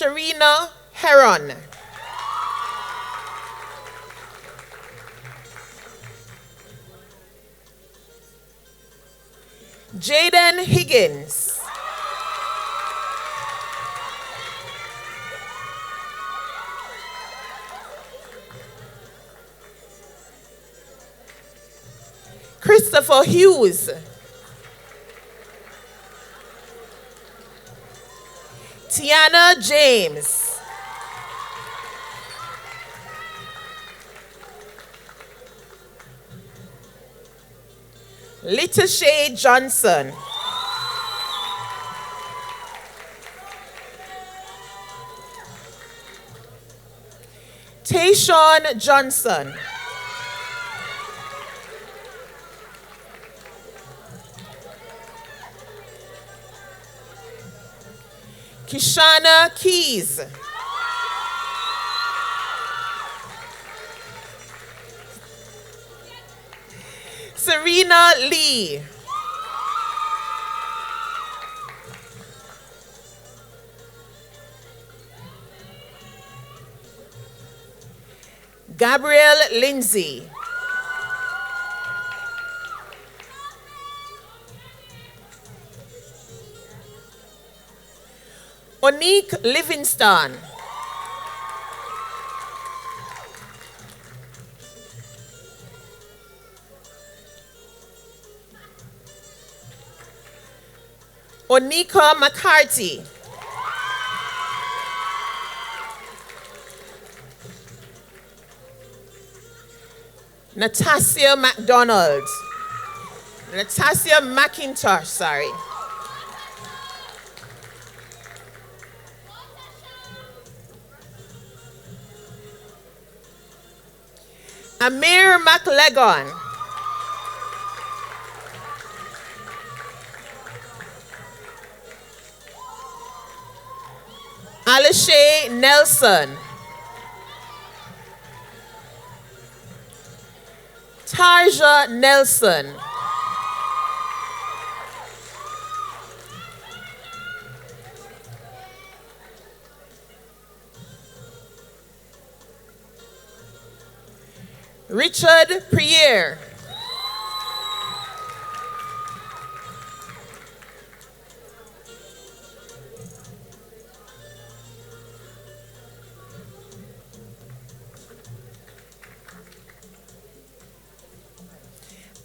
Sharina Heron. Jaden Higgins. Christopher Hughes. Tiana James. Litashay Johnson. Tayshawn Johnson. Kishana Keys. Serena Lee. Gabrielle Lindsay. Onique Livingston. Onika McCarthy. Natasha McDonald. Natasha McIntosh, sorry. Amir McLegon. Alishay Nelson. Tarja Nelson. Richard Priere.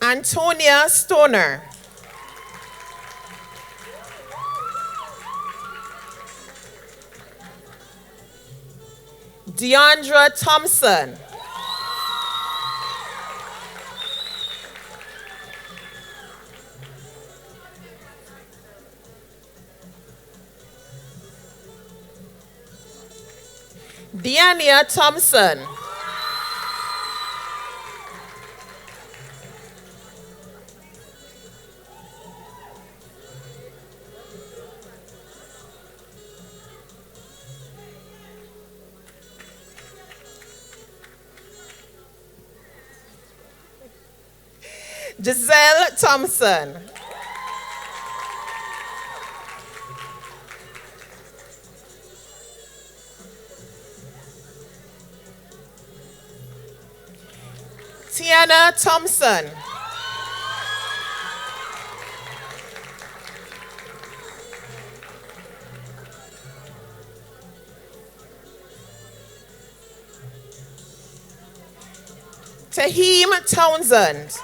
Antonia Stoner. Deandra Thompson. Deania Thompson. Giselle Thompson. Tiana Thompson. Tahim Townsend.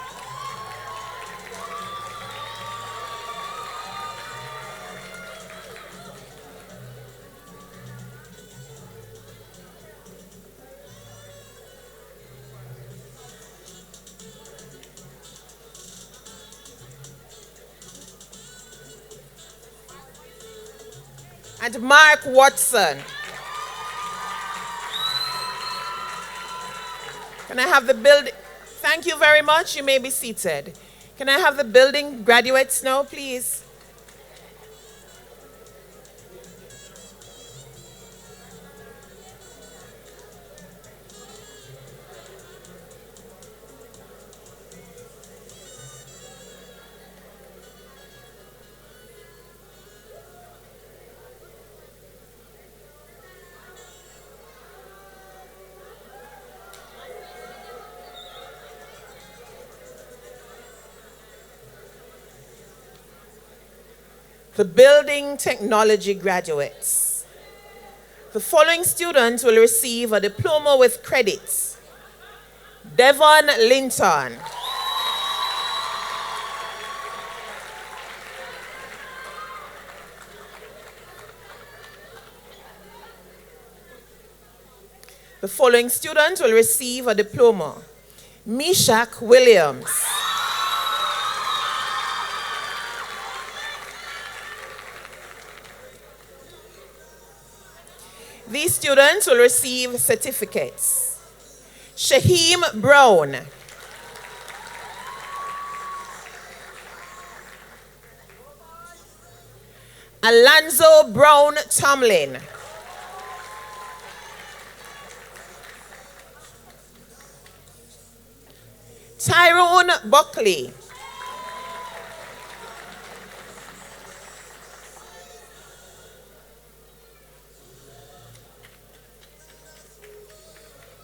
And Mark Watson. Can I have the building? Thank you very much. You may be seated. Can I have the building graduates now, please? The building technology graduates. The following students will receive a diploma with credits. Devon Linton. The following students will receive a diploma. Meshach Williams. These students will receive certificates. Shaheem Brown. Alonzo Brown Tomlin. Tyrone Buckley.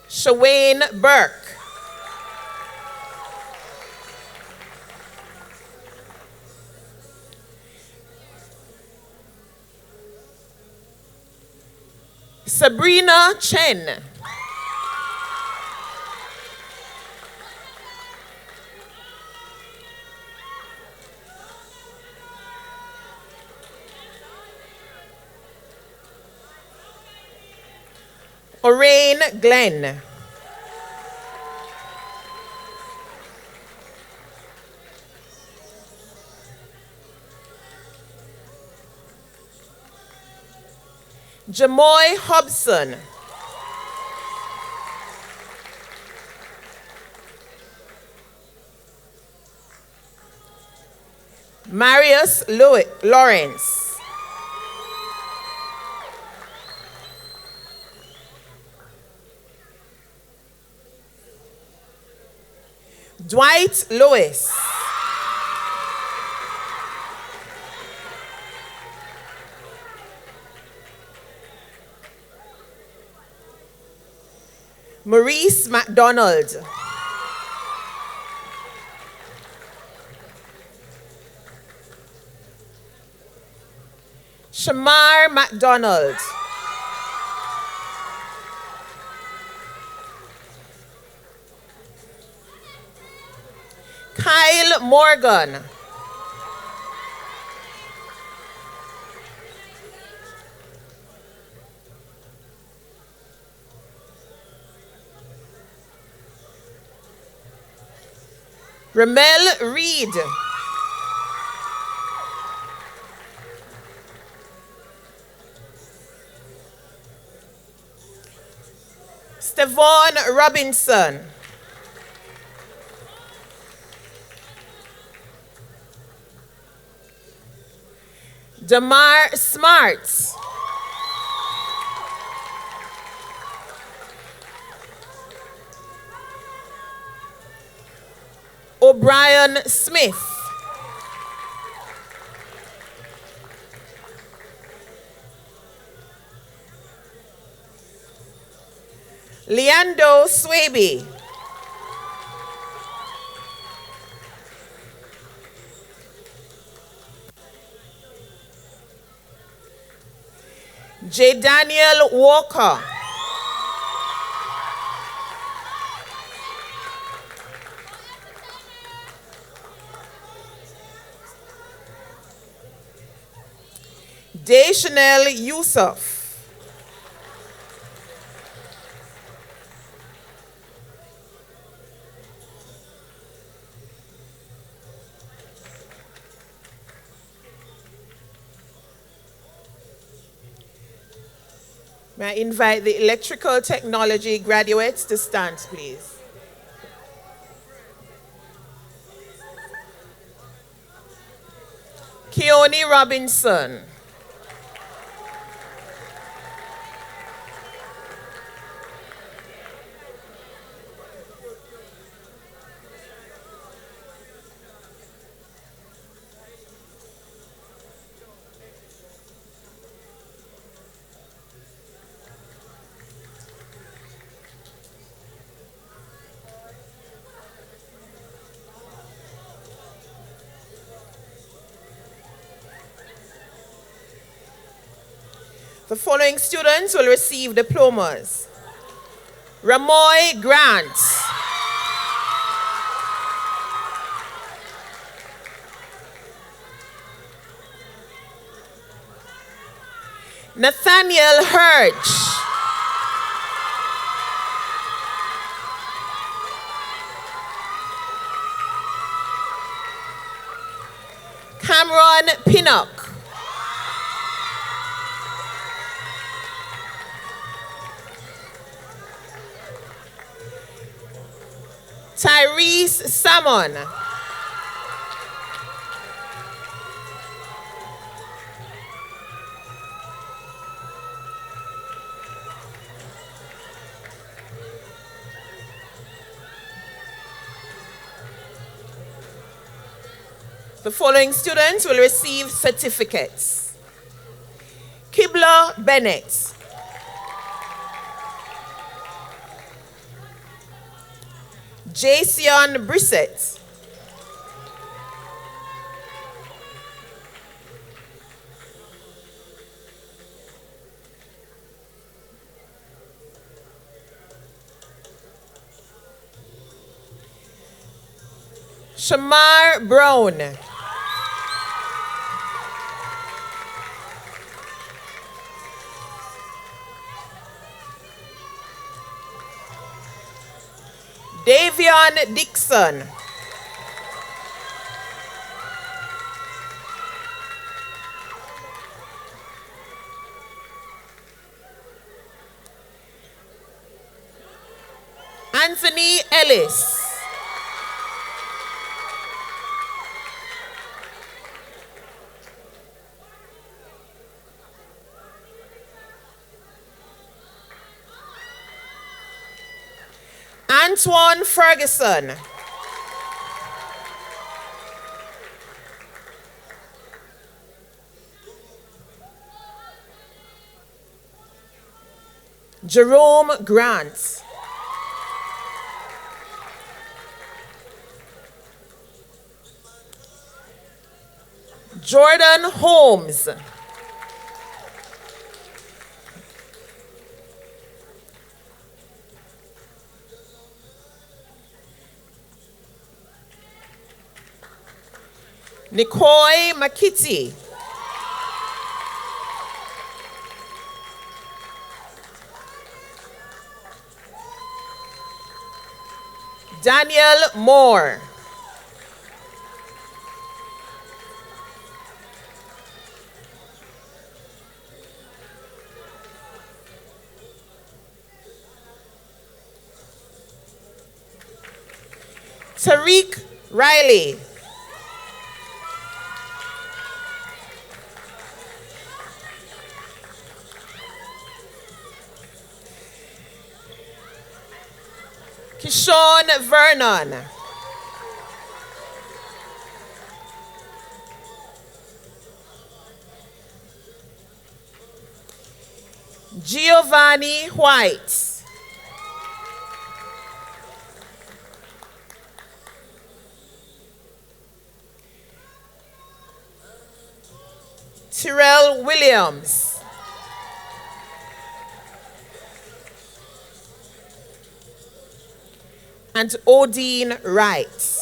Shawayne Burke. Sabrina Chen. Orain Glenn. Jamoy Hobson. Marius Lawrence. Dwight Lewis. Maurice MacDonald. Shamar MacDonald. Kyle Morgan. Ramel Reed. Stevon Robinson. Damar Smarts. O'Brien Smith. Leando Swaby. J. Daniel Walker. Chanel Yusuf. May I invite the electrical technology graduates to stand, please. Keone Robinson. The following students will receive diplomas. Ramoy Grant. Nathaniel Hirsch. Cameron Pinnock. Tyrese Salmon. The following students will receive certificates. Kibla Bennett. Jason Brissett. Shamar Brown. Davion Dixon. Anthony Ellis. Antoine Ferguson. Jerome Grant. Jordan Holmes. Nikoi Makiti. Daniel Moore. Tariq Riley. Kishon Vernon. Giovanni White. Tyrell Williams. And Odine Wright.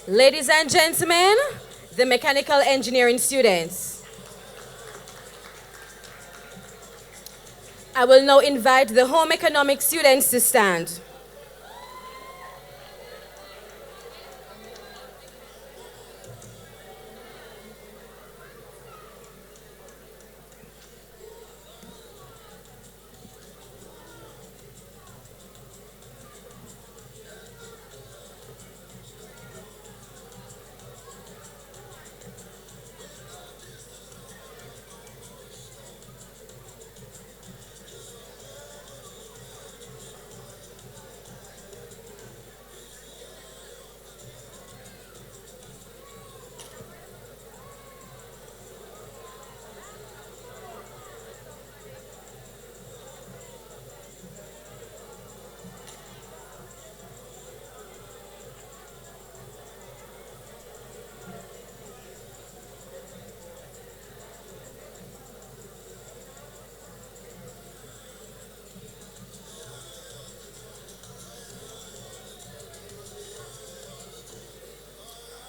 Ladies and gentlemen, the mechanical engineering students. I will now invite the home economics students to stand.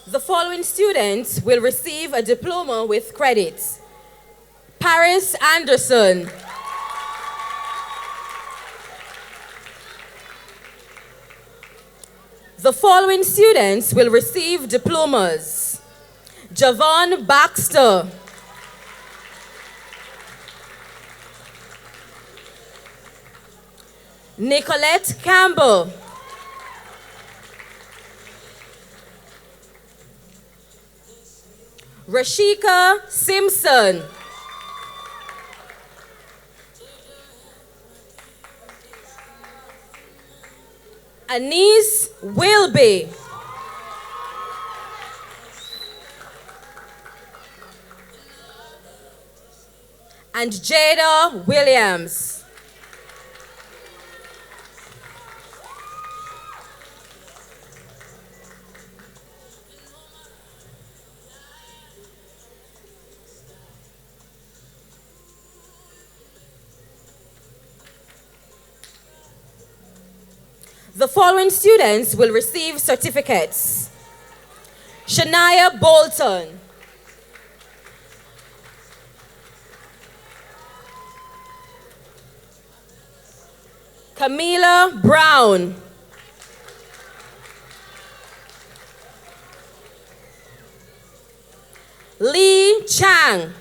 The following students will receive a diploma with credits. Paris Anderson. The following students will receive diplomas. Javon Baxter. Nicolette Campbell. Rashika Simpson. Anise Wilby. And Jada Williams. The following students will receive certificates. Shania Bolton. Camila Brown. Lee Chang.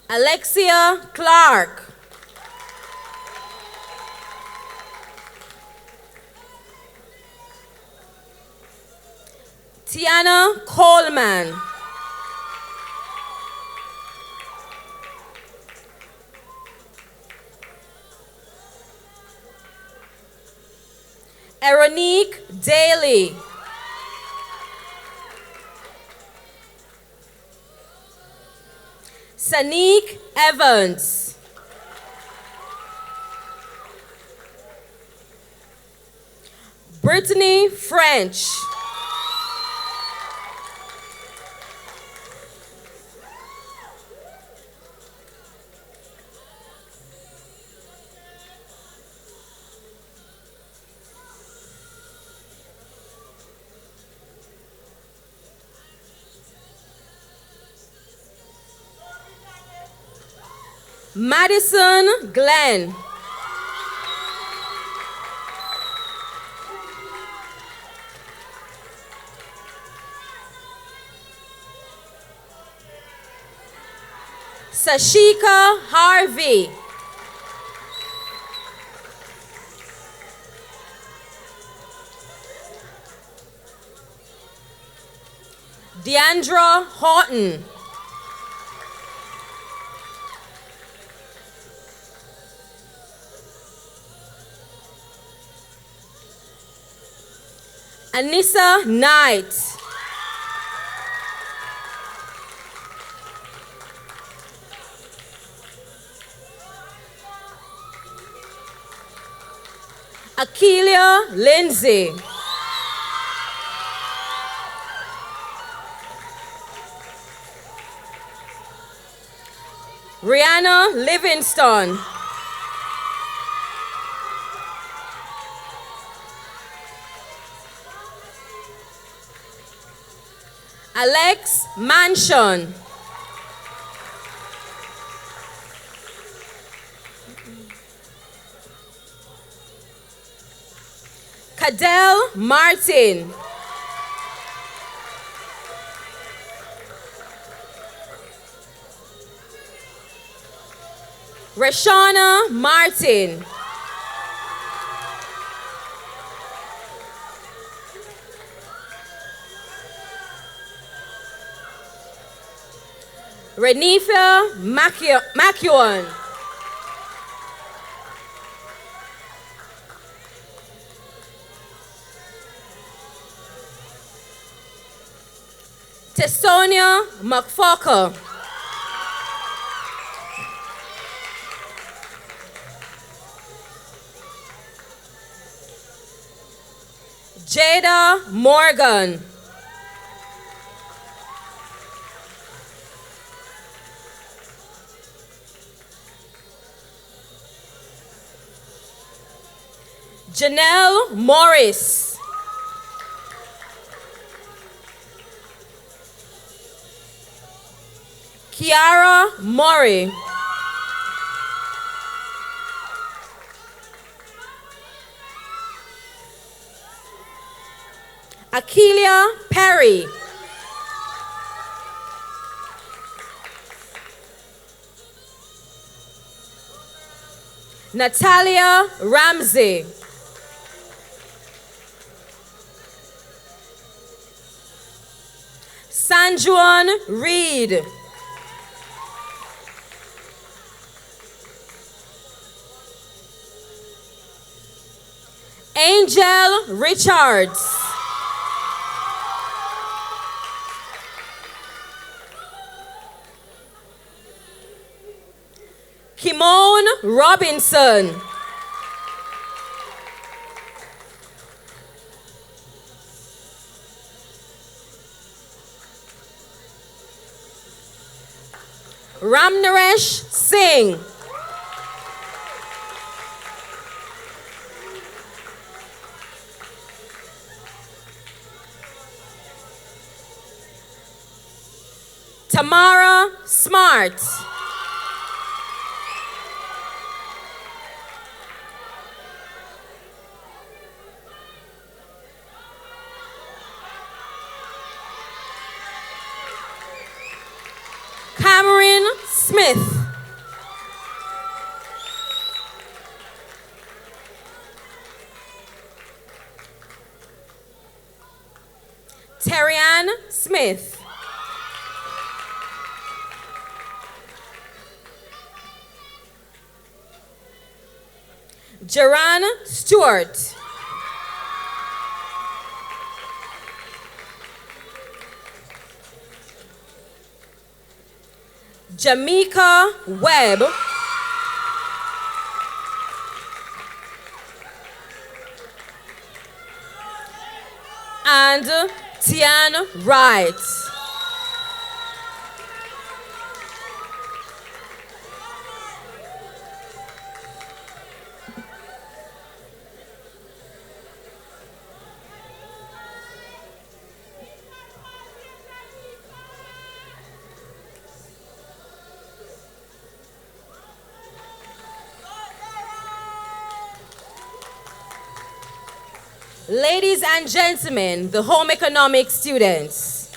Alexia Clark. Tiana Coleman. Eronique Daly. Sanique Evans. Brittany French. Madison Glenn. Sashika Harvey. Deandra Horton. Anissa Knight. Akeelia Lindsay. Rihanna Livingston. Alex Mansion. Cadell Martin. Rashana Martin. Renifa Macuan. Tessonia McFalker. Jada Morgan. Janelle Morris. Kiara Murray. Akeelia Perry. Natalia Ramsey. Sanjuan Reed. Angel Richards. Kimone Robinson. Ramnaresh Singh. Tamara Smart. Cameron Smith. Terrianne Smith. Jaran Stewart. Jamaica Webb. And Tian Wright. Ladies and gentlemen, the home economics students.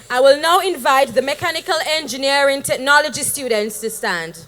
I will now invite the mechanical engineering technology students to stand.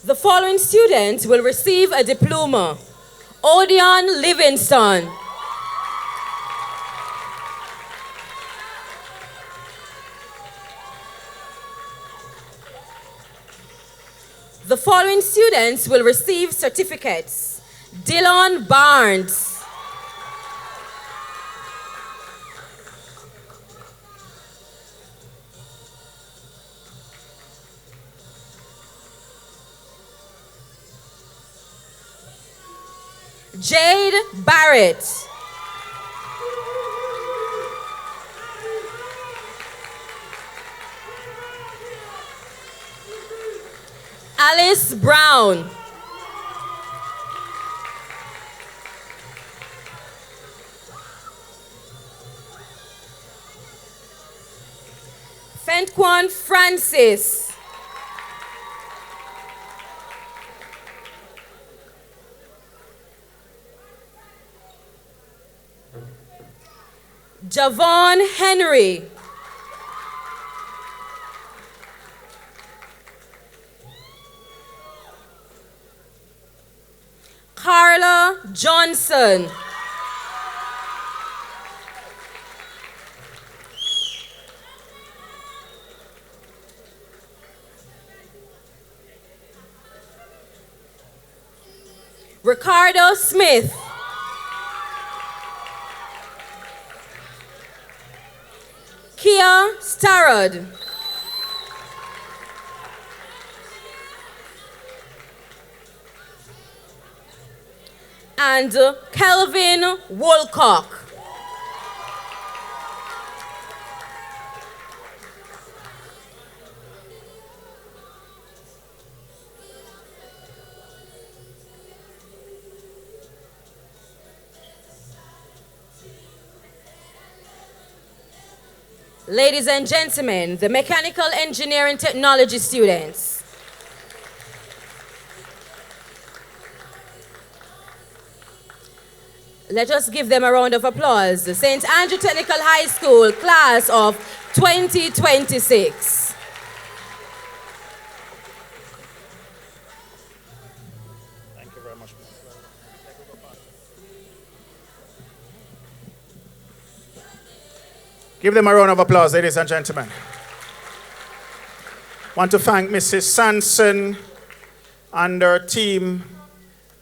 The following students will receive a diploma. Odeon Livingston. The following students will receive certificates. Dylan Barnes. Jade Barrett. Alice Brown. Fentquan Francis. Javon Henry. Carla Johnson. Ricardo Smith. Kia Starrod. And Kelvin Woolcock. Ladies and gentlemen, the mechanical engineering technology students. Let us give them a round of applause. The St. Andrew Technical High School class of 2026. Give them a round of applause, ladies and gentlemen. Want to thank Mrs. Sanson and her team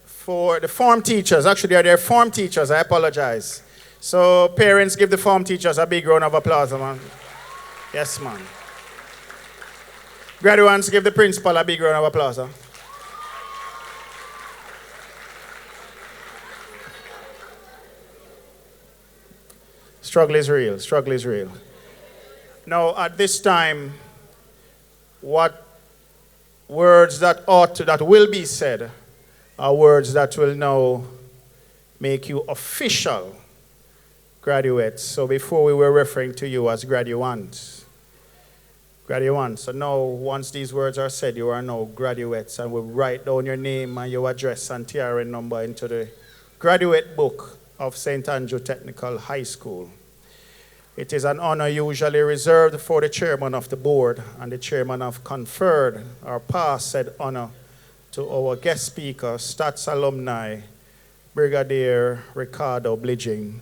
for the form teachers. Actually, they're form teachers. I apologize. So parents, give the form teachers a big round of applause, man. Yes, man. Graduates, give the principal a big round of applause. Huh? Struggle is real. Struggle is real. Now, at this time, what words that will be said are words that will now make you official graduates. So before we were referring to you as graduates. Graduates. So now, once these words are said, you are now graduates, and we'll write down your name and your address and TRN number into the graduate book of St. Andrew Technical High School. It is an honor usually reserved for the chairman of the board, and the chairman have conferred or passed said honor to our guest speaker, Stats alumni, Brigadier Ricardo Bliging,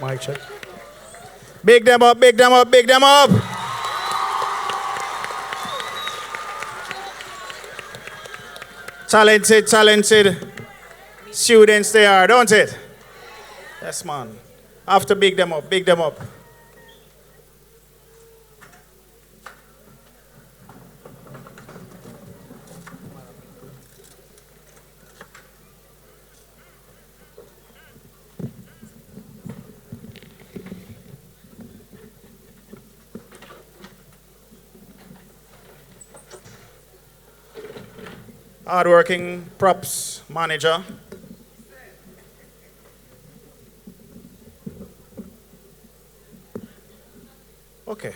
Mic check. Big them up, big them up, big them up. Talented, talented students they are, don't it? Yes, man. Have to big them up, big them up. Hardworking props manager. Okay.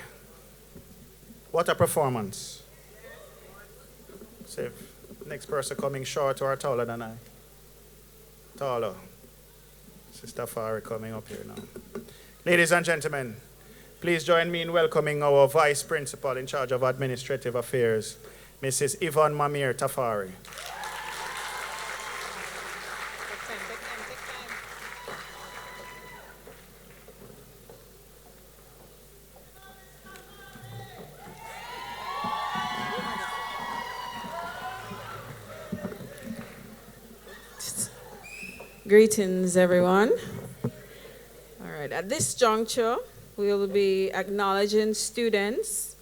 What a performance. See if next person coming short or taller than I. Taller. Sister Fari coming up here now. Ladies and gentlemen, please join me in welcoming our Vice Principal in charge of Administrative Affairs, Mrs. Yvonne Mamir Tafari. Greetings, everyone. All right, at this juncture, we will be acknowledging students,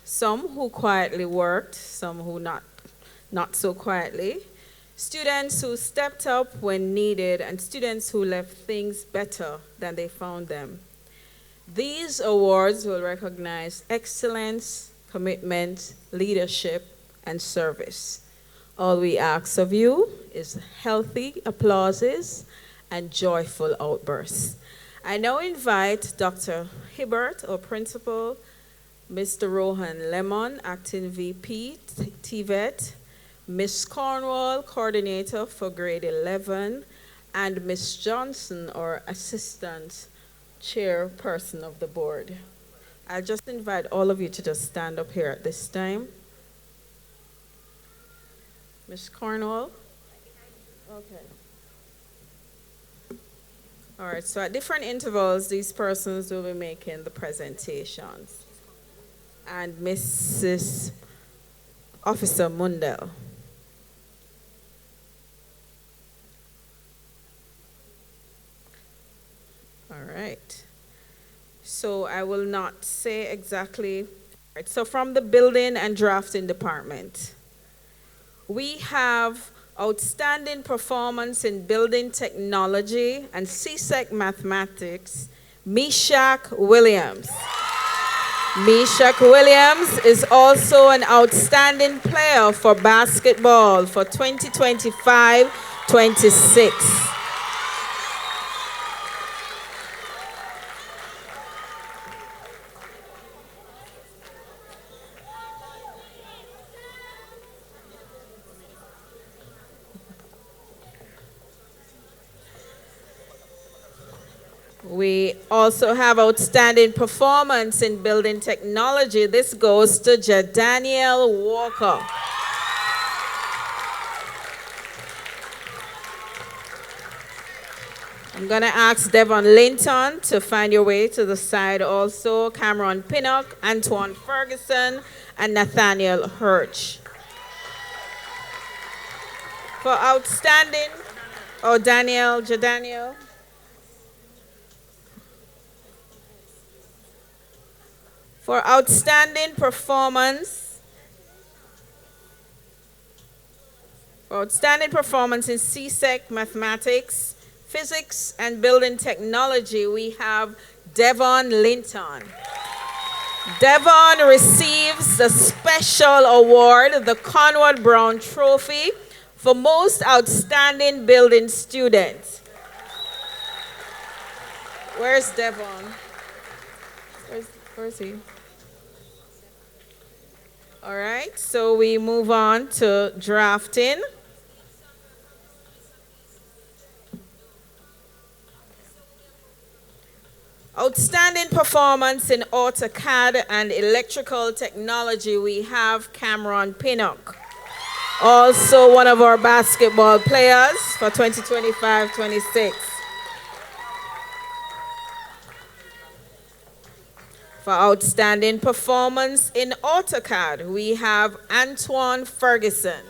some who quietly worked, some who not so quietly, students who stepped up when needed, and students who left things better than they found them. These awards will recognize excellence, commitment, leadership, and service. All we ask of you is healthy applauses and joyful outbursts. I now invite Dr. Hibbert, our principal, Mr. Rohan Lemon, acting VP, TVET, Ms. Cornwall, coordinator for grade 11, and Ms. Johnson, our assistant chairperson of the board. I'll just invite all of you to just stand up here at this time. Ms. Cornwall? Okay. All right, so at different intervals, these persons will be making the presentations. And Mrs. Officer Mundell. All right. So I will not say exactly. All right, so from the building and drafting department, we have outstanding performance in building technology and CSEC mathematics, Meshach Williams. Meshach Williams is also an outstanding player for basketball for 2025-26. We also have outstanding performance in building technology. This goes to Jadaniel Walker. I'm going to ask Devon Linton to find your way to the side also. Cameron Pinnock, Antoine Ferguson, and Nathaniel Hirsch. For outstanding, Jadaniel. For outstanding performance in CSEC mathematics, physics, and building technology, we have Devon Linton. Devon receives the special award, the Conrad Brown Trophy, for most outstanding building student. Where's Devon? Where is he? All right, so we move on to drafting. Outstanding performance in AutoCAD and electrical technology, we have Cameron Pinnock. Also one of our basketball players for 2025-26. For outstanding performance in AutoCAD, we have Antoine Ferguson.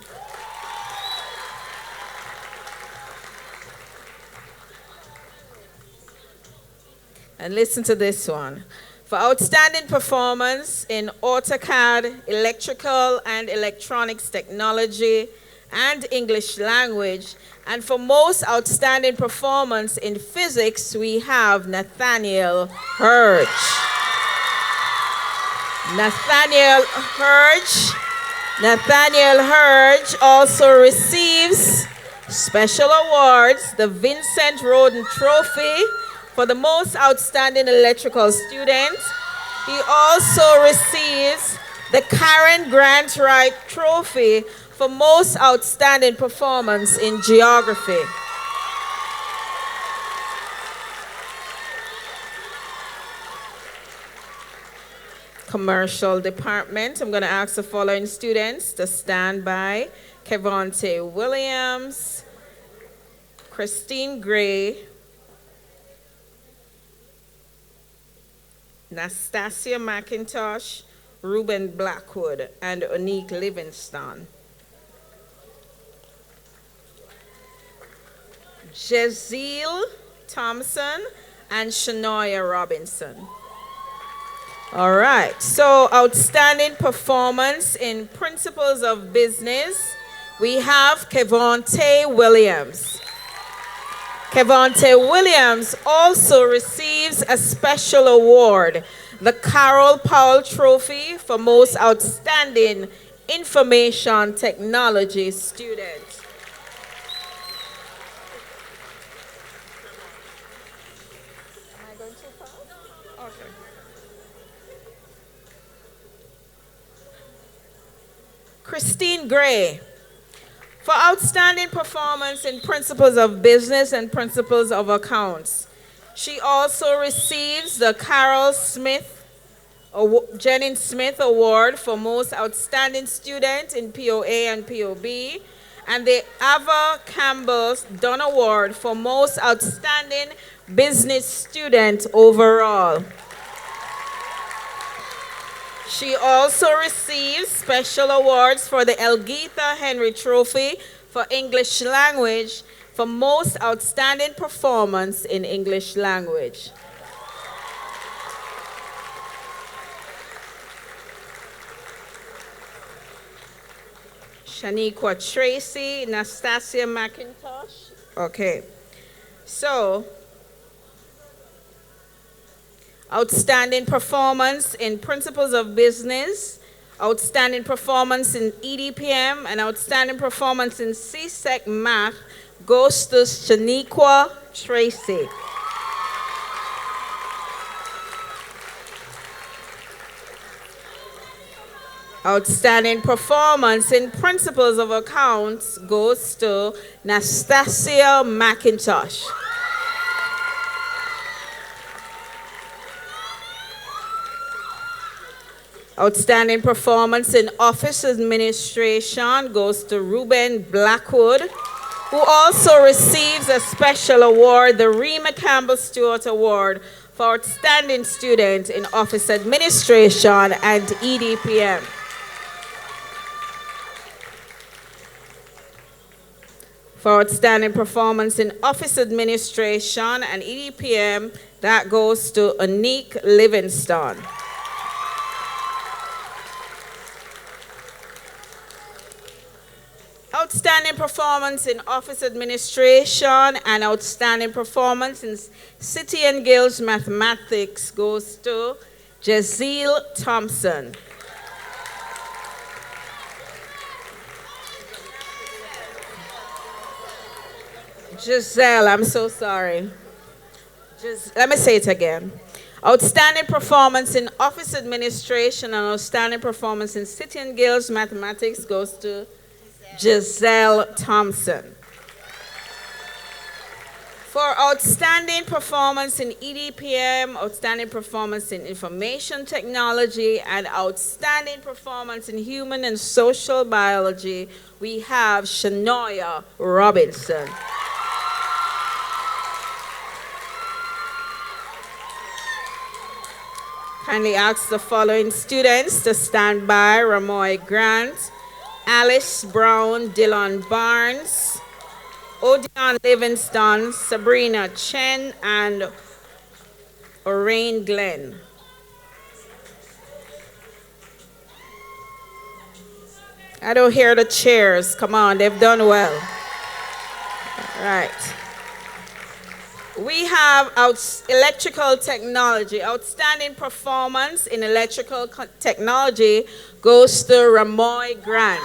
And listen to this one. For outstanding performance in AutoCAD, electrical and electronics technology, and English language, and for most outstanding performance in physics, we have Nathaniel Hurge. Nathaniel Hurge also receives special awards, the Vincent Roden Trophy for the most outstanding electrical student. He also receives the Karen Grant Wright Trophy for most outstanding performance in geography. Commercial department, I'm going to ask the following students to stand by: Kevonte Williams, Christine Gray, Nastasia McIntosh, Ruben Blackwood, and Onique Livingston. Jezeel Thompson and Shanoia Robinson. All right, so outstanding performance in Principles of Business, we have Kevonte Williams. Kevonte Williams also receives a special award, the Carol Powell Trophy for most outstanding information technology student. Christine Gray, for outstanding performance in Principles of Business and Principles of Accounts. She also receives the Carol Jennings Smith Award for most outstanding student in POA and POB, and the Ava Campbell Dunn Award for most outstanding business student overall. She also receives special awards for the Elgitha Henry Trophy for English language for most outstanding performance in English language. Shaniqua Tracy, Nastasia McIntosh. Okay, so outstanding performance in Principles of Business, outstanding performance in EDPM, and outstanding performance in CSEC Math goes to Shaniqua Tracy. Outstanding performance in Principles of Accounts goes to Nastasia McIntosh. Outstanding performance in Office Administration goes to Ruben Blackwood, who also receives a special award, the Rima Campbell Stewart Award for Outstanding Student in Office Administration and EDPM. For outstanding performance in Office Administration and EDPM, that goes to Onique Livingston. Outstanding performance in Office Administration and outstanding performance in City and Guilds Mathematics goes to Jezeel Thompson. Giselle, I'm so sorry. Let me say it again. Outstanding performance in Office Administration and outstanding performance in City and Guilds Mathematics goes to Giselle Thompson. For outstanding performance in EDPM, outstanding performance in information technology, and outstanding performance in human and social biology, we have Shanoia Robinson. Kindly ask the following students to stand by: Ramoy Grant, Alice Brown, Dylan Barnes, Odion Livingston, Sabrina Chen, and Orain Glenn. I don't hear the cheers. Come on, they've done well. All right. We have electrical technology. Outstanding performance in electrical technology goes to Ramoy Grant.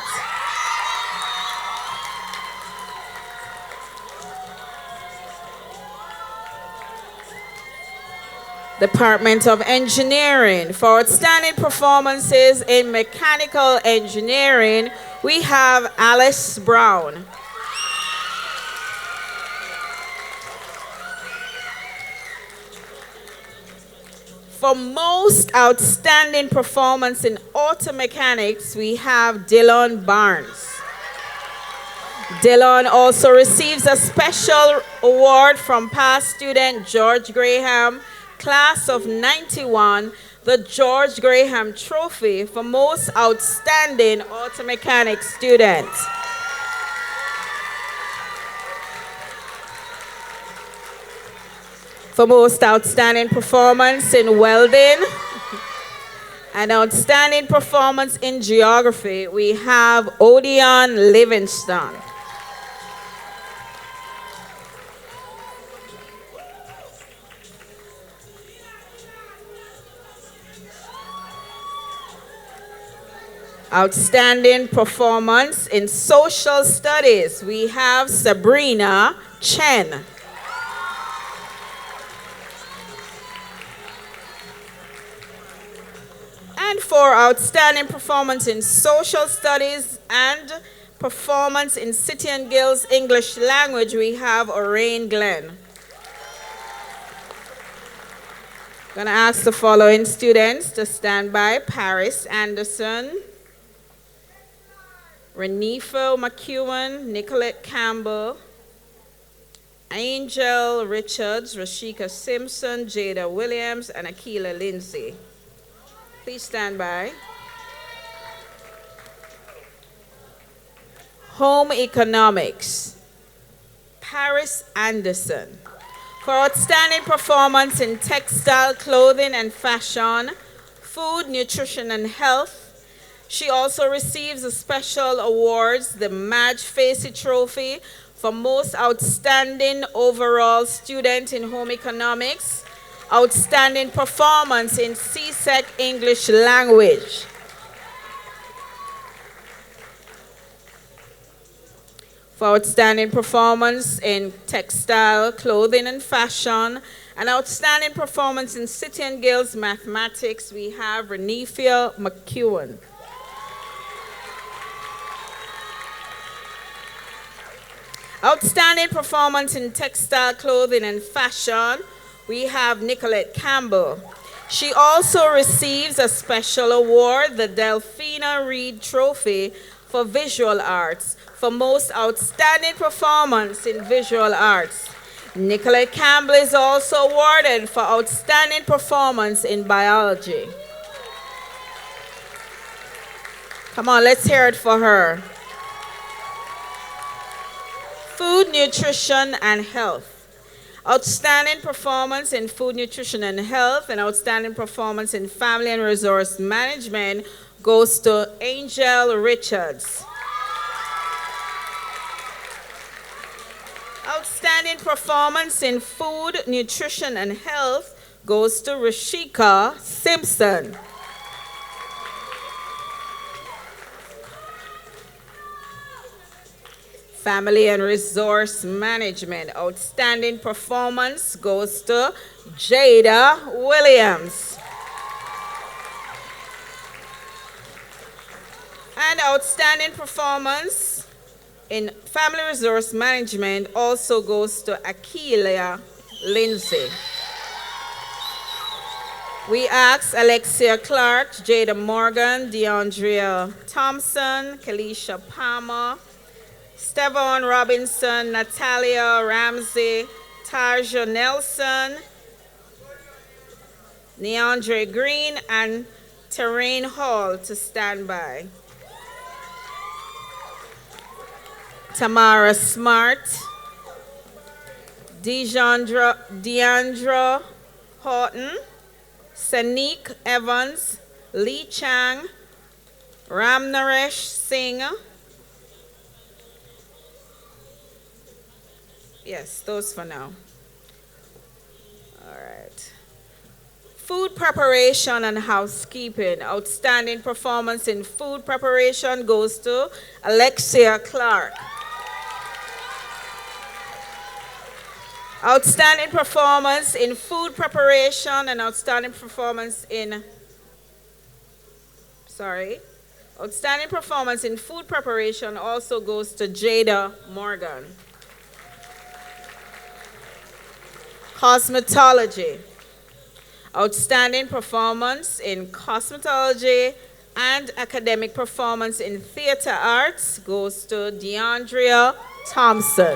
Department of Engineering. For outstanding performances in mechanical engineering, we have Alice Brown. For most outstanding performance in auto mechanics, we have Dylan Barnes. Dylan also receives a special award from past student George Graham, class of 91, the George Graham Trophy for most outstanding auto mechanics student. For most outstanding performance in welding and outstanding performance in geography, we have Odion Livingston. Outstanding performance in social studies, we have Sabrina Chen. And for outstanding performance in social studies and performance in City and Guilds English language, we have Orain Glenn. I'm going to ask the following students to stand by: Paris Anderson, Renifo McEwen, Nicolette Campbell, Angel Richards, Rashika Simpson, Jada Williams, and Akila Lindsay. Please stand by. Home Economics, Paris Anderson. For outstanding performance in textile, clothing, and fashion, food, nutrition, and health, she also receives a special awards, the Madge Facey Trophy for most outstanding overall student in home economics, outstanding performance in CSEC English language. For outstanding performance in textile, clothing, and fashion, and outstanding performance in City and Guilds mathematics, we have Renifia McEwen. Outstanding performance in textile, clothing, and fashion, we have Nicolette Campbell. She also receives a special award, the Delphina Reed Trophy for visual arts, for most outstanding performance in visual arts. Nicolette Campbell is also awarded for outstanding performance in biology. Come on, let's hear it for her. Food, nutrition, and health. Outstanding performance in food, nutrition, and health, and outstanding performance in family and resource management goes to Angel Richards. Outstanding performance in food, nutrition, and health goes to Rashika Simpson. Family and Resource Management, outstanding performance goes to Jada Williams. And outstanding performance in Family Resource Management also goes to Akilia Lindsay. We ask Alexia Clark, Jada Morgan, DeAndrea Thompson, Kalisha Palmer, Stevon Robinson, Natalia Ramsey, Tarja Nelson, Neandre Green and Terrain Hall to stand by. Tamara Smart, Deandra Horton, Sanique Evans, Lee Chang, Ramnaresh Singh. Yes, those for now. All right. Food preparation and housekeeping. Outstanding performance in food preparation goes to Alexia Clark. Outstanding performance in food preparation and outstanding performance in, outstanding performance in food preparation also goes to Jada Morgan. Cosmetology. Outstanding performance in cosmetology and academic performance in theater arts goes to DeAndrea Thompson.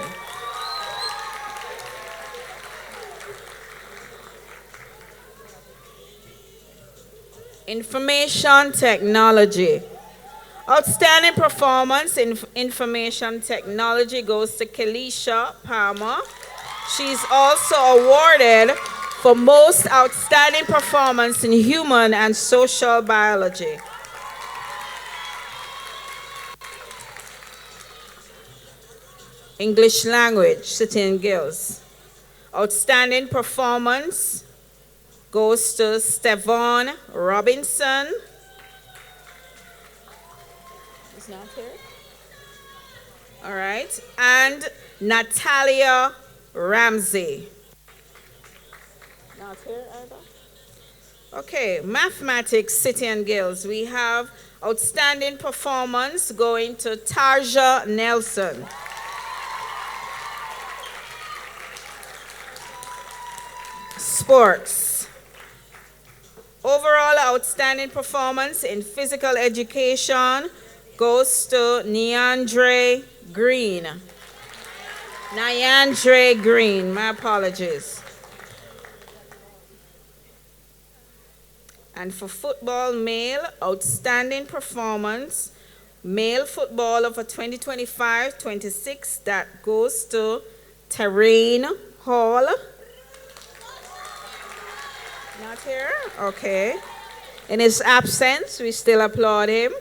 Information technology. Outstanding performance in information technology goes to Kelisha Palmer. She's also awarded for most outstanding performance in human and social biology. English language, City and Guilds. Outstanding performance goes to Stevon Robinson. He's not here. All right. And Natalia Ramsey. Not here either. Okay, mathematics, City and Guilds. We have outstanding performance going to Tarja Nelson. Sports. Overall outstanding performance in physical education goes to Neandre Green. Neandre Green, my apologies. And for football male, outstanding performance, male footballer for 2025-26, that goes to Terrain Hall. Not here? Okay. In his absence, we still applaud him.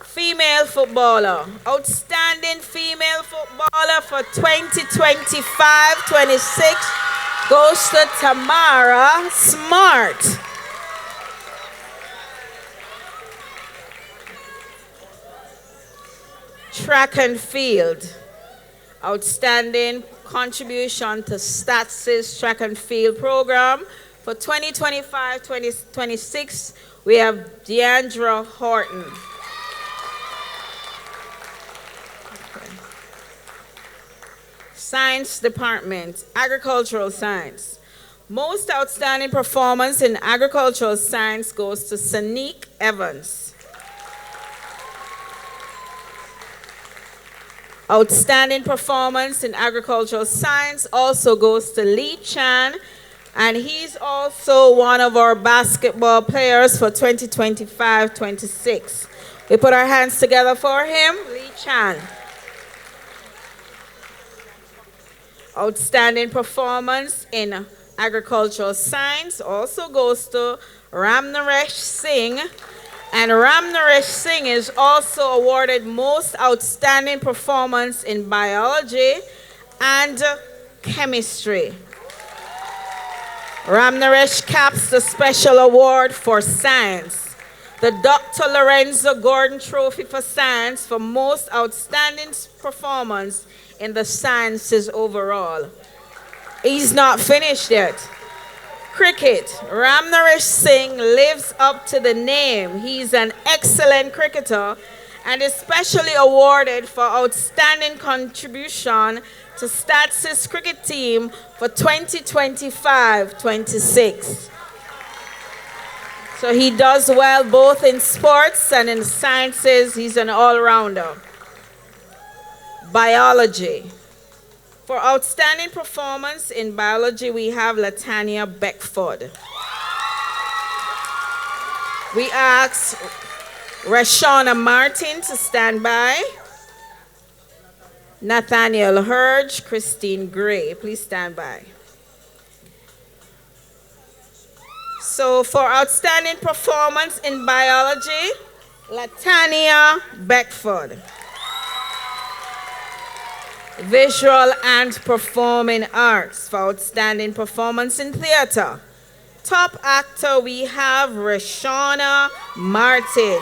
Female footballer, outstanding female footballer for 2025-26 goes to Tamara Smart. Track and field, outstanding contribution to STATS's track and field program. For 2025-26, we have Deandra Horton. Okay. Science department, agricultural science. Most outstanding performance in agricultural science goes to Sanique Evans. Outstanding performance in agricultural science also goes to Lee Chan, and he's also one of our basketball players for 2025-26. We put our hands together for him, Lee Chan. Outstanding performance in agricultural science also goes to Ramnaresh Singh. And Ramnaresh Singh is also awarded most outstanding performance in biology and chemistry. Ramnaresh caps the special award for science, the Dr. Lorenzo Gordon Trophy for science for most outstanding performance in the sciences overall. He's not finished yet. Cricket, Ramnaresh Singh lives up to the name. He's an excellent cricketer and is specially awarded for outstanding contribution to STATS's cricket team for 2025-26. So he does well both in sports and in sciences. He's an all-rounder. Biology. For outstanding performance in biology, we have Latanya Beckford. We ask Rashona Martin to stand by. Nathaniel Hurge, Christine Gray, please stand by. So for outstanding performance in biology, Latania Beckford. Visual and performing arts for outstanding performance in theater. Top actor, we have Rashona Martin.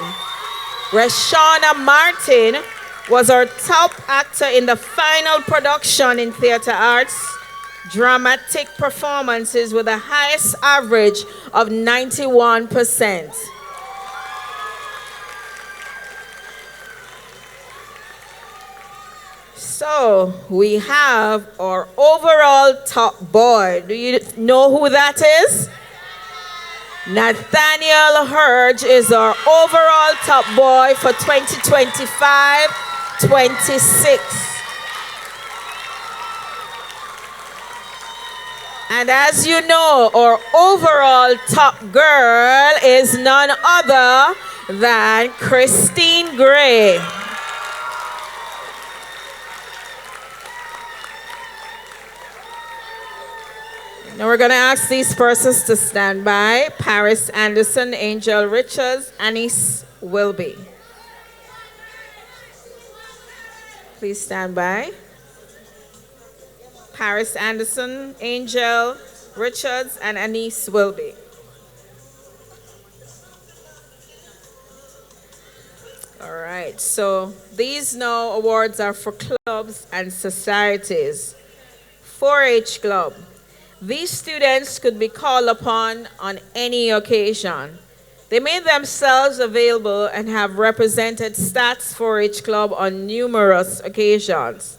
Rashona Martin was our top actor in the final production in theater arts, dramatic performances with the highest average of 91%. So we have our overall top boy. Do you know who that is? Nathaniel Hurge is our overall top boy for 2025-26. And as you know, our overall top girl is none other than Christine Gray. Now we're going to ask these persons to stand by. Paris Anderson, Angel Richards, Anis Wilby. Please stand by. Paris Anderson, Angel Richards, and Anis Wilby. All right, so these now awards are for clubs and societies. 4-H Club. These students could be called upon on any occasion. They made themselves available and have represented Stats 4-H Club on numerous occasions.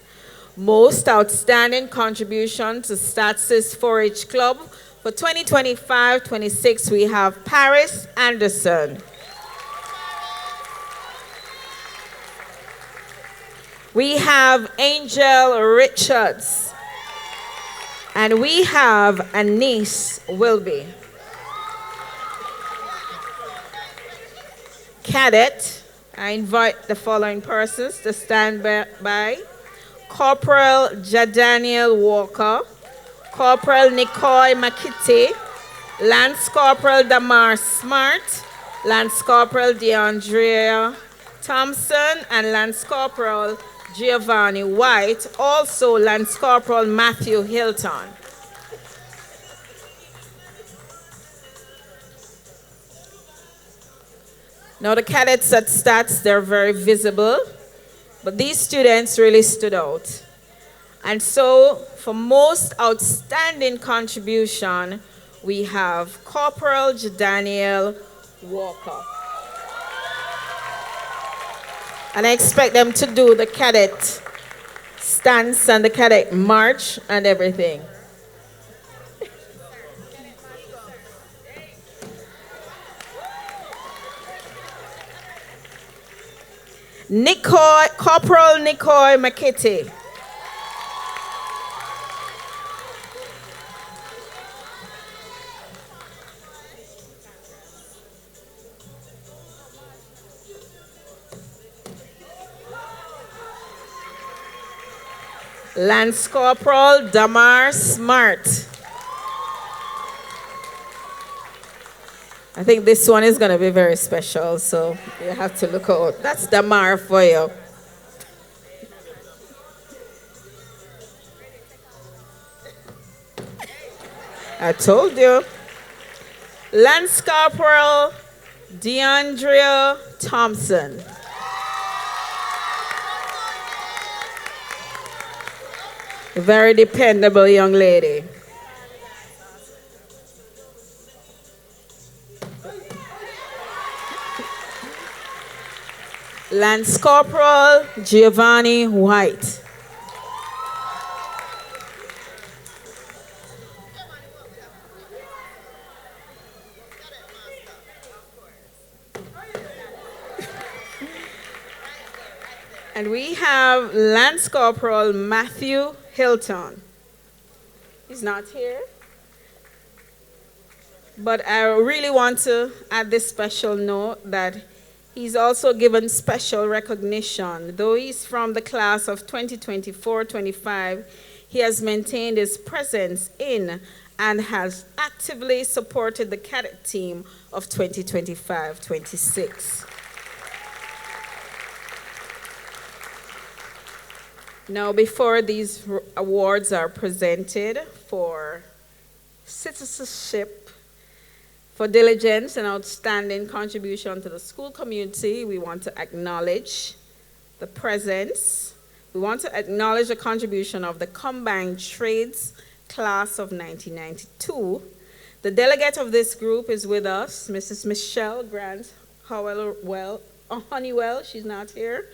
Most outstanding contribution to Stats' 4-H Club for 2025-26, we have Paris Anderson. We have Angel Richards. And we have Anis Wilby. Cadet, I invite the following persons to stand by. Corporal Jadaniel Walker, Corporal Nicole Makiti, Lance Corporal Damar Smart, Lance Corporal DeAndrea Thompson, and Lance Corporal Giovanni White, also Lance Corporal Matthew Hilton. Now the cadets at Stats, they're very visible, but these students really stood out. And so for most outstanding contribution, we have Corporal Daniel Walker. And I expect them to do the cadet stance and the cadet march and everything. Corporal Nicole Makiti. Lance Corporal Damar Smart. I think this one is going to be very special, so you have to look out. That's Damar for you. I told you. Lance Corporal DeAndrea Thompson. A very dependable young lady. Lance Corporal Giovanni White. And we have Lance Corporal Matthew Hilton. He's not here. But I really want to add this special note that he's also given special recognition. Though he's from the class of 2024-25, he has maintained his presence in and has actively supported the cadet team of 2025-26. Now, before these awards are presented for citizenship, for diligence and outstanding contribution to the school community, we want to acknowledge the presence. We want to acknowledge the contribution of the Combined Trades class of 1992. The delegate of this group is with us, Mrs. Michelle Grant Honeywell. She's not here.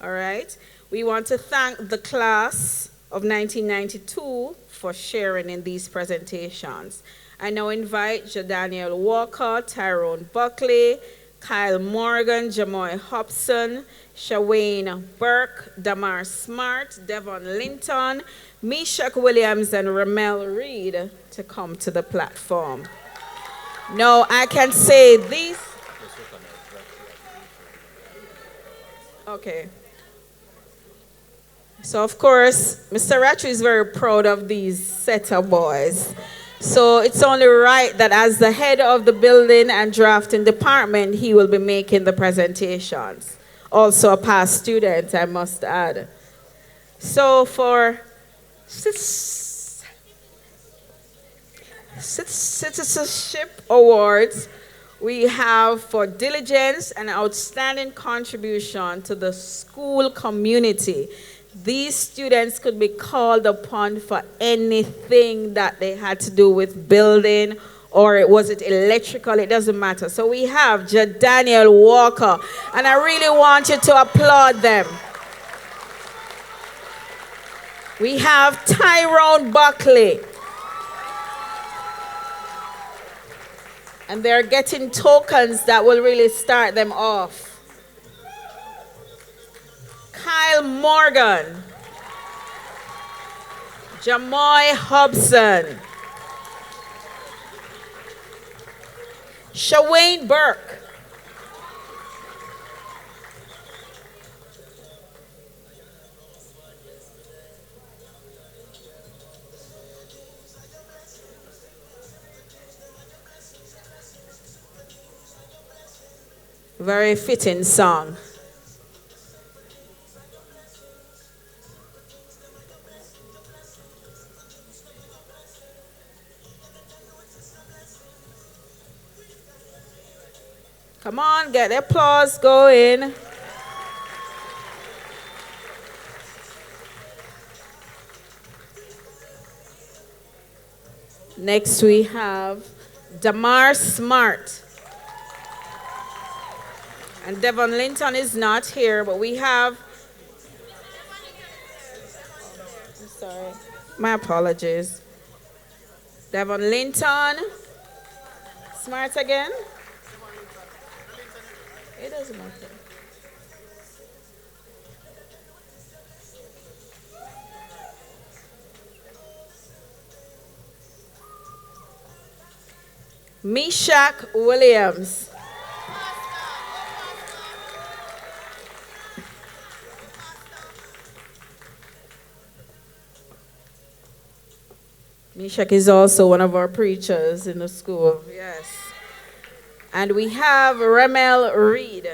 All right. We want to thank the class of 1992 for sharing in these presentations. I now invite Jadaniel Walker, Tyrone Buckley, Kyle Morgan, Jamoy Hobson, Shawayne Burke, Damar Smart, Devon Linton, Meshach Williams, and Ramel Reed to come to the platform. Now, I can say these. Okay. So, of course, Mr. Ratchew is very proud of these set of boys. So it's only right that as the head of the building and drafting department, he will be making the presentations. Also a past student, I must add. So for citizenship awards, we have for diligence and outstanding contribution to the school community. These students could be called upon for anything that they had to do with building, or was it electrical, it doesn't matter. So we have Jadaniel Walker, and I really want you to applaud them. We have Tyrone Buckley. And they're getting tokens that will really start them off. Kyle Morgan, Jamoy Hobson, Shawayne Burke, very fitting song. Come on, get the applause going. Next we have Damar Smart. And Devon Linton is not here, but we have, sorry, my apologies. Devon Linton, Smart again. It doesn't matter. Meshach Williams. Meshach is also one of our preachers in the school. Yes. And we have Ramel Reed.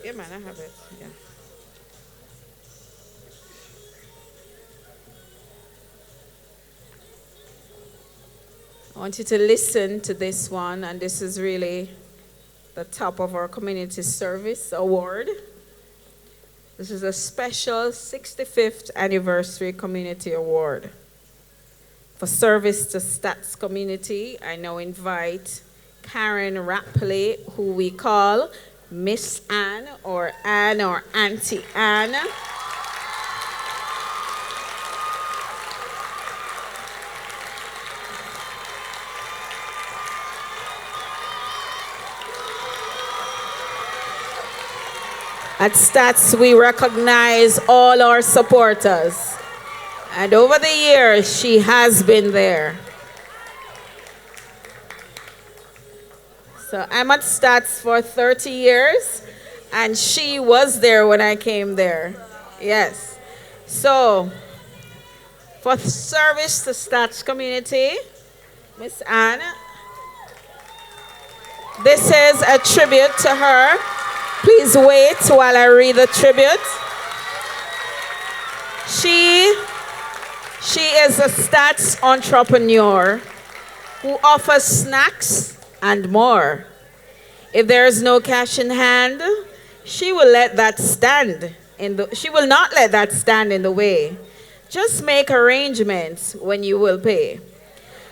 Yeah, man, I have it. Yeah. I want you to listen to this one, and this is really the top of our community service award. This is a special 65th anniversary community award. For service to Stats community, I now invite Karen Rapley, who we call Miss Ann or Auntie Ann. At Stats, we recognize all our supporters. And over the years, she has been there. So I'm at Stats for 30 years, and she was there when I came there. Yes. So, for service to Stats community, Miss Anne, this is a tribute to her. Please wait while I read the tribute. She is a Stats entrepreneur who offers snacks and more. If there is no cash in hand, she will not let that stand in the way. Just make arrangements when you will pay.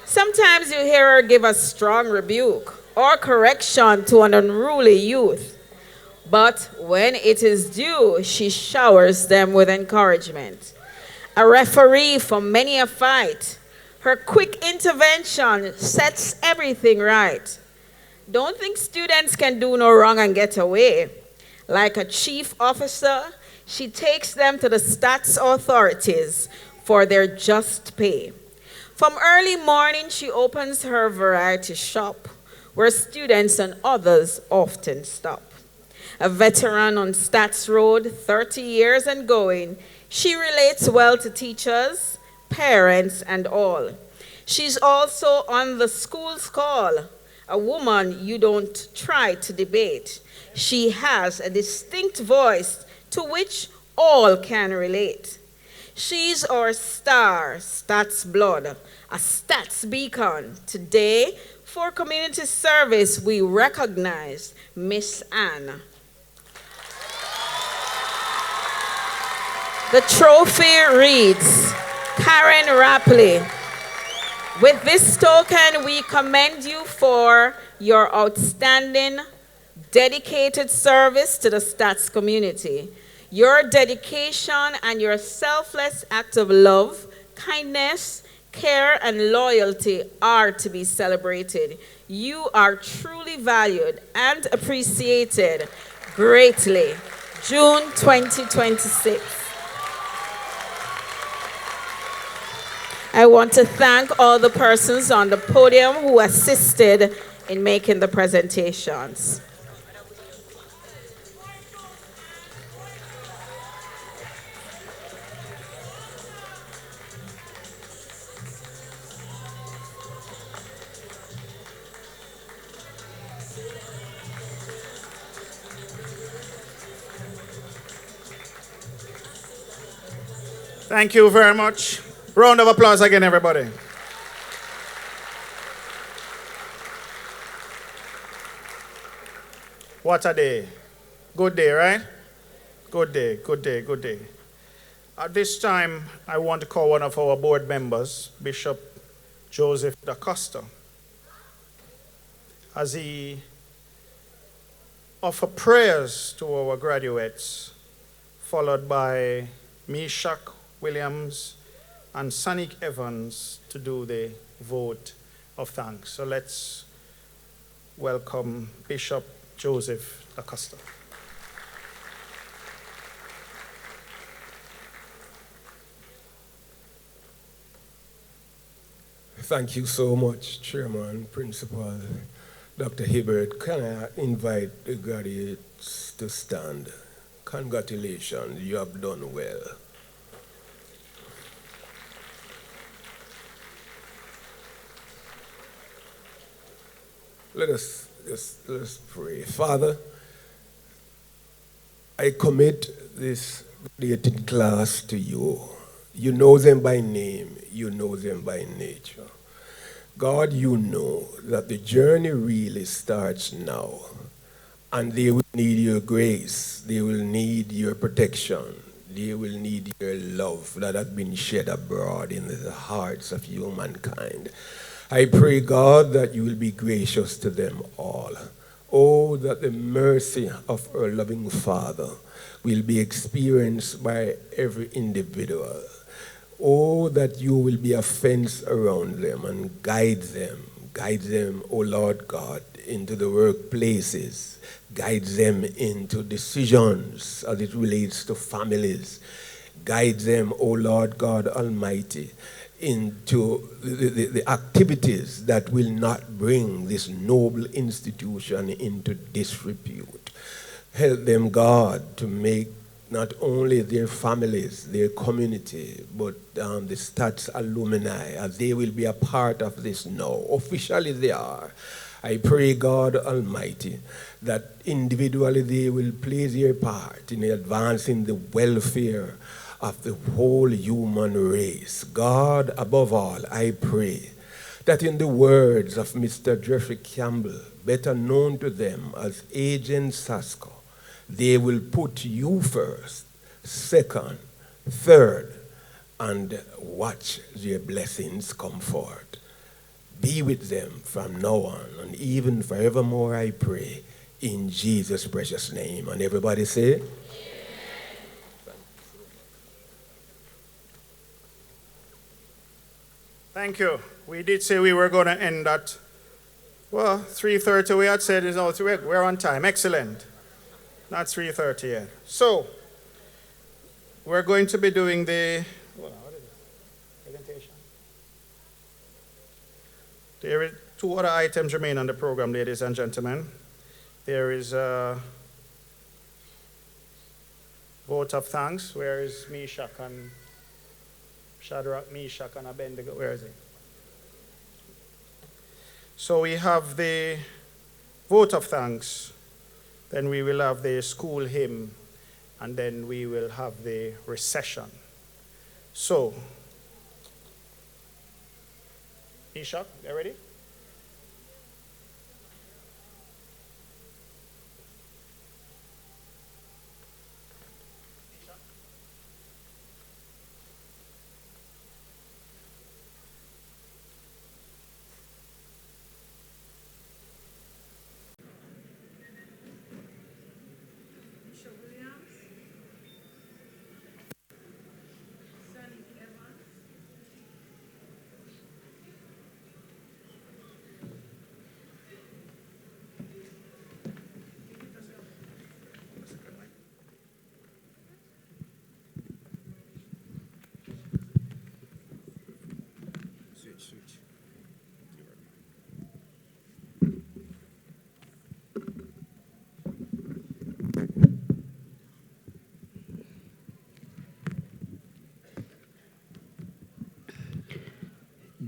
Sometimes you hear her give a strong rebuke or correction to an unruly youth. But when it is due, she showers them with encouragement. A referee for many a fight, her quick intervention sets everything right. Don't think students can do no wrong and get away. Like a chief officer, she takes them to the Stats authorities for their just pay. From early morning, she opens her variety shop, where students and others often stop. A veteran on Stats Road, 30 years and going, she relates well to teachers, parents, and all. She's also on the school's call, a woman you don't try to debate. She has a distinct voice to which all can relate. She's our star, Stats Blood, a Stats beacon. Today, for community service, we recognize Miss Anne. The trophy reads, Karen Rapley. With this token, we commend you for your outstanding, dedicated service to the Stats community. Your dedication and your selfless act of love, kindness, care, and loyalty are to be celebrated. You are truly valued and appreciated greatly. June 2026. I want to thank all the persons on the podium who assisted in making the presentations. Thank you very much. Round of applause again, everybody. What a day. Good day, right? Good day, good day, good day. At this time, I want to call one of our board members, Bishop Joseph Da Costa, as he offer prayers to our graduates, followed by Meshach Williams and Sonic Evans to do the vote of thanks. So let's welcome Bishop Joseph Da Costa. Thank you so much, Chairman, Principal, Dr. Hibbert. Can I invite the graduates to stand? Congratulations, you have done well. Let us pray. Father, I commit this graduating class to you. You know them by name, you know them by nature. God, you know that the journey really starts now, and they will need your grace, they will need your protection, they will need your love that has been shed abroad in the hearts of humankind. I pray, God, that you will be gracious to them all. Oh, that the mercy of our loving Father will be experienced by every individual. Oh, that you will be a fence around them and guide them, oh Lord God, into the workplaces, guides them into decisions as it relates to families, guides them, O Lord God Almighty, into the activities that will not bring this noble institution into disrepute. Help them, God, to make not only their families, their community, but the Stats alumni, as they will be a part of this now. Officially they are. I pray, God Almighty, that individually they will play their part in advancing the welfare of the whole human race. God, above all, I pray that in the words of Mr. Jeffrey Campbell, better known to them as Agent Sasko, they will put you first, second, third, and watch their blessings come forth. Be with them from now on and even forevermore, I pray, in Jesus' precious name. And everybody say, Thank you. We did say we were going to end at, well, 3:30 we had said, we're on time. Excellent. Not 3:30 yet. So, we're going to be doing the presentation. There are two other items remain on the program, ladies and gentlemen. There is a vote of thanks. Where is Meshach and Shadrach, Meshach, and Abednego? Where is it? So we have the vote of thanks. Then we will have the school hymn, and then we will have the recession. So, Meshach, you ready?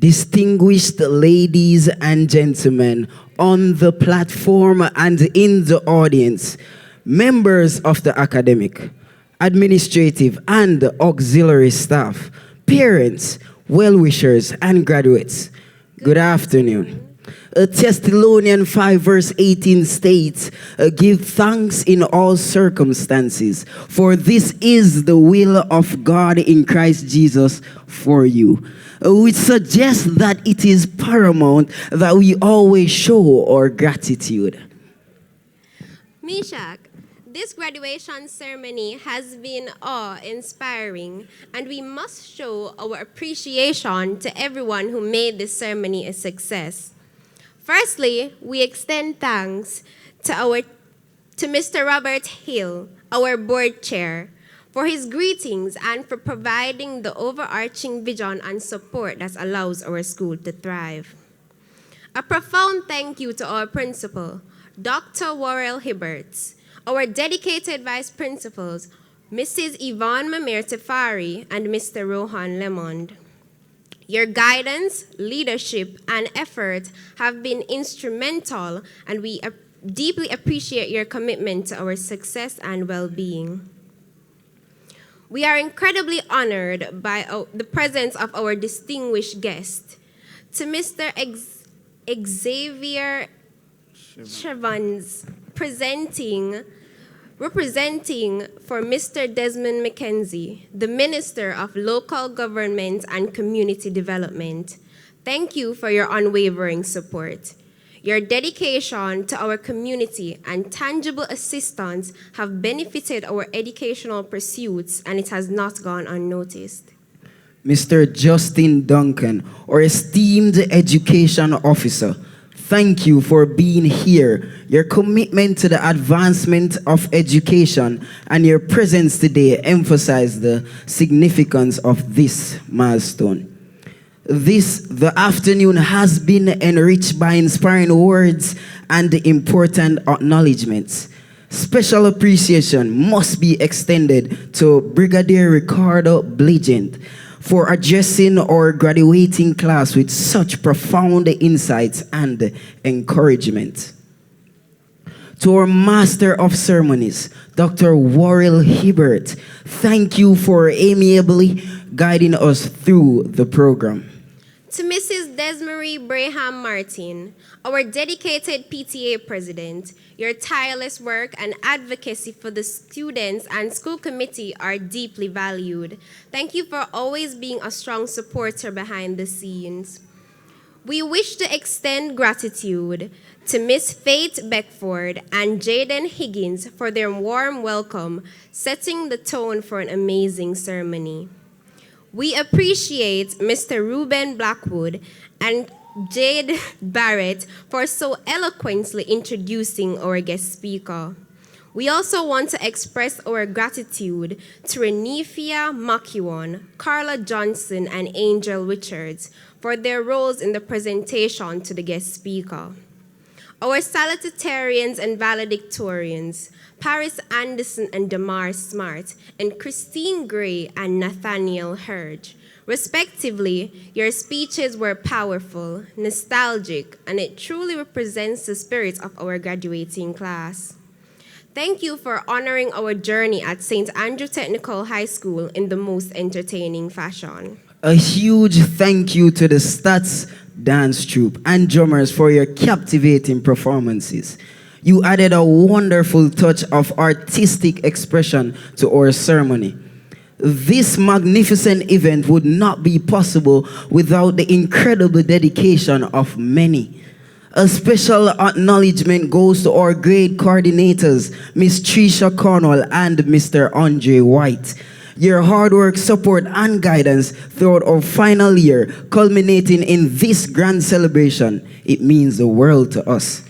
Distinguished ladies and gentlemen on the platform and in the audience, members of the academic, administrative, and auxiliary staff, parents, well-wishers, and graduates, good afternoon. Thessalonians 5 verse 18 states, give thanks in all circumstances, for this is the will of God in Christ Jesus for you. Which suggests that it is paramount that we always show our gratitude. Meshach, this graduation ceremony has been awe-inspiring, and we must show our appreciation to everyone who made this ceremony a success. Firstly, we extend thanks to Mr. Robert Hill, our board chair, for his greetings and for providing the overarching vision and support that allows our school to thrive. A profound thank you to our principal, Dr. Worrell Hibbert, our dedicated vice principals, Mrs. Yvonne Mamir Tafari and Mr. Rohan Lemond. Your guidance, leadership, and effort have been instrumental, and we deeply appreciate your commitment to our success and well-being. We are incredibly honored by the presence of our distinguished guest. To Mr. Xavier Chavans, representing for Mr. Desmond McKenzie, the Minister of Local Government and Community Development. Thank you for your unwavering support. Your dedication to our community and tangible assistance have benefited our educational pursuits, and it has not gone unnoticed. Mr. Justin Duncan, our esteemed education officer, Thank you for being here. Your commitment to the advancement of education and your presence today emphasize the significance of this milestone. The afternoon has been enriched by inspiring words and important acknowledgements. Special appreciation must be extended to Brigadier Ricardo Bligent for addressing our graduating class with such profound insights and encouragement. To our Master of Ceremonies, Dr. Warrell Hibbert, thank you for amiably guiding us through the program. To Mrs. Desmarie Braham Martin, our dedicated PTA president, your tireless work and advocacy for the students and school committee are deeply valued. Thank you for always being a strong supporter behind the scenes. We wish to extend gratitude to Miss Faith Beckford and Jaden Higgins for their warm welcome, setting the tone for an amazing ceremony. We appreciate Mr. Ruben Blackwood and Jade Barrett for so eloquently introducing our guest speaker. We also want to express our gratitude to Renifia Makiwan, Carla Johnson, and Angel Richards for their roles in the presentation to the guest speaker. Our salutatorians and valedictorians, Paris Anderson and Damar Smart, and Christine Gray and Nathaniel Hurd. Respectively, your speeches were powerful, nostalgic, and it truly represents the spirit of our graduating class. Thank you for honoring our journey at St. Andrew Technical High School in the most entertaining fashion. A huge thank you to the Stats Dance Troupe and drummers for your captivating performances. You added a wonderful touch of artistic expression to our ceremony. This magnificent event would not be possible without the incredible dedication of many. A special acknowledgement goes to our grade coordinators, Ms. Tricia Cornwall and Mr. Andre White. Your hard work, support, and guidance throughout our final year, culminating in this grand celebration, it means the world to us.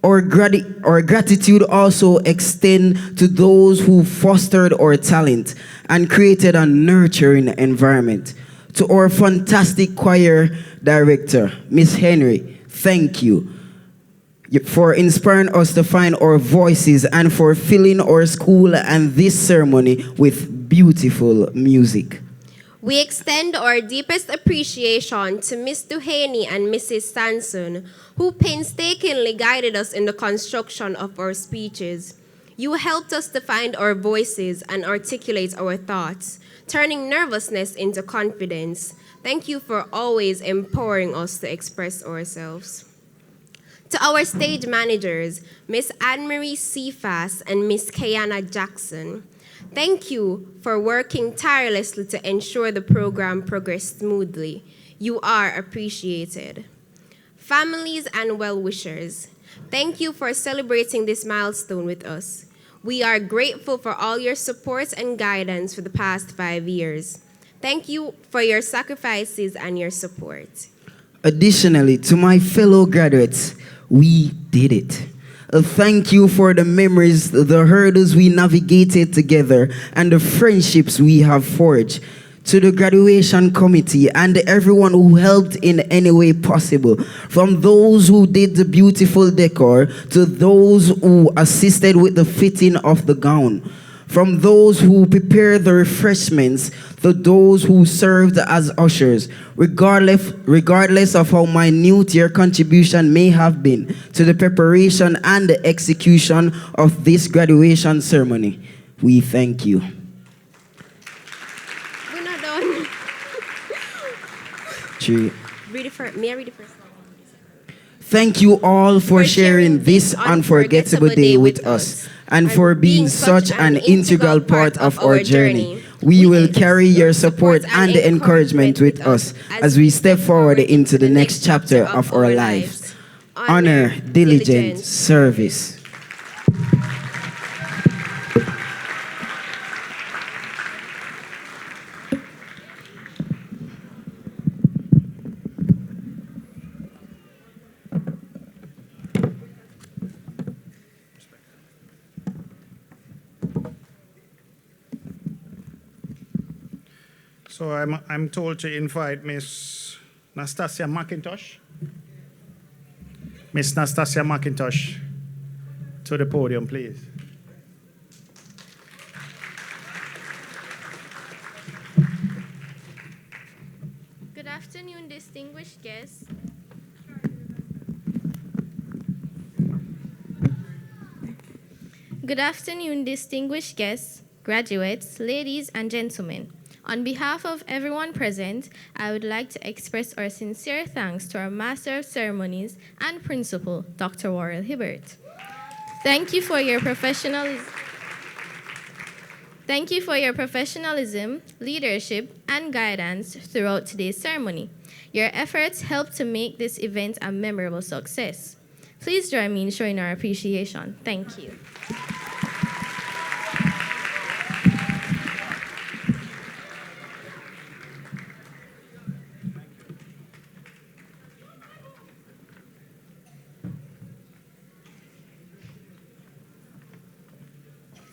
Our gratitude also extends to those who fostered our talent and created a nurturing environment. To our fantastic choir director, Miss Henry, thank you for inspiring us to find our voices and for filling our school and this ceremony with beautiful music. We extend our deepest appreciation to Ms. Duhaney and Mrs. Sanson, who painstakingly guided us in the construction of our speeches. You helped us to find our voices and articulate our thoughts, turning nervousness into confidence. Thank you for always empowering us to express ourselves. To our stage managers, Miss Anne-Marie Cephas and Miss Kayana Jackson, thank you for working tirelessly to ensure the program progressed smoothly. You are appreciated. Families and well-wishers, thank you for celebrating this milestone with us. We are grateful for all your support and guidance for the past 5 years. Thank you for your sacrifices and your support. Additionally, to my fellow graduates, we did it. Thank you for the memories, the hurdles we navigated together, and the friendships we have forged. To the graduation committee and everyone who helped in any way possible, from those who did the beautiful decor to those who assisted with the fitting of the gown, from those who prepared the refreshments to those who served as ushers, regardless of how minute your contribution may have been to the preparation and the execution of this graduation ceremony, we thank you. We're not done. May I read it first? Thank you all for sharing this unforgettable day with us and for being such an integral part of our journey. We will carry your support and encouragement with us as we step forward into the next chapter of our lives. Honor, diligent service. So I'm told to invite Miss Nastasia McIntosh. Miss Nastasia McIntosh to the podium, please. Good afternoon, distinguished guests. Good afternoon, distinguished guests, graduates, ladies and gentlemen. On behalf of everyone present, I would like to express our sincere thanks to our Master of Ceremonies and Principal, Dr. Worrell Hibbert. Thank you for your professionalism. Thank you for your professionalism, leadership, and guidance throughout today's ceremony. Your efforts helped to make this event a memorable success. Please join me in showing our appreciation. Thank you.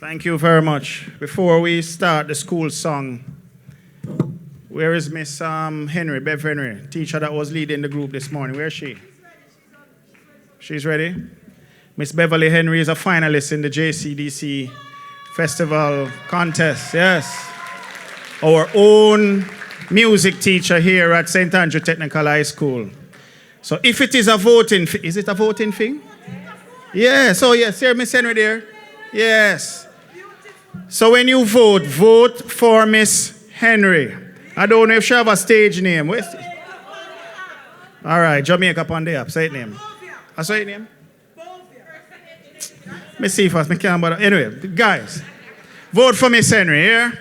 Thank you very much. Before we start the school song, where is Miss Henry, Bev Henry, teacher that was leading the group this morning? Where is she? She's ready? Miss Beverly Henry is a finalist in the JCDC Festival Contest, yes. Our own music teacher here at St. Andrew Technical High School. So if it is a voting, is it a voting thing? Yes, oh yes, here Miss Henry there. Yes. So when you vote, vote for Miss Henry. I don't know if she have a stage name. Where's it? All right, Jamaica upon the app. Say it name. I say it name. Let me see first. I can't bother. Anyway, guys, vote for Miss Henry here.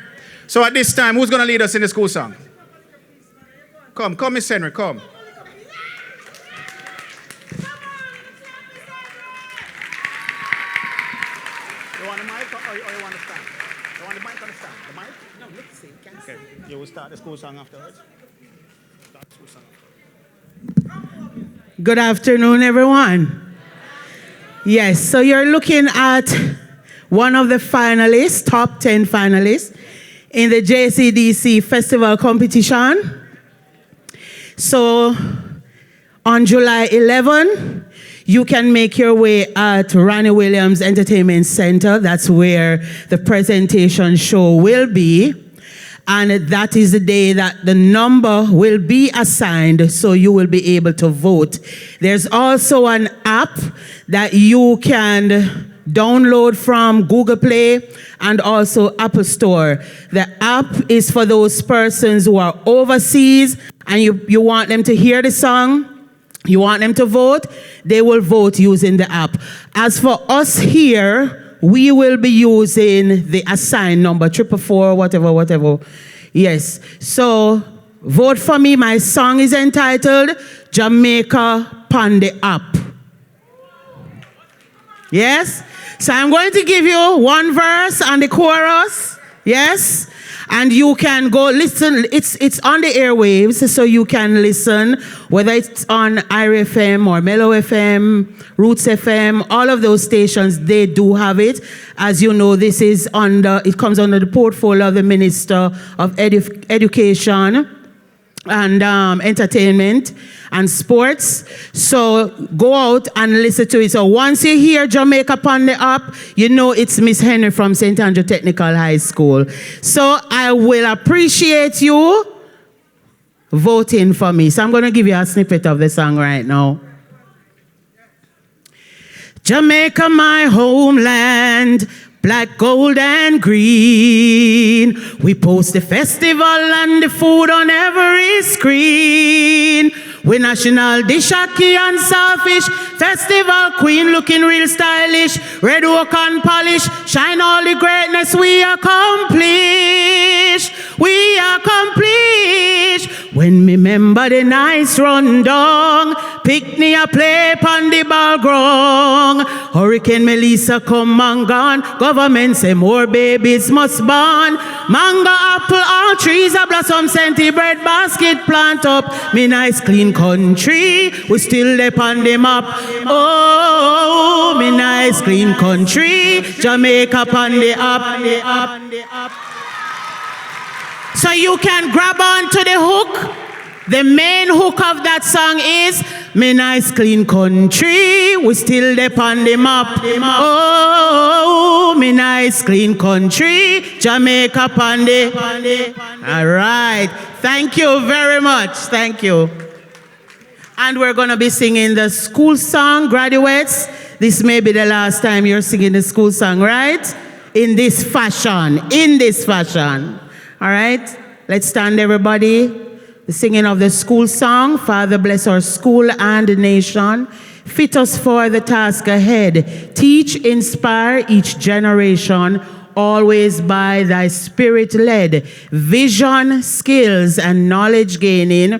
So at this time, who's going to lead us in the school song? Come, Miss Henry, come. You will start the school song afterwards. Good afternoon, everyone. Yes, so you're looking at one of the finalists, top 10 finalists in the JCDC Festival competition. So on July 11, you can make your way at Ronnie Williams Entertainment Center. That's where the presentation show will be. And that is the day that the number will be assigned, so you will be able to vote. There's also an app that you can download from Google Play and also Apple Store. The app is for those persons who are overseas and you want them to hear the song, you want them to vote, they will vote using the app. As for us here, we will be using the assigned number, 444, whatever. Yes. So vote for me. My song is entitled Jamaica Pon the App. Yes. So I'm going to give you one verse and the chorus. Yes. And you can go listen. It's on the airwaves, so you can listen, whether it's on IRA FM or Mellow FM, Roots FM, all of those stations, they do have it. As you know, this is it comes under the portfolio of the Minister of Education and Entertainment and Sports. So go out and listen to it. So once you hear Jamaica Pon the App, you know it's Miss Henry from St. Andrew Technical High School. So I will appreciate you voting for me. So I'm going to give you a snippet of the song right now. Jamaica, my homeland, black, gold, and green. We post the festival and the food on every screen. We national dish, ackee and saltfish. Festival queen looking real stylish. Red oak and polish. Shine all the greatness we accomplish. We accomplish. When me remember the nice rundown. Pick me a play pon the ball ground. Hurricane Melissa come and gone. Government say more babies must born. Mango, apple, all trees a blossom. Scenty bread basket plant up. Me nice clean country. We still dey on the map. Oh, me nice clean country. Jamaica on the up. So you can grab on to the hook. The main hook of that song is me nice clean country, we still dey on the map. Oh, me nice clean country, Jamaica on the. All right, thank you very much, thank you. And we're gonna be singing the school song, graduates. This may be the last time you're singing the school song, right? In this fashion. All right, let's stand everybody. The singing of the school song. Father, bless our school and the nation. Fit us for the task ahead. Teach, inspire each generation, always by thy spirit led. Vision, skills, and knowledge gaining.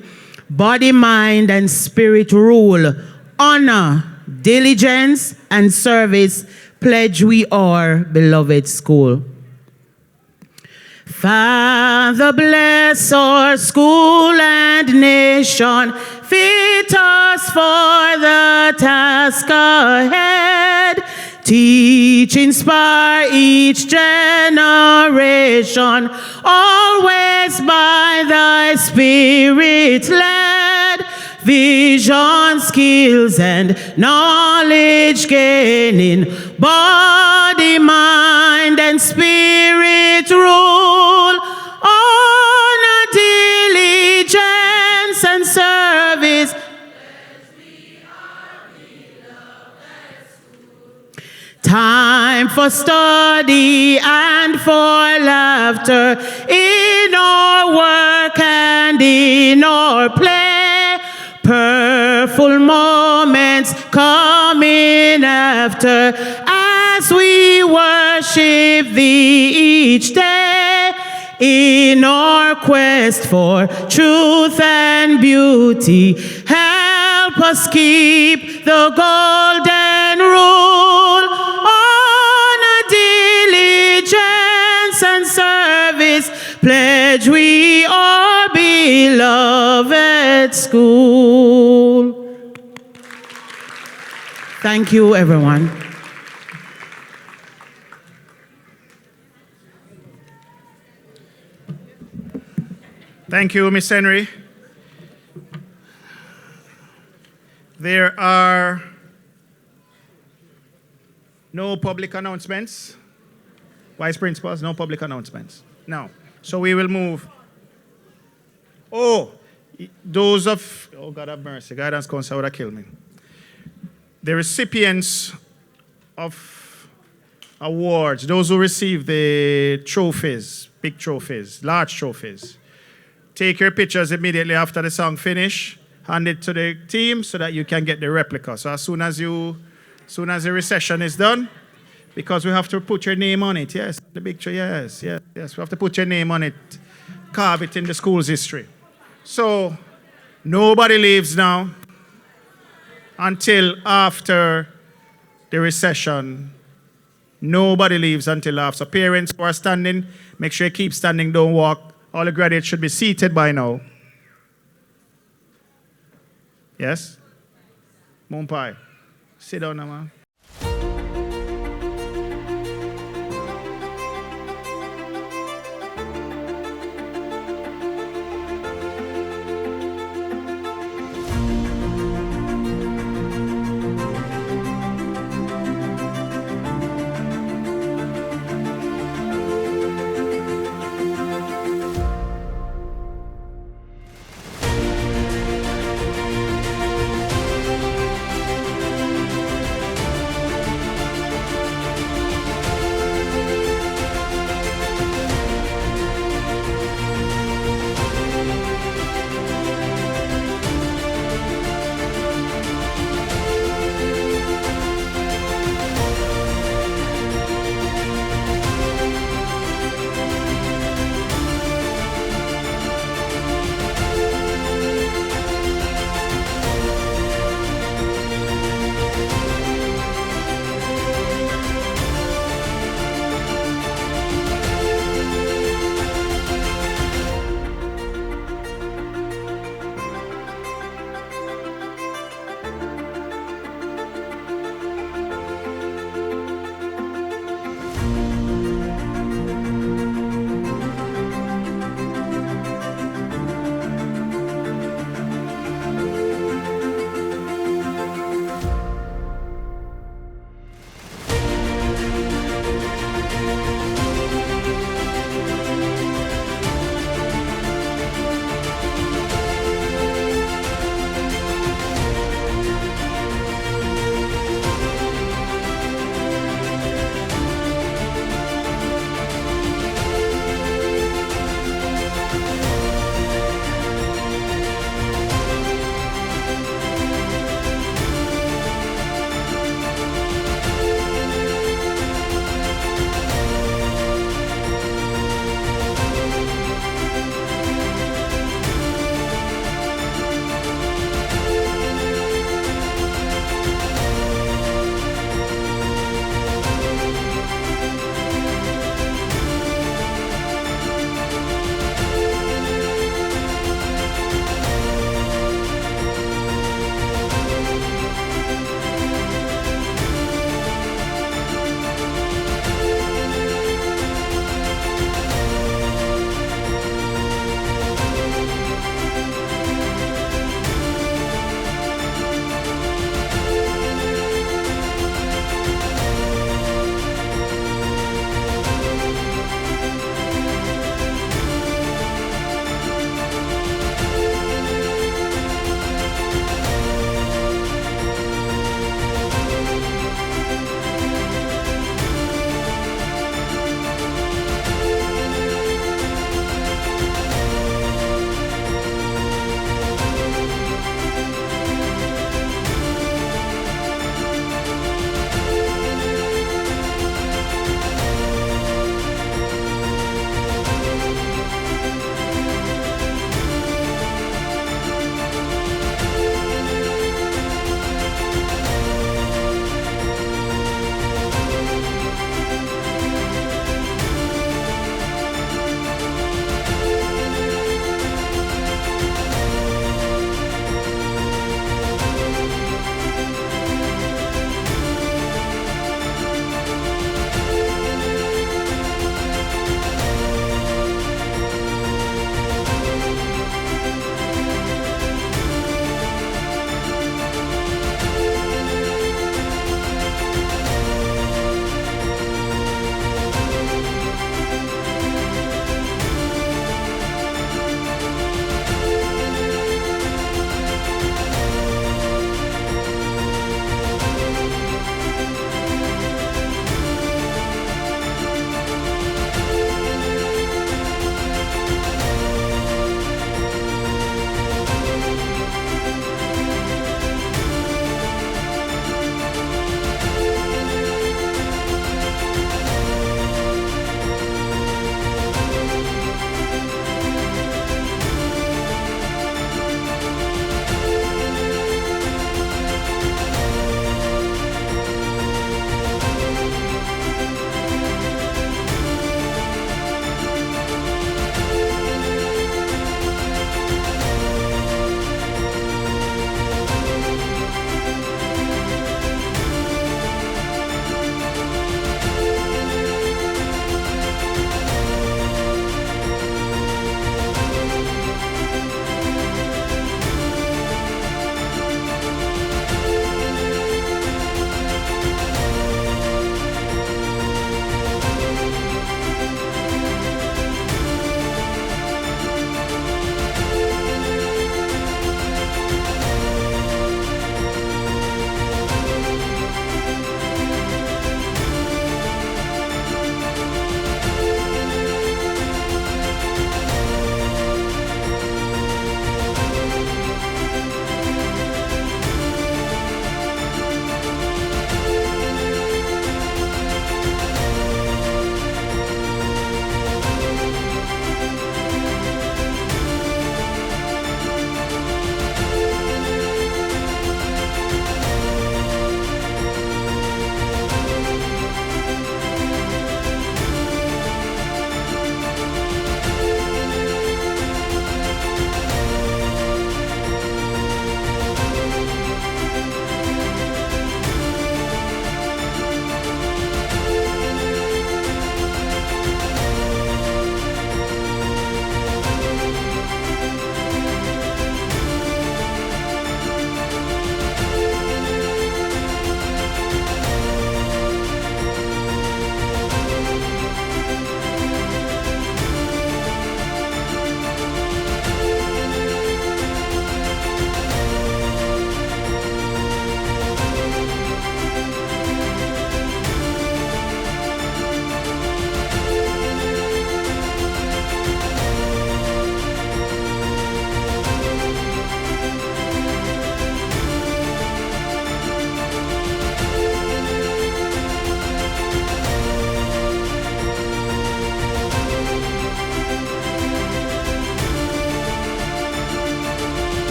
Body, mind, and spirit rule. Honor, diligence, and service pledge we our beloved school. Father, bless our school and nation. Fit us for the task ahead. Teach, inspire each generation, always by thy spirit led. Vision, skills, and knowledge gaining. Body, mind, and spirit rule. Honor, diligence, and service. Time for study and for laughter in our work and in our play. Prayerful moments coming after as we worship thee each day. In our quest for truth and beauty, help us keep the golden rule. Honor, diligence, and service pledge we our beloved school. Thank you, everyone. Thank you, Miss Henry. There are no public announcements. Vice principals, no public announcements. No. So we will move. Oh, those of, oh God have mercy, guidance council would have killed me. The recipients of awards, those who receive the trophies, big trophies, large trophies, take your pictures immediately after the song finish, hand it to the team so that you can get the replica. So as soon as the recession is done, because we have to put your name on it, yes, the picture, yes, we have to put your name on it, carve it in the school's history. So nobody leaves now until after the recession. Nobody leaves until after. Parents who are standing, make sure you keep standing, don't walk. All the graduates should be seated by now. Yes? Mumpai, sit down now, man.